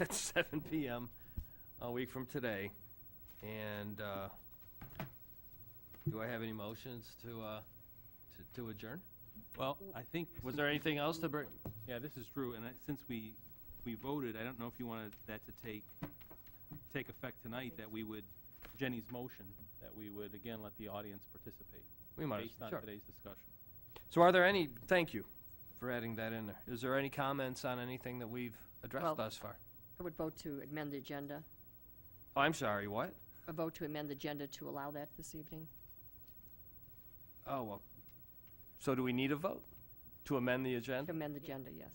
at 7 PM a week from today. And do I have any motions to adjourn? Well, I think. Was there anything else to bring? Yeah, this is true, and since we voted, I don't know if you wanted that to take effect tonight, that we would, Jenny's motion, that we would again let the audience participate. We might, based on sure. today's discussion. So are there any, thank you for adding that in there. Is there any comments on anything that we've addressed Well- thus far? I would vote to amend the agenda, Oh, I'm sorry, what? a vote to amend the agenda to allow that this evening. Oh, well, so do we need a vote to amend the To agenda? amend the agenda, yes.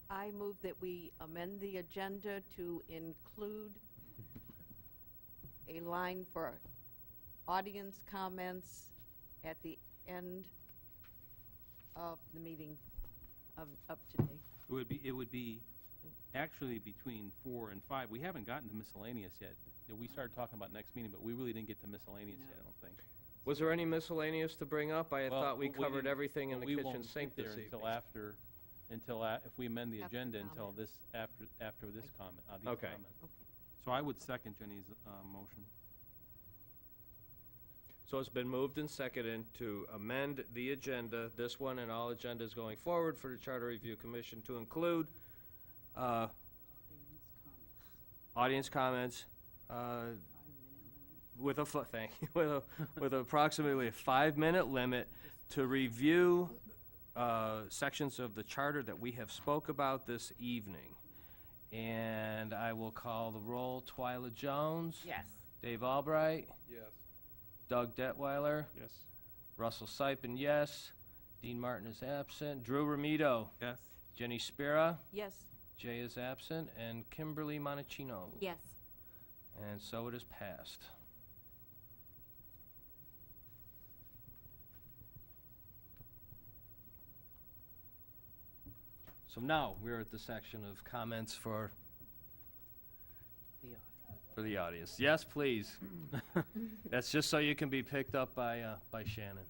I move that we amend the agenda to include a line for audience comments at the end of the meeting of today. It would be actually between 4 and 5. We haven't gotten to miscellaneous yet. We started talking about next meeting, but we really didn't get to miscellaneous yet, I don't think. Was there any miscellaneous to bring up? I had Well, thought we well, covered didn't- everything in well, the we won't kitchen sink get this there evening. if we amend the After agenda until comment. this, after this comment, these Okay. comments. Okay. So I would second Jenny's motion. So it's been moved and seconded to amend the agenda, this one and all agendas going forward for the Charter Review Commission to include audience comments with a, thank you, with approximately a 5-minute limit to review sections of the charter that we have spoke about this evening. And I will call the roll. Twyla Jones. Yes. Dave Albright. Yes. Doug Detweiler. Yes. Russell Sipin, yes. Dean Martin is absent. Drew Ramito. Yes? Jenny Spira. Yes. Jay is absent. And Kimberly Monachino. Yes. And so it is passed. So now we're at the section of comments for the audience. Yes, please. That's just so you can be picked up by Shannon.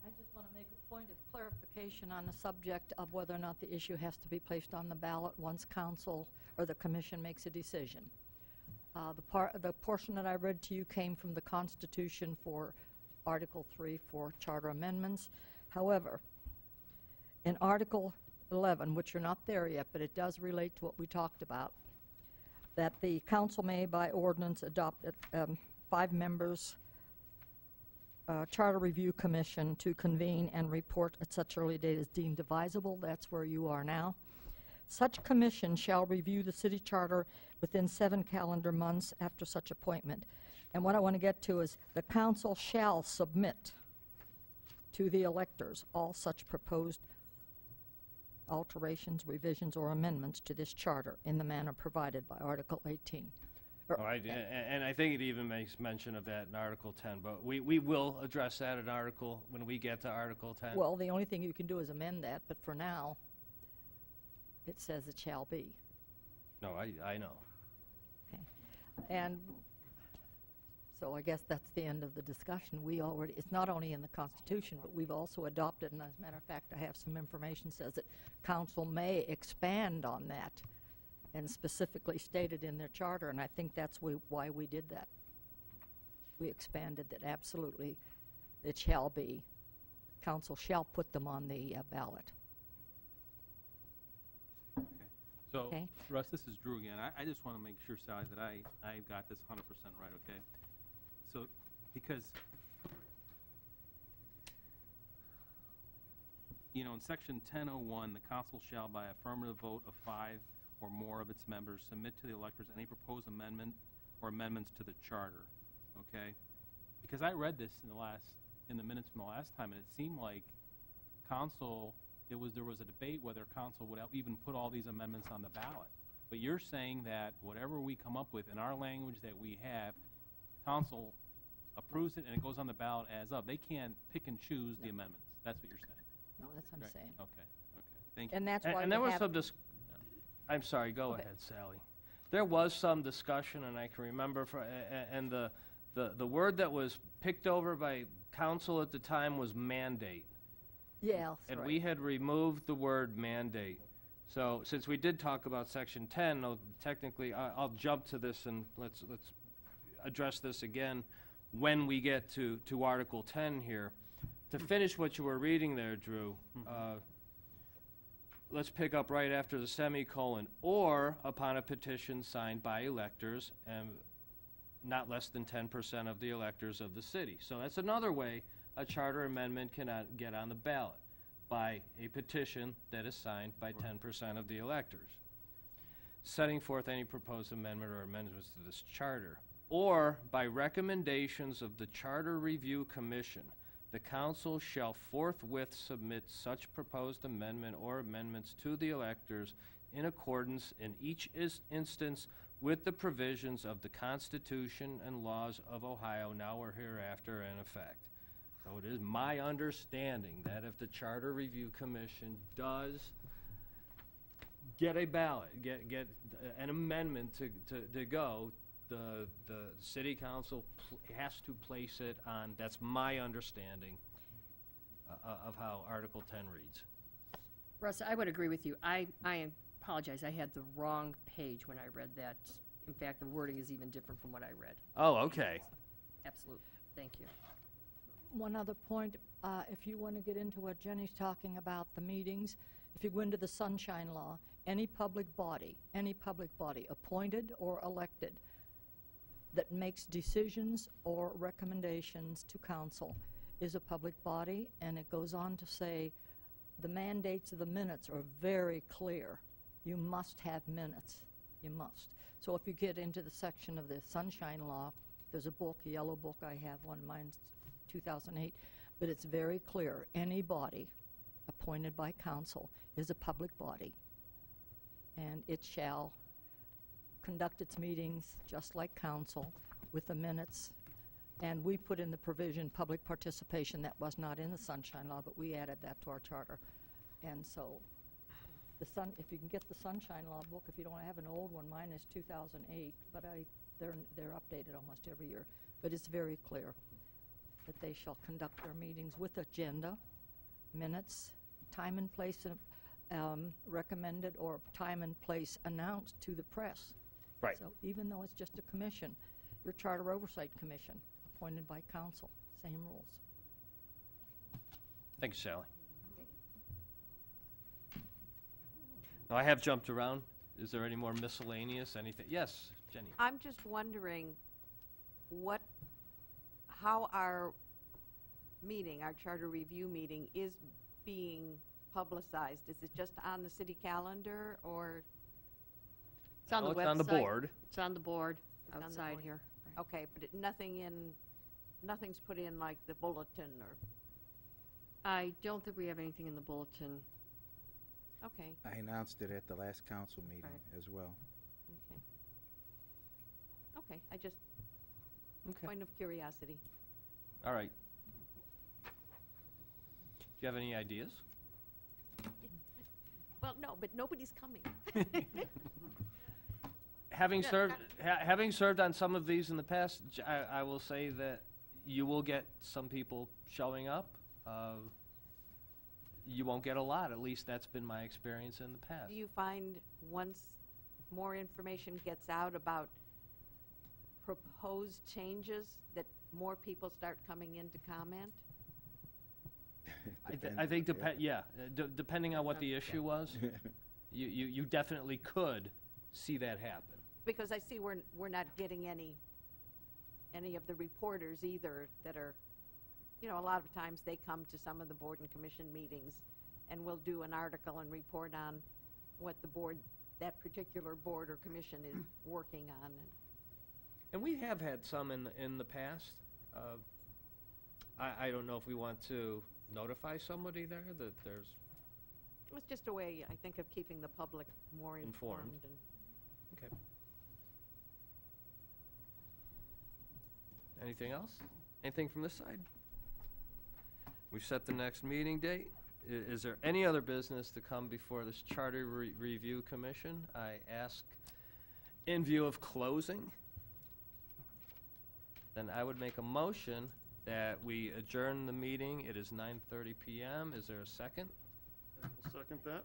I just want to make a point of clarification on the subject of whether or not the issue has to be placed on the ballot once council or the commission makes a decision. The portion that I read to you came from the Constitution for Article 3 for charter amendments. However, in Article 11, which are not there yet, but it does relate to what we talked about, that the council may by ordinance adopt 5 members Charter Review Commission to convene and report at such early date as deemed advisable. That's where you are now. Such commission shall review the city charter within 7 calendar months after such appointment. And what I want to get to is the council shall submit to the electors all such proposed alterations, revisions, or amendments to this charter in the manner provided by Article 18. All right, and I think it even makes mention of that in Article 10, but we will address that in Article, when we get to Article 10. Well, the only thing you can do is amend that, but for now, it says it shall be. No, I know. Okay. And so I guess that's the end of the discussion. It's not only in the Constitution, but we've also adopted, and as a matter of fact, I have some information says that council may expand on that and specifically stated in their charter, and I think that's why we did that. We expanded that absolutely it shall be. Council shall put them on the ballot. So, Okay. Russ, this is Drew again. I just want to make sure, Sally, that I got this 100% right, okay? So, because, in Section 1001, the council shall, by affirmative vote of 5 or more of its members, submit to the electors any proposed amendment or amendments to the charter, okay? Because I read this in the minutes from the last time, and it seemed like council, there was a debate whether council would even put all these amendments on the ballot. But you're saying that whatever we come up with in our language that we have, council approves it and it goes on the ballot as of. They can't pick and choose the amendments. That's what you're saying. No, that's what I'm Right. saying. Okay, thank you. And that's And why and we there was have, some I'm sorry, go Okay. ahead, Sally. There was some discussion, and I can remember, and the word that was picked over by council at the time was mandate. yeah, that's And right. we had removed the word mandate. So since we did talk about section 10, though, technically, I'll jump to this and let's address this again when we get to Article 10 here. To finish what you were reading there, Drew, let's pick up right after the semicolon, or upon a petition signed by electors and not less than 10% of the electors of the city. So that's another way a charter amendment cannot get on the ballot, by a petition that is signed by 10% of the electors, setting forth any proposed amendment or amendments to this charter, or by recommendations of the Charter Review Commission, the council shall forthwith submit such proposed amendment or amendments to the electors in accordance in each instance with the provisions of the Constitution and laws of Ohio now or hereafter in effect. So it is my understanding that if the Charter Review Commission does get a ballot, get an amendment to go, the city council has to place it on, that's my understanding of how Article 10 reads. Russ, I would agree with you. I apologize, I had the wrong page when I read that. In fact, the wording is even different from what I read. Oh, okay. Absolutely, thank you. One other point, if you want to get into what Jenny's talking about, the meetings, if you go into the Sunshine Law, any public body, appointed or elected, that makes decisions or recommendations to council is a public body, and it goes on to say the mandates of the minutes are very clear. You must have minutes. You must. So if you get into the section of the Sunshine Law, there's a book, a yellow book, I have one, mine's 2008, but it's very clear. Any body appointed by council is a public body, and it shall conduct its meetings just like council with the minutes. And we put in the provision, public participation, that was not in the Sunshine Law, but we added that to our charter. And so, if you can get the Sunshine Law book, if you don't have an old one, mine is 2008, but they're updated almost every year. But it's very clear that they shall conduct their meetings with agenda, minutes, time and place recommended, or time and place announced to the press. Right. So even though it's just a commission, your Charter Oversight Commission, appointed by council, same rules. Thank you, Sally. Now, I have jumped around. Is there any more miscellaneous, anything? Yes, Jenny. I'm just wondering how our meeting, our charter review meeting, is being publicized. Is it just on the city calendar, or? It's on the No, website. it's on the board. It's on the board, It's on the outside board. here. Okay, but nothing's put in like the bulletin or, I don't think we have anything in the bulletin. okay, I announced it at the last council meeting Right. as well. okay. Okay, I just, Okay. point of curiosity. All right. Do you have any ideas? Well, no, but nobody's coming. Having Yeah, served, having served on some of these in the past, I will say that you will get some people showing up. You won't get a lot, at least that's been my experience in the past. Do you find once more information gets out about proposed changes, that more people start coming in to comment? I think, depending on what the issue was, you definitely could see that happen. Because I see we're not getting any of the reporters either that are, a lot of times they come to some of the board and commission meetings, and we'll do an article and report on what that particular board or commission is working on. And we have had some in the past. I don't know if we want to notify somebody there that there's, It's just a way, I think, of keeping the public more Informed. informed. And Okay. Anything else? Anything from this side? We've set the next meeting date. Is there any other business to come before this Charter Review Commission? I ask, in view of closing, then I would make a motion that we adjourn the meeting. It is 9:30 PM. Is there a second? I'll second that.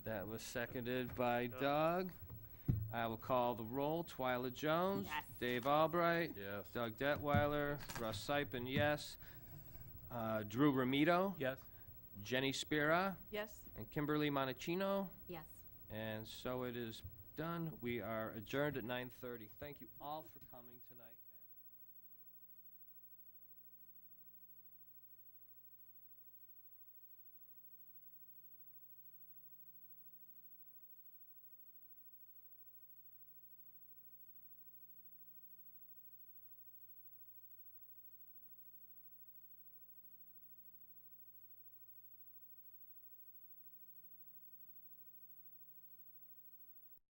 That was seconded by Doug. I will call the roll. Twyla Jones. Yes. Dave Albright. Yes. Doug Detweiler. Russ Sipin, yes. Drew Ramito. Yes? Jenny Spira. Yes? And Kimberly Monachino. Yes. And so it is done. We are adjourned at 9:30. Thank you all for coming tonight.